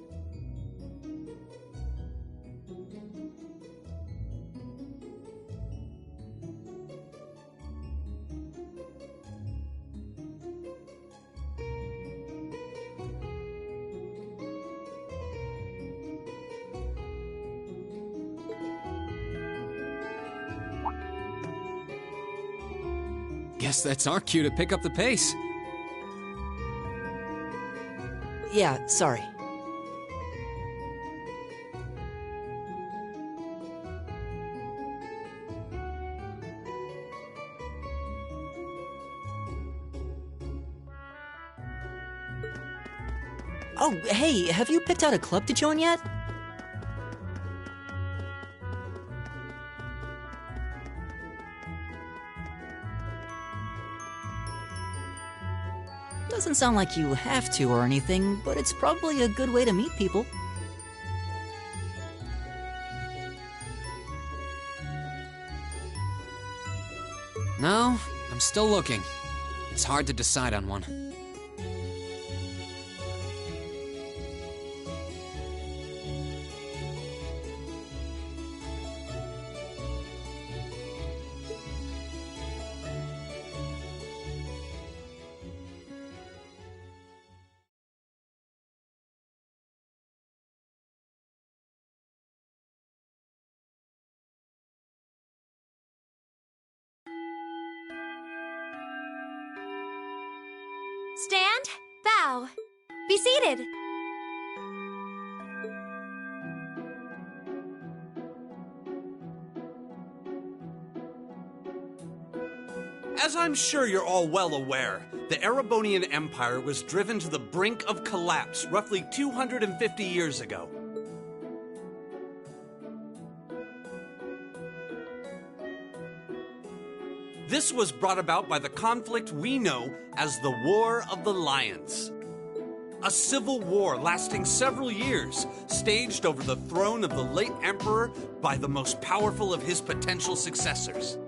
Guess that's our cue to pick up the pace. Yeah, sorry. Oh, hey, have you picked out a club to join yet? Doesn't sound like you have to or anything, but it's probably a good way to meet people. No, I'm still looking. It's hard to decide on one. Stand, bow, be seated. As I'm sure you're all well aware, the Erebonian Empire was driven to the brink of collapse roughly 250 years ago. This was brought about by the conflict we know as the War of the Lions. A civil war lasting several years, staged over the throne of the late emperor by the most powerful of his potential successors.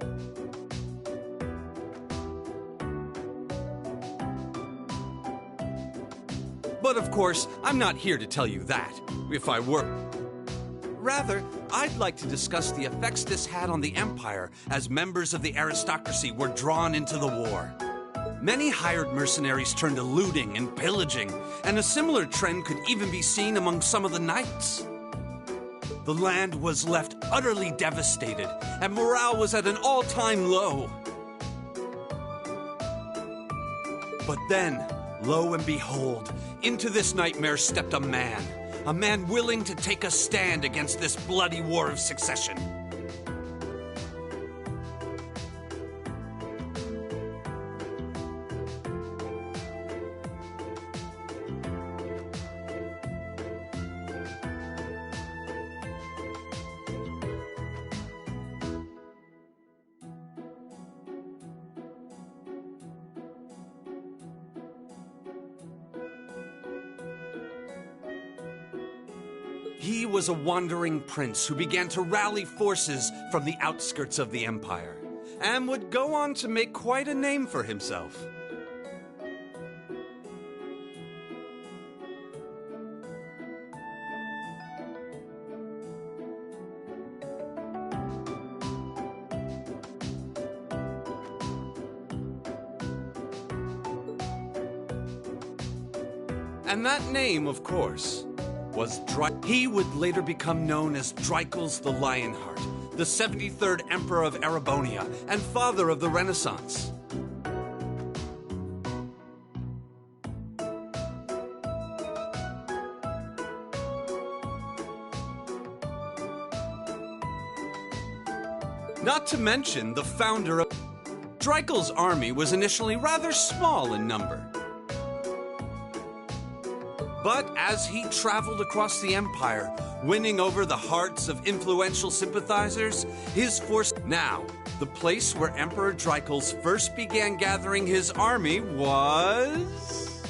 But of course, I'm not here to tell you that, if I were. Rather, I'd like to discuss the effects this had on the Empire as members of the aristocracy were drawn into the war. Many hired mercenaries turned to looting and pillaging, and a similar trend could even be seen among some of the knights. The land was left utterly devastated, and morale was at an all-time low. But then, lo and behold, into this nightmare stepped a man willing to take a stand against this bloody war of succession. He was a wandering prince who began to rally forces from the outskirts of the Empire, and would go on to make quite a name for himself. And that name, of course, was He would later become known as Drykles the Lionheart, the 73rd Emperor of Erebonia, and father of the Renaissance. Not to mention the founder of... Drykles' army was initially rather small in number. But as he traveled across the Empire, winning over the hearts of influential sympathizers, his force... Now, the place where Emperor Drykles first began gathering his army was...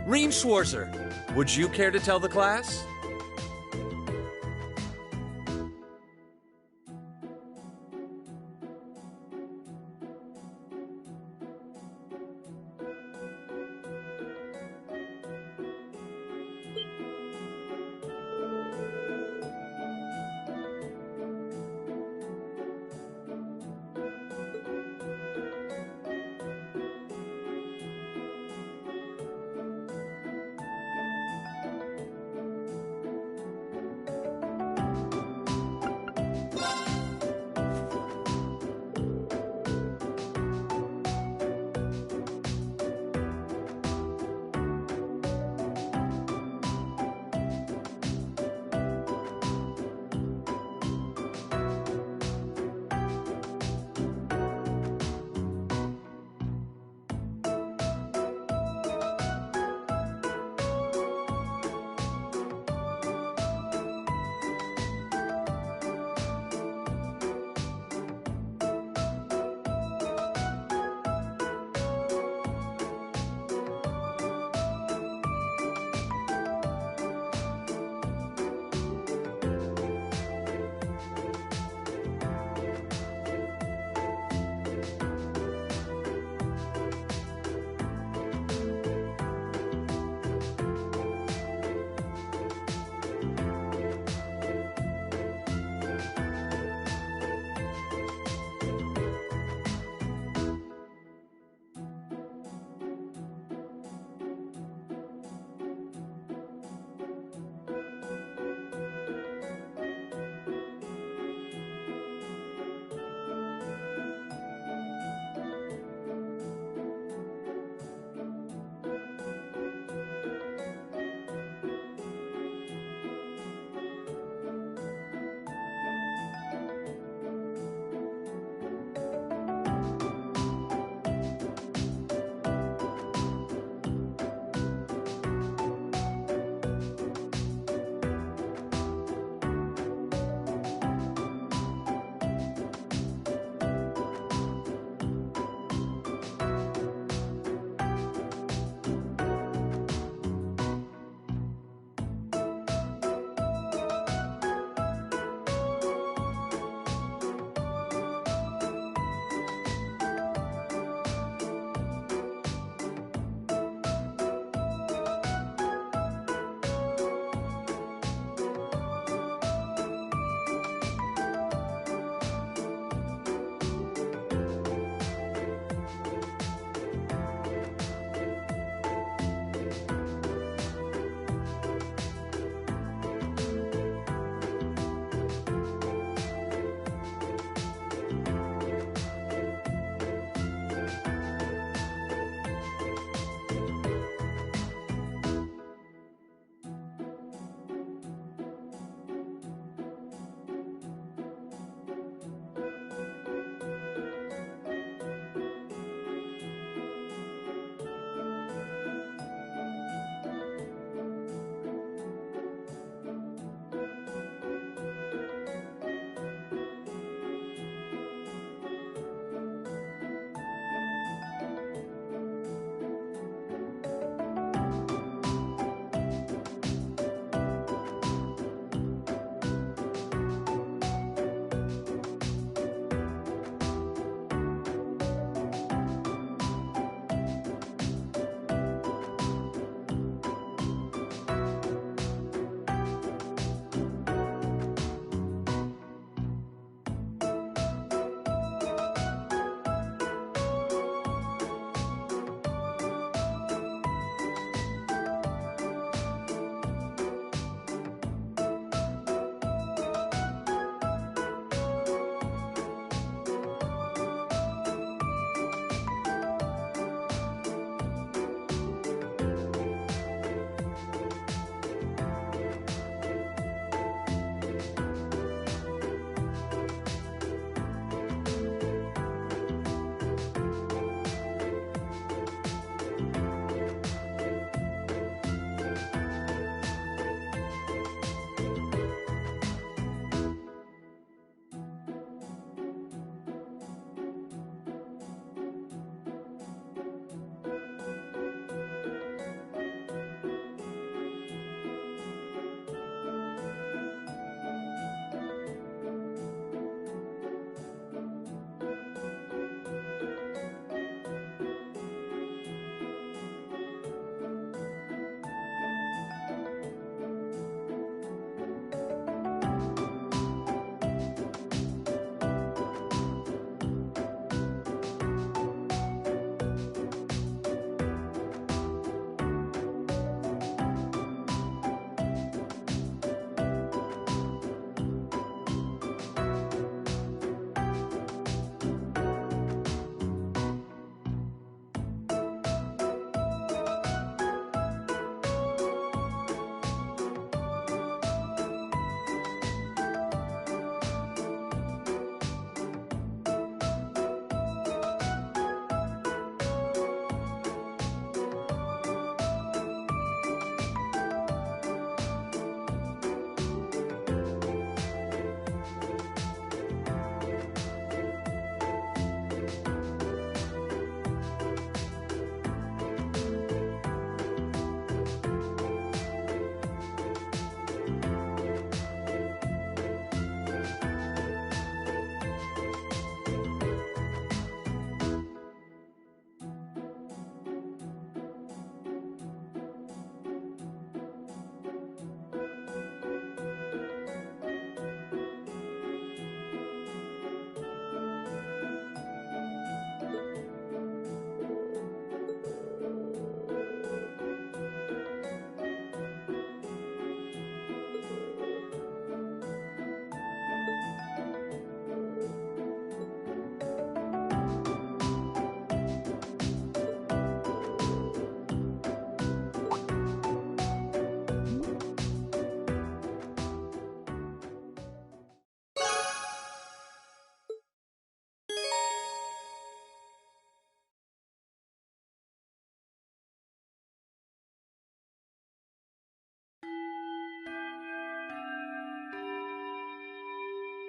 Reem Schwarzer, would you care to tell the class?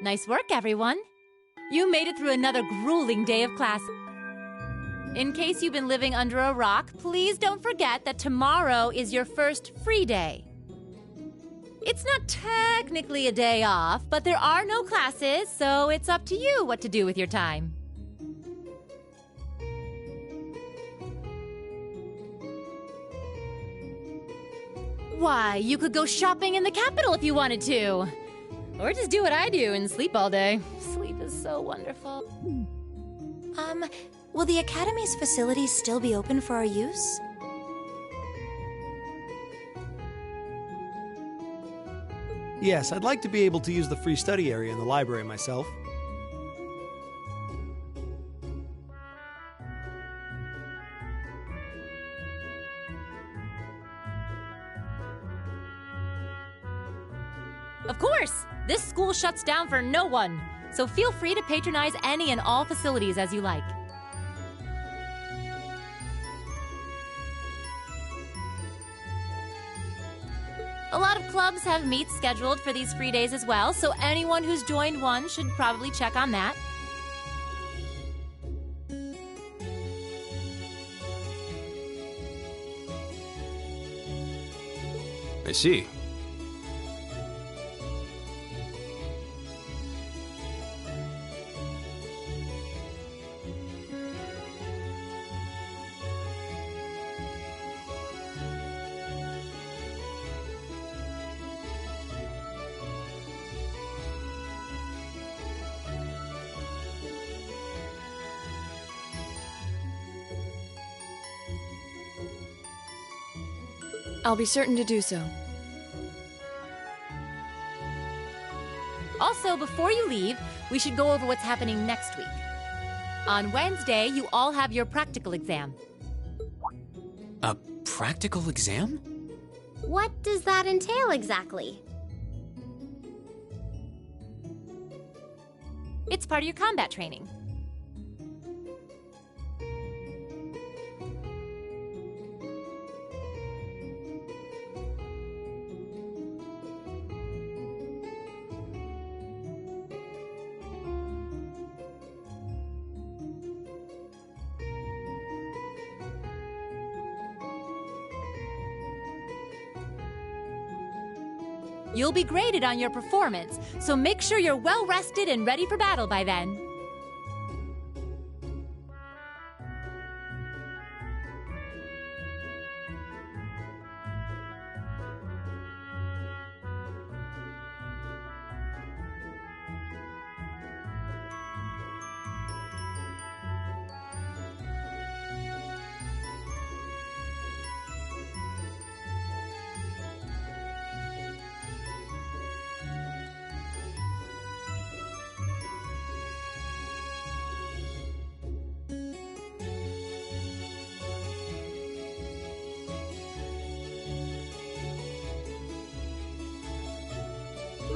Nice work, everyone. You made it through another grueling day of class. In case you've been living under a rock, please don't forget that tomorrow is your first free day. It's not technically a day off, but there are no classes, so it's up to you what to do with your time. Why, you could go shopping in the capital if you wanted to. Or just do what I do and sleep all day. Sleep is so wonderful. Will the Academy's facilities still be open for our use? Yes, I'd like to be able to use the free study area in the library myself. Of course! This school shuts down for no one, so feel free to patronize any and all facilities as you like. A lot of clubs have meets scheduled for these free days as well, so anyone who's joined one should probably check on that. I see. I'll be certain to do so. Also, before you leave, we should go over what's happening next week. On Wednesday, you all have your practical exam. A practical exam? What does that entail exactly? It's part of your combat training. You'll be graded on your performance, so make sure you're well rested and ready for battle by then.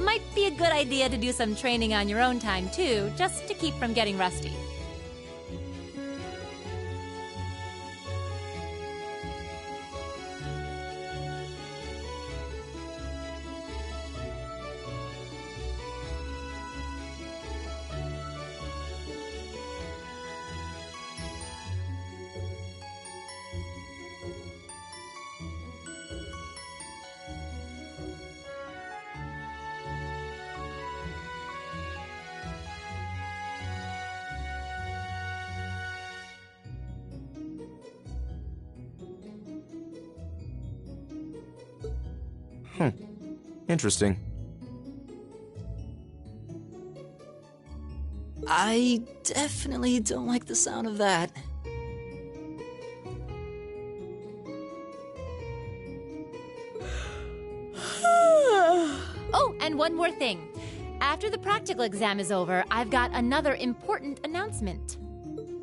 Might be a good idea to do some training on your own time, too, just to keep from getting rusty. Interesting. I definitely don't like the sound of that. Oh, and one more thing. After the practical exam is over, I've got another important announcement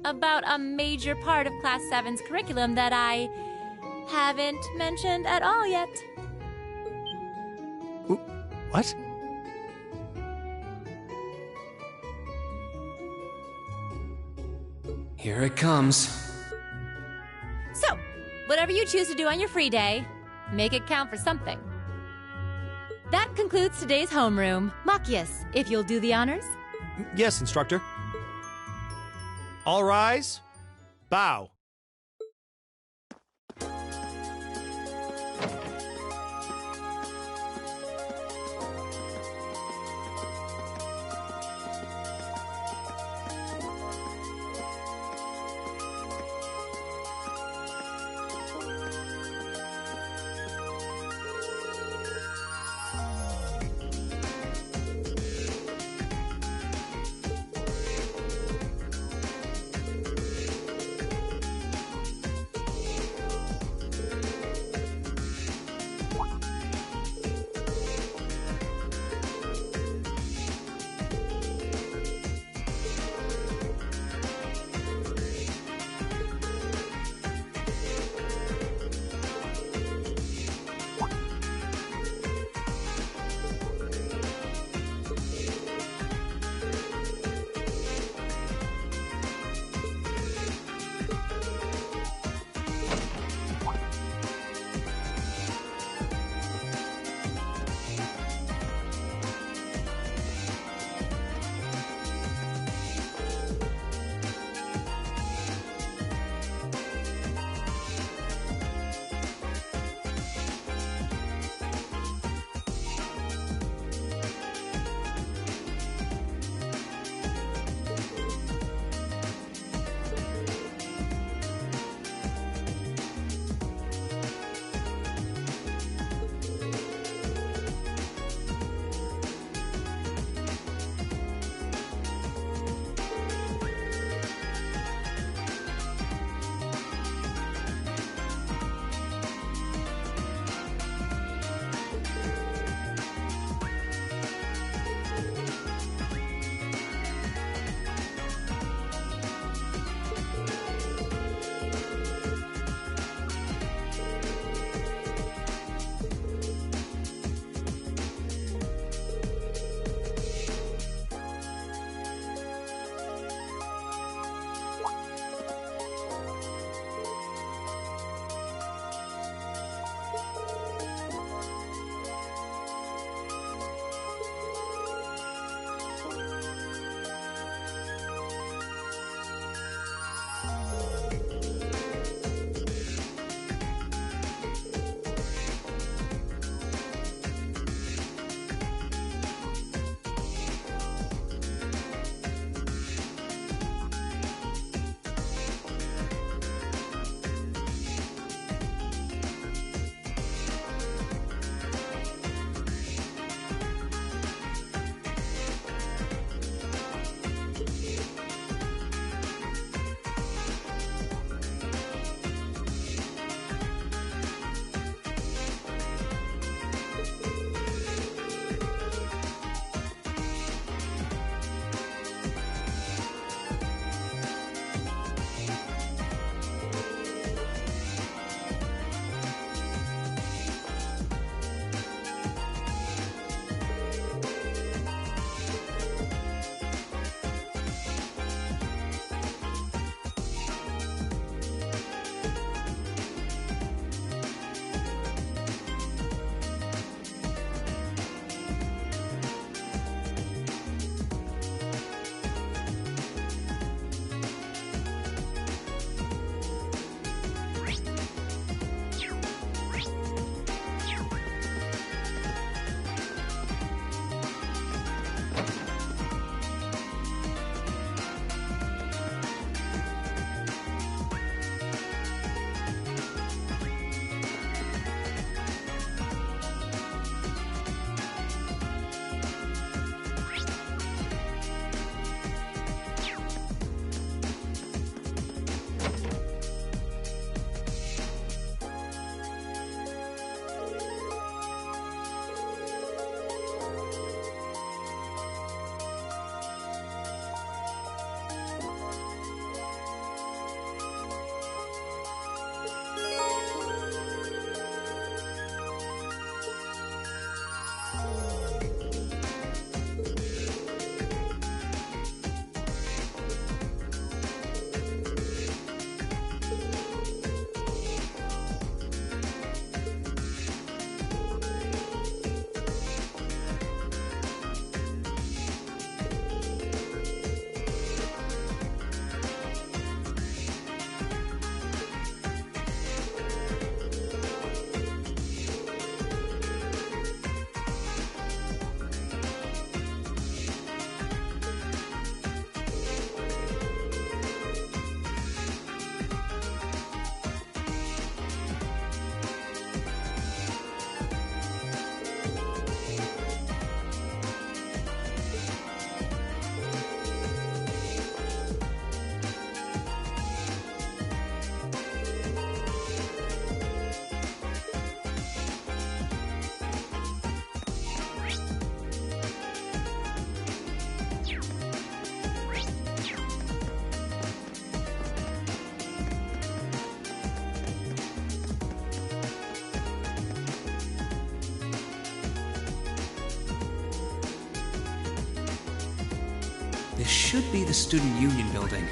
about a major part of Class 7's curriculum that I haven't mentioned at all yet. What? Here it comes. So, whatever you choose to do on your free day, make it count for something. That concludes today's homeroom. Machias, if you'll do the honors. Yes, Instructor. All rise. Bow. This should be the Student Union building.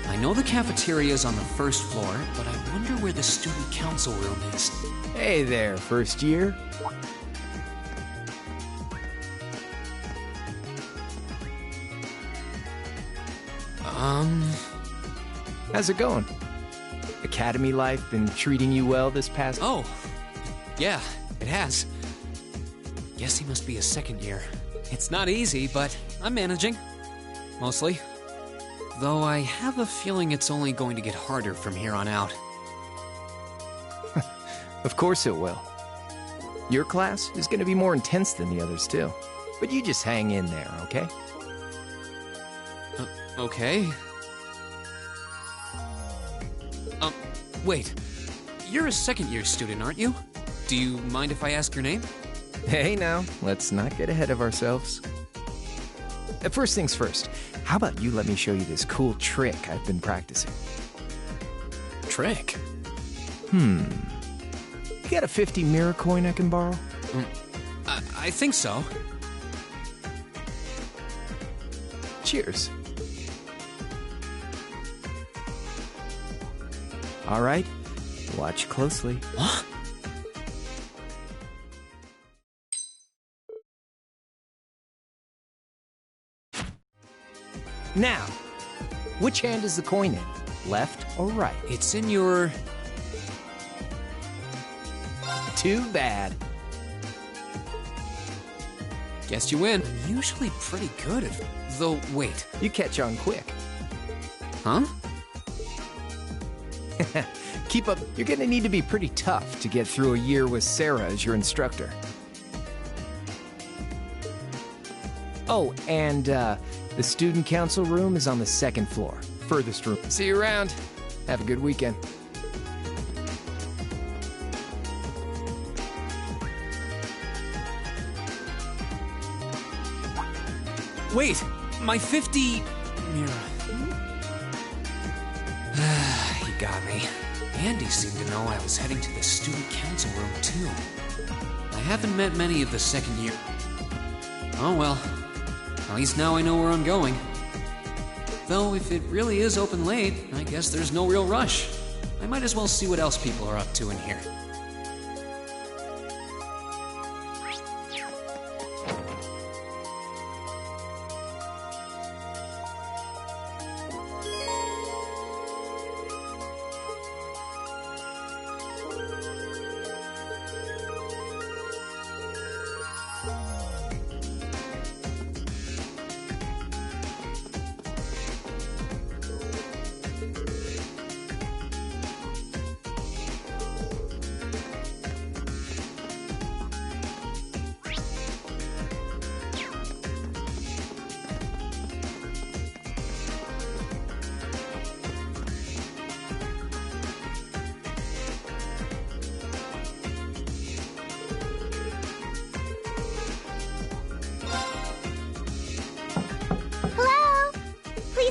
I know the cafeteria is on the first floor, but I wonder where the Student Council room is. Hey there, first year. How's it going? Academy life been treating you well this past... Oh, yeah, it has. Guess he must be a second year. It's not easy, but I'm managing. Mostly. Though I have a feeling it's only going to get harder from here on out. Of course it will. Your class is going to be more intense than the others, too. But you just hang in there, okay? Okay. Wait. You're a second-year student, aren't you? Do you mind if I ask your name? Hey now, let's not get ahead of ourselves. First things first, how about you let me show you this cool trick I've been practicing? Trick? You got a 50 mirror coin I can borrow? I think so. Cheers. All right, watch closely. What? Now, which hand is the coin in? Left or right? It's in your... Too bad. Guess you win. I'm usually pretty good at... Though, wait. You catch on quick. Huh? Keep up. You're gonna need to be pretty tough to get through a year with Sarah as your instructor. Oh, and the student council room is on the second floor. Furthest room. See you around. Have a good weekend. Wait! My 50... mirror. He got me. Andy seemed to know I was heading to the student council room, too. I haven't met many of the second year... Oh well. At least now I know where I'm going. Though, if it really is open late, I guess there's no real rush. I might as well see what else people are up to in here.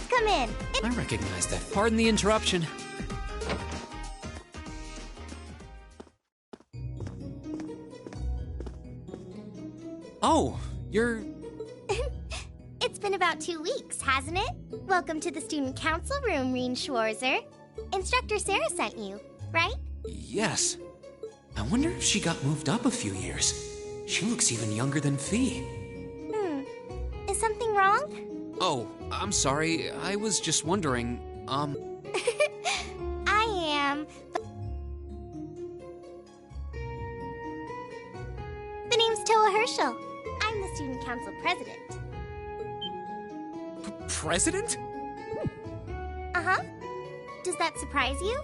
Come in. I recognize that. Pardon the interruption. Oh, you're... It's been about 2 weeks, hasn't it? Welcome to the student council room, Reen Schwarzer. Instructor Sarah sent you, right? Yes. I wonder if she got moved up a few years. She looks even younger than Fee. Is something wrong? Oh, I'm sorry. I was just wondering, I am. The name's Toa Herschel. I'm the student council president. President? Uh-huh. Does that surprise you?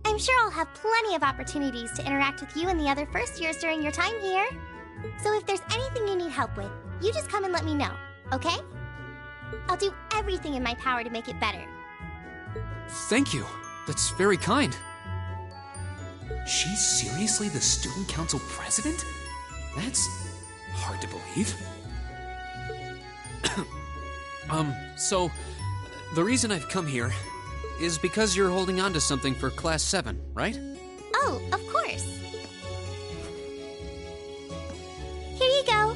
I'm sure I'll have plenty of opportunities to interact with you and the other first years during your time here. So if there's anything you need help with, you just come and let me know, okay? I'll do everything in my power to make it better. Thank you. That's very kind. She's seriously the student council president? That's hard to believe. So, the reason I've come here is because you're holding on to something for Class 7, right? Oh, of course. Here you go.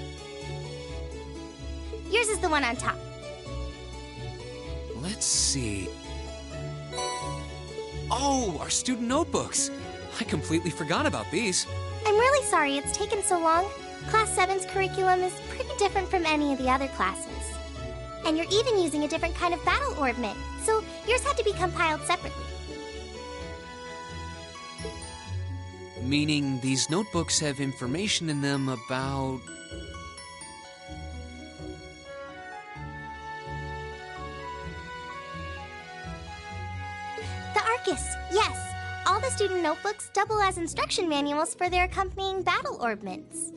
Yours is the one on top. Let's see. Oh, our student notebooks. I completely forgot about these. I'm really sorry it's taken so long. Class 7's curriculum is pretty different from any of the other classes. And you're even using a different kind of battle orbment, so yours had to be compiled separately. Meaning these notebooks have information in them about... The Arcus, yes. All the student notebooks double as instruction manuals for their accompanying battle orbments.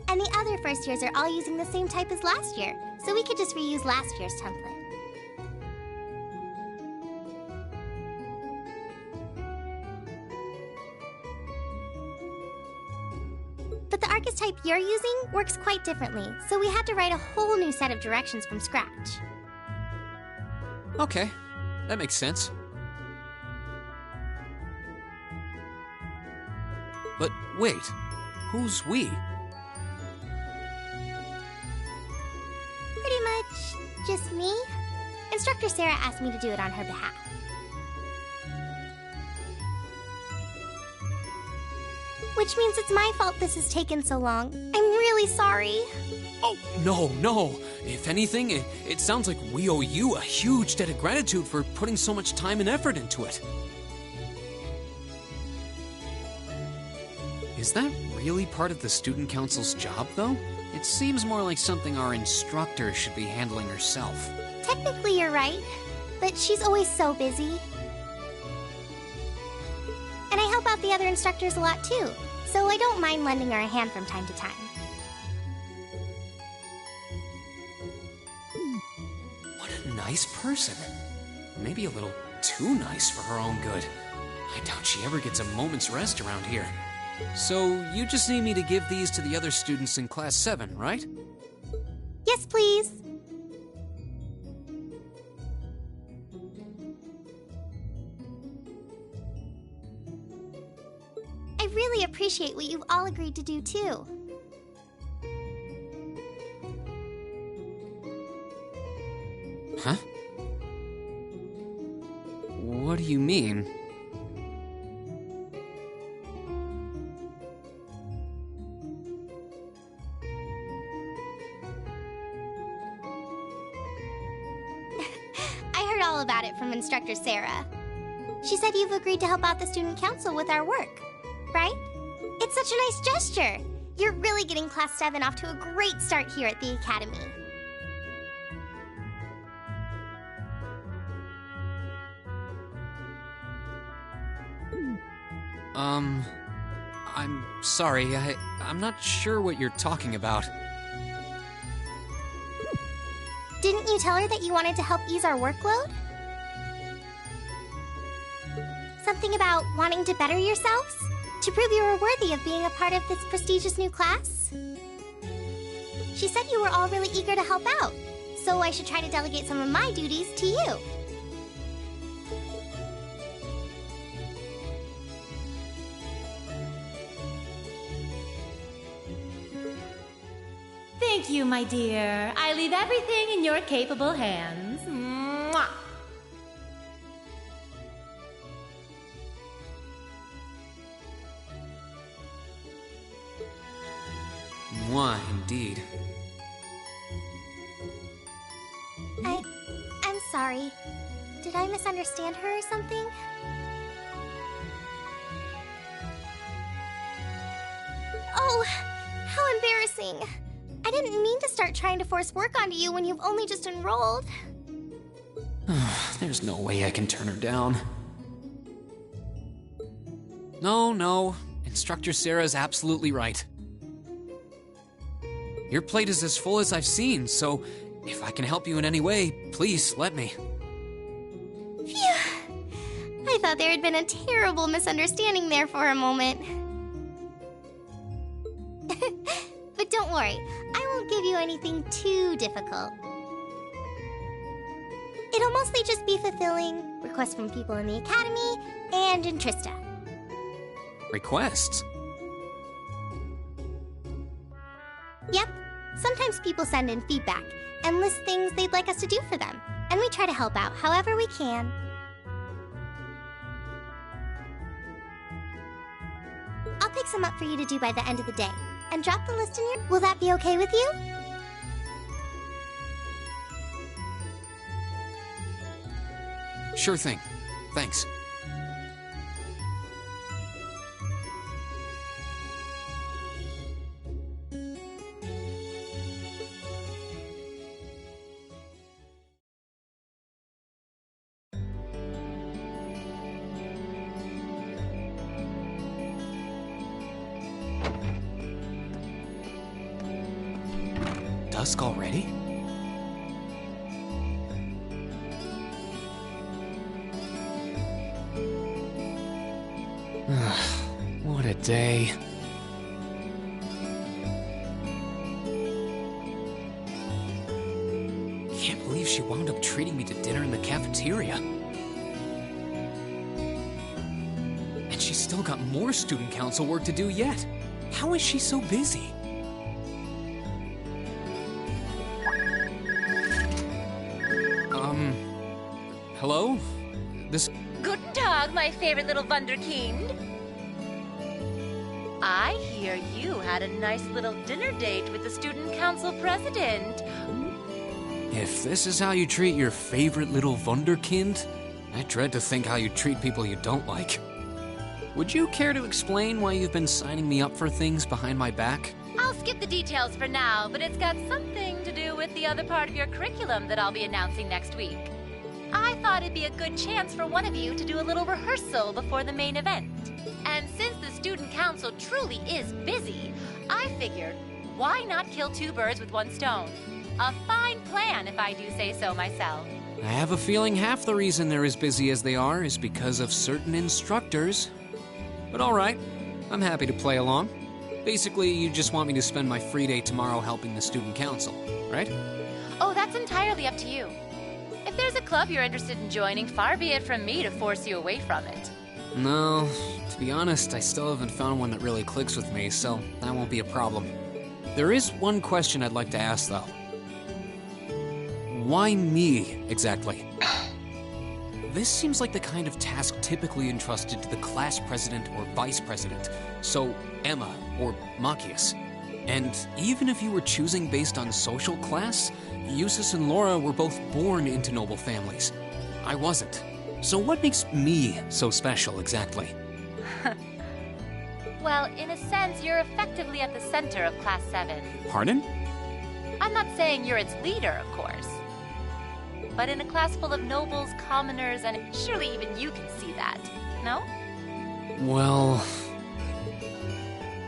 And the other first years are all using the same type as last year, so we could just reuse last year's template. But the Arcus type you're using works quite differently, so we had to write a whole new set of directions from scratch. Okay, that makes sense. But wait, who's we? Pretty much just me. Instructor Sarah asked me to do it on her behalf. Which means it's my fault this has taken so long. I'm really sorry. Oh, no. If anything, it sounds like we owe you a huge debt of gratitude for putting so much time and effort into it. Is that really part of the student council's job, though? It seems more like something our instructor should be handling herself. Technically, you're right, but she's always so busy. And I help out the other instructors a lot too, so I don't mind lending her a hand from time to time. What a nice person. Maybe a little too nice for her own good. I doubt she ever gets a moment's rest around here. So, you just need me to give these to the other students in Class 7, right? Yes, please. I really appreciate what you've all agreed to do, too. Huh? What do you mean? All about it from Instructor Sarah. She said you've agreed to help out the student council with our work, right? It's such a nice gesture. You're really getting Class 7 off to a great start here at the Academy. I'm sorry, I'm not sure what you're talking about. Didn't you tell her that you wanted to help ease our workload? Something about wanting to better yourselves? To prove you were worthy of being a part of this prestigious new class? She said you were all really eager to help out, so I should try to delegate some of my duties to you. Thank you, my dear. I leave everything in your capable hands. Mwah. Mwah, indeed. I'm sorry. Did I misunderstand her or something? Oh, how embarrassing. I didn't mean to start trying to force work onto you when you've only just enrolled. There's no way I can turn her down. No. Instructor Sarah's absolutely right. Your plate is as full as I've seen, so if I can help you in any way, please let me. Phew! thought there had been a terrible misunderstanding there for a moment. But don't worry, I won't give you anything too difficult. It'll mostly just be fulfilling requests from people in the Academy and in Trista. Requests? Yep. Sometimes people send in feedback and list things they'd like us to do for them, and we try to help out however we can. I'll pick some up for you to do by the end of the day, and drop the list in your... Will that be okay with you? Sure thing. Thanks. Dusk already? What a day. Can't believe she wound up treating me to dinner in the cafeteria. And she's still got more student council work to do yet. How is she so busy? Hello? Guten Tag, my favorite little Wunderkind. I hear you had a nice little dinner date with the student council president. If this is how you treat your favorite little Wunderkind, I dread to think how you treat people you don't like. Would you care to explain why you've been signing me up for things behind my back? I'll skip the details for now, but it's got something to do with the other part of your curriculum that I'll be announcing next week. I thought it'd be a good chance for one of you to do a little rehearsal before the main event. And since the student council truly is busy, I figured, why not kill two birds with one stone? A fine plan, if I do say so myself. I have a feeling half the reason they're as busy as they are is because of certain instructors. But alright, I'm happy to play along. Basically, you just want me to spend my free day tomorrow helping the student council, right? Oh, that's entirely up to you. If there's a club you're interested in joining, far be it from me to force you away from it. No, to be honest, I still haven't found one that really clicks with me, so that won't be a problem. There is one question I'd like to ask, though. Why me, exactly? This seems like the kind of task typically entrusted to the class president or vice president, so Emma or Machias. And even if you were choosing based on social class, Eustace and Laura were both born into noble families. I wasn't. So what makes me so special, exactly? Well, in a sense, you're effectively at the center of Class 7. Pardon? I'm not saying you're its leader, of course. But in a class full of nobles, commoners, and surely even you can see that, no? Well...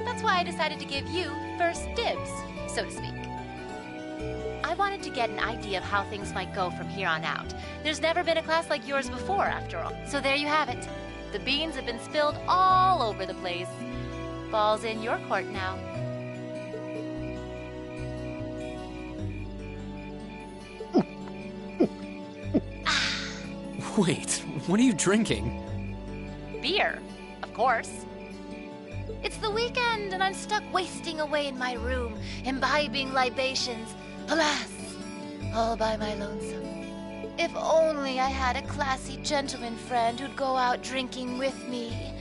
That's why I decided to give you first dibs, so to speak. I wanted to get an idea of how things might go from here on out. There's never been a class like yours before, after all. So there you have it. The beans have been spilled all over the place. Ball's in your court now. Wait, what are you drinking? Beer, of course. It's the weekend, and I'm stuck wasting away in my room, imbibing libations. Alas, all by my lonesome. If only I had a classy gentleman friend who'd go out drinking with me.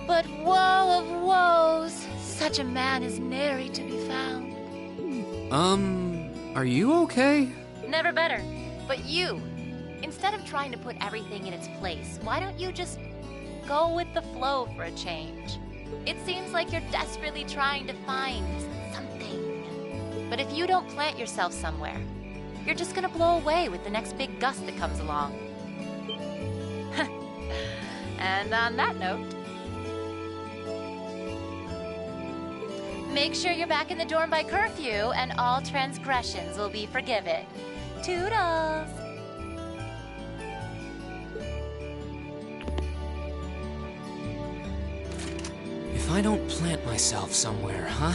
But woe of woes, such a man is nary to be found. Are you okay? Never better. But you, instead of trying to put everything in its place, why don't you just go with the flow for a change? It seems like you're desperately trying to find something. But if you don't plant yourself somewhere, you're just gonna blow away with the next big gust that comes along. And on that note, make sure you're back in the dorm by curfew and all transgressions will be forgiven. Toodles! if I don't plant myself somewhere, huh?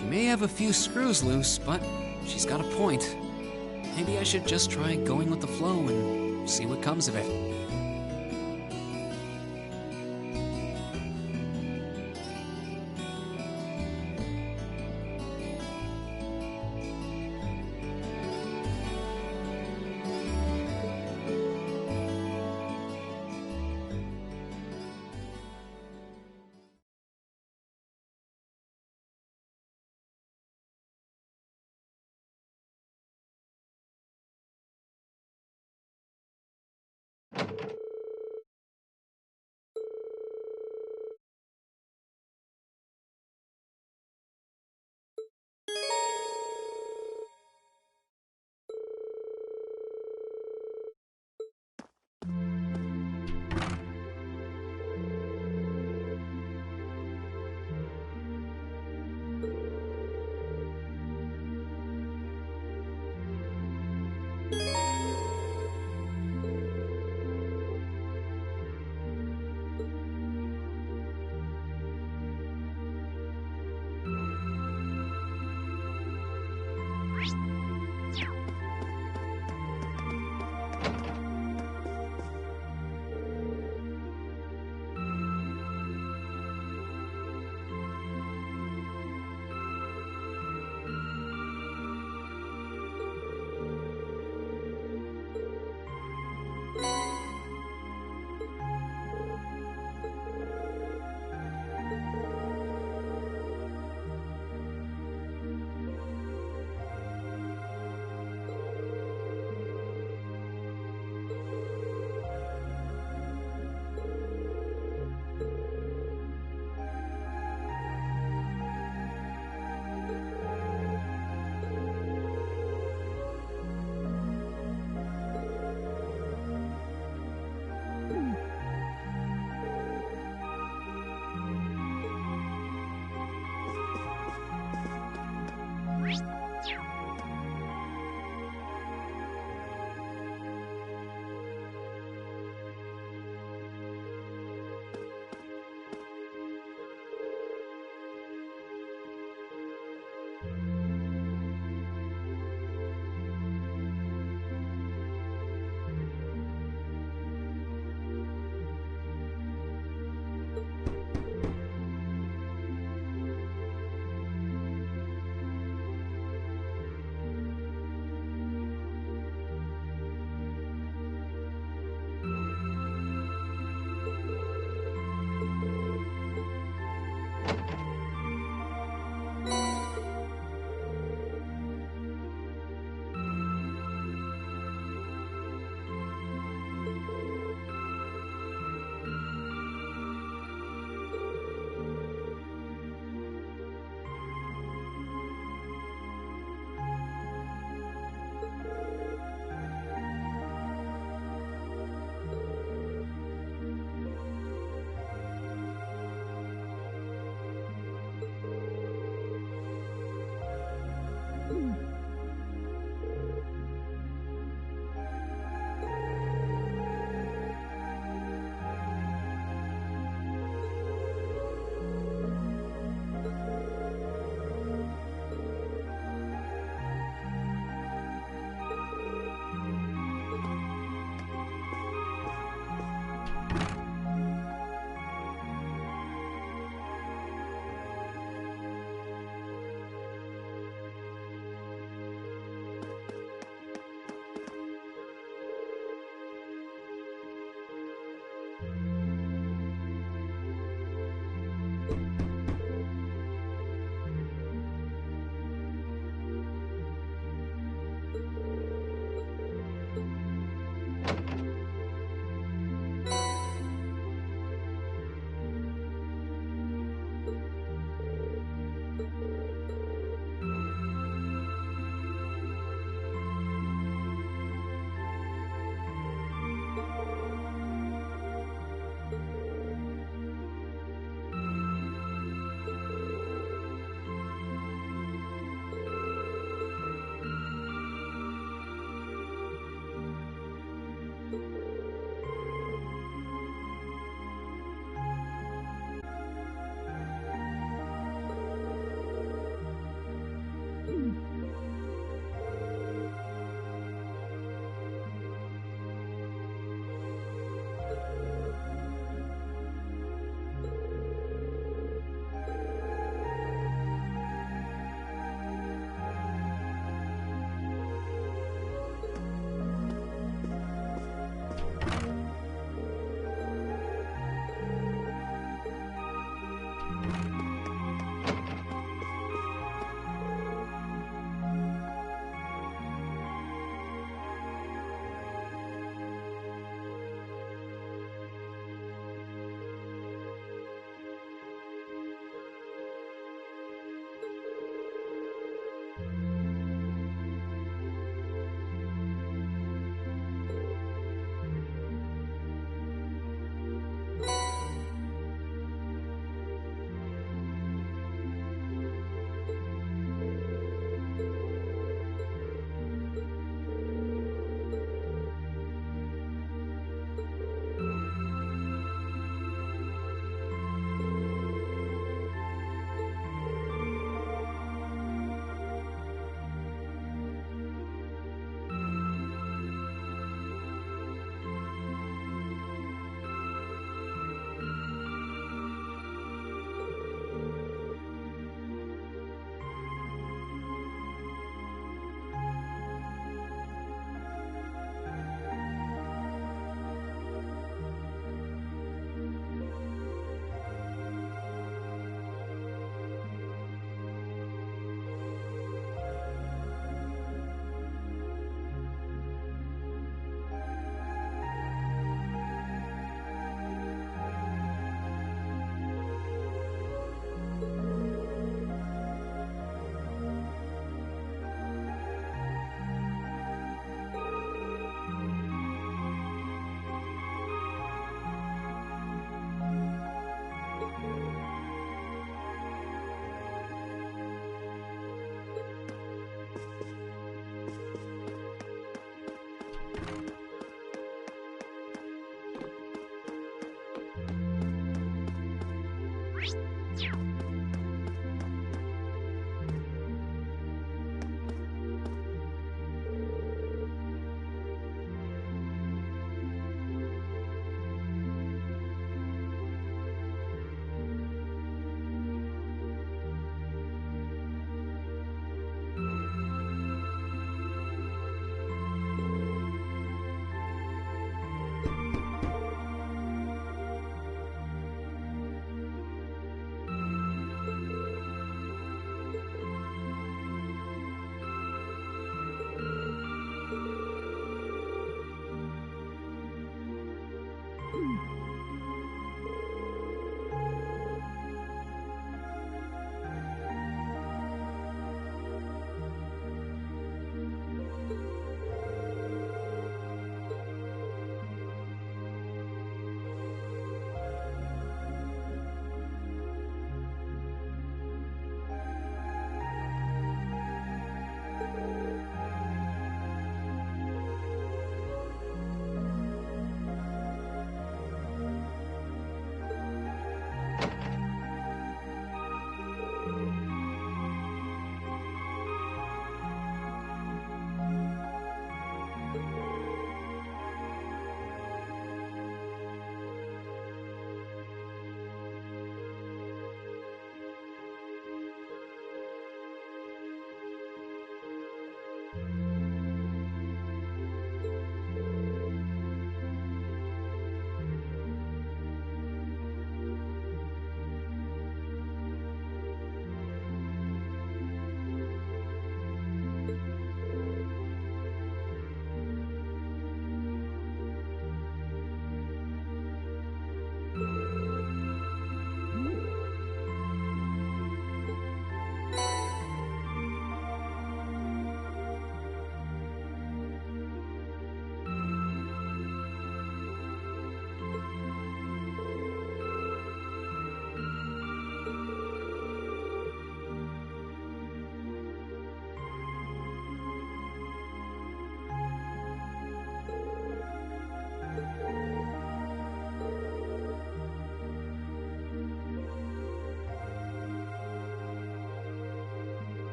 She may have a few screws loose, but she's got a point. Maybe I should just try going with the flow and see what comes of it.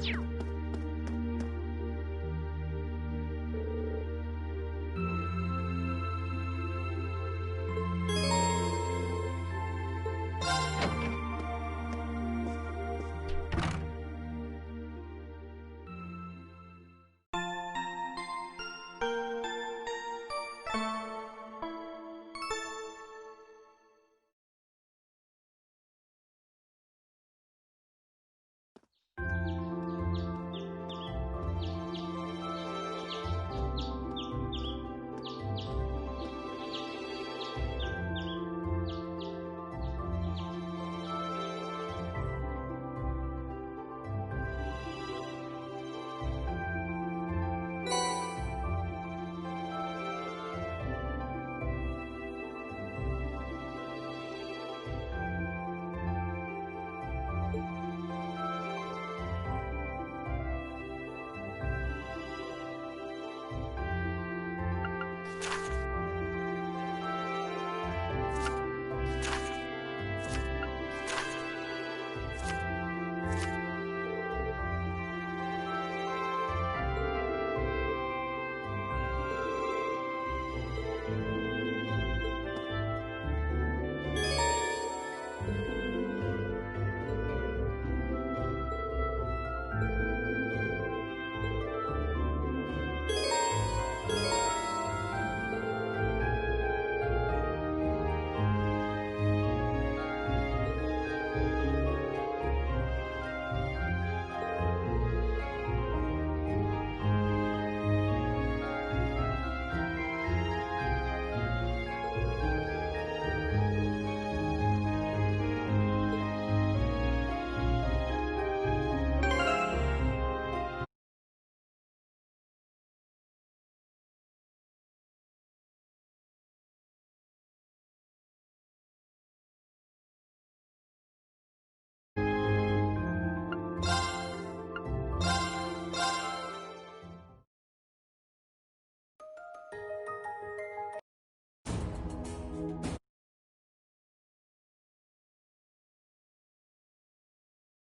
You